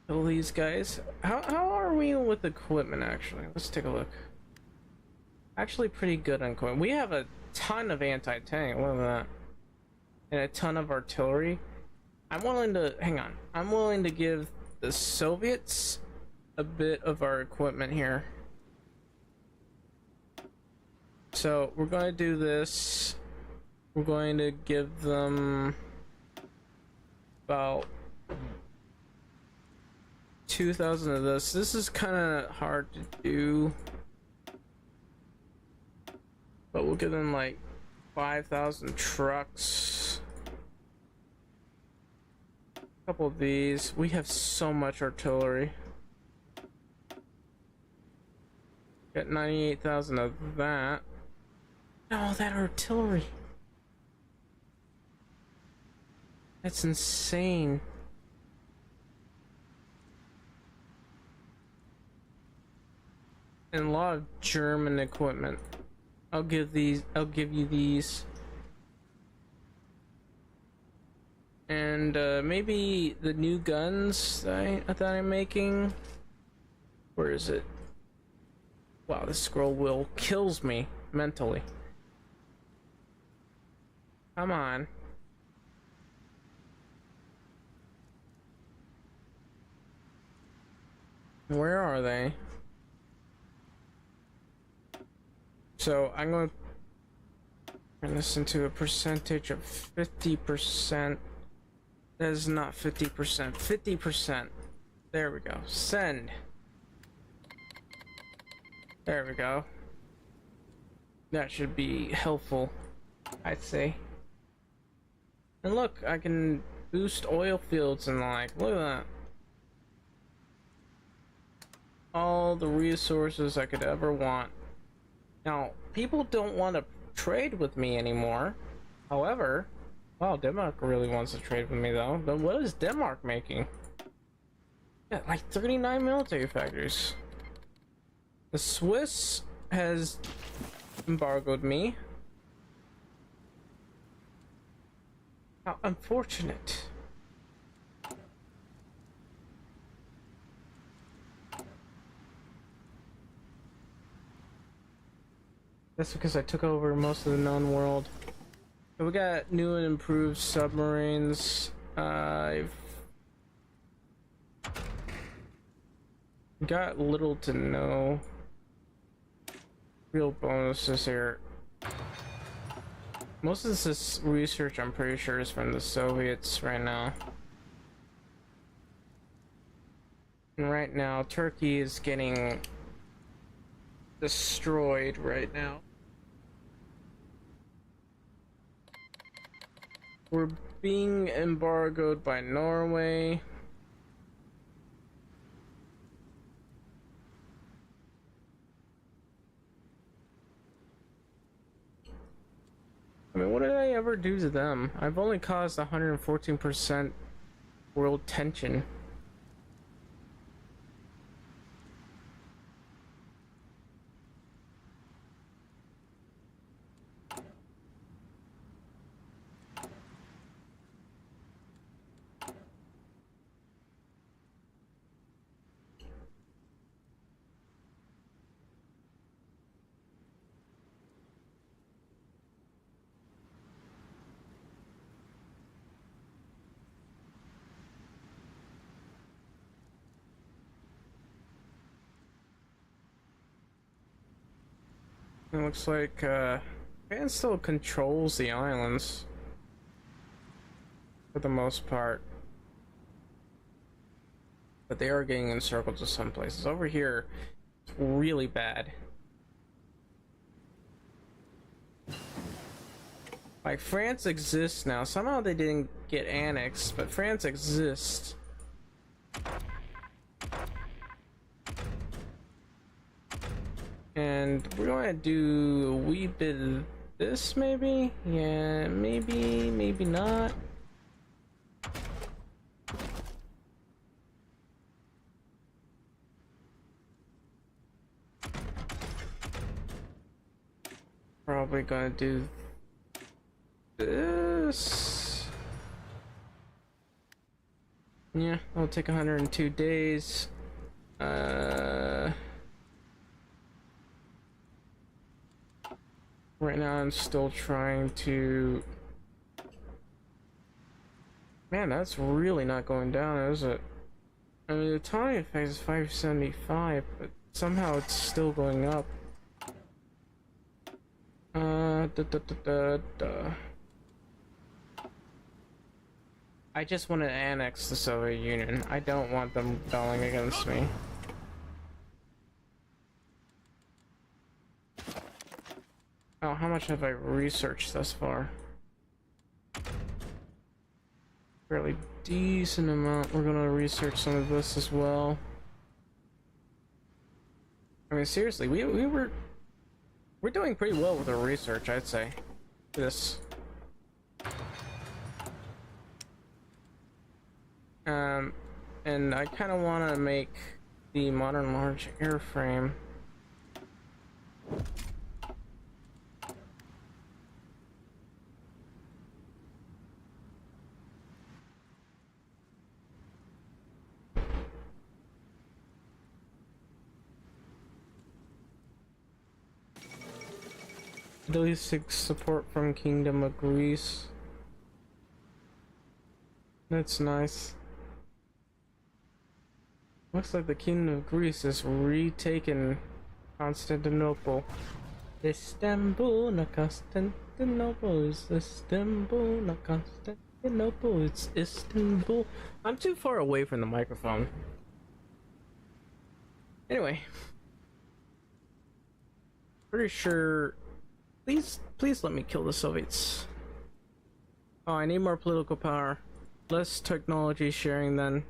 kill these guys. How are we with equipment, actually? Let's take a look. Actually pretty good on equipment. We have a ton of anti-tank, look at that. And a ton of artillery. I'm willing to, hang on. I'm willing to give the Soviets a bit of our equipment here. So we're going to do this. We're going to give them about 2,000 of this. This is kind of hard to do, but we'll give them like 5,000 trucks. A couple of these. We have so much artillery. Got 98,000 of that. No, that artillery. That's insane. And a lot of German equipment. I'll give you these. And maybe the new guns that I'm making. Where is it? Wow, this scroll wheel kills me mentally. Come on. Where are they? So I'm going to turn this into a percentage of 50%. That is not 50%. 50%. There we go. Send. There we go. That should be helpful, I'd say. And look, I can boost oil fields and like, look at that. All the resources I could ever want. Now, people don't want to trade with me anymore. However, wow, Denmark really wants to trade with me though. But what is Denmark making? Yeah, like 39 military factories. The Swiss has embargoed me. How unfortunate. That's because I took over most of the known world. So we got new and improved submarines. I've got little to no real bonuses here. Most of this research, I'm pretty sure, is from the Soviets right now. And right now, Turkey is getting destroyed right now. We're being embargoed by Norway. I mean, what did I ever do to them? I've only caused 114% world tension. It looks like Japan still controls the islands for the most part, but they are getting encircled to some places. Over here, it's really bad. Like, France exists now. Somehow they didn't get annexed, but France exists. And we're going to do a wee bit of this, maybe? Yeah, maybe, maybe not. Probably going to do this. Yeah, it'll take 102 days. Right now I'm still trying to... Man, that's really not going down, is it? I mean, the time effect is 575, but somehow it's still going up. I just want to annex the Soviet Union. I don't want them rebelling against me. Oh, how much have I researched thus far? Fairly decent amount. We're gonna research some of this as well. I mean, seriously, we're doing pretty well with our research, I'd say. This. And I kind of want to make the modern large airframe. Seek support from Kingdom of Greece. That's nice. Looks like the Kingdom of Greece has retaken Constantinople. Istanbul, not Constantinople, is Istanbul, not Constantinople. Nope, it's Istanbul. I'm too far away from the microphone. Anyway, pretty sure. Please let me kill the Soviets. Oh, I need more political power, less technology sharing then,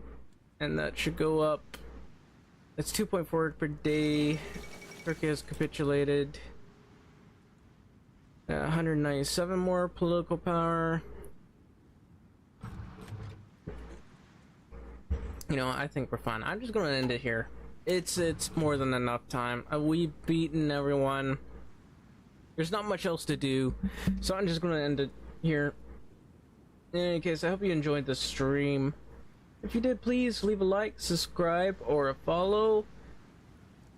and that should go up. It's 2.4 per day. Turkey has capitulated. 197 more political power. You know, I think we're fine. I'm just gonna end it here. It's more than enough time. We've beaten everyone. There's not much else to do, so I'm just gonna end it here. In any case, I hope you enjoyed the stream. If you did, please leave a like, subscribe, or a follow.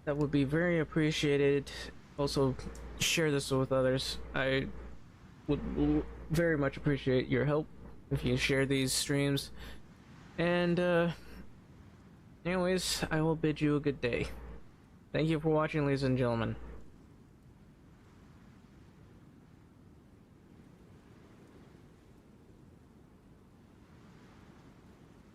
That would be very appreciated. Also, share this with others. I would very much appreciate your help if you share these streams. And anyways, I will bid you a good day. Thank you for watching, ladies and gentlemen.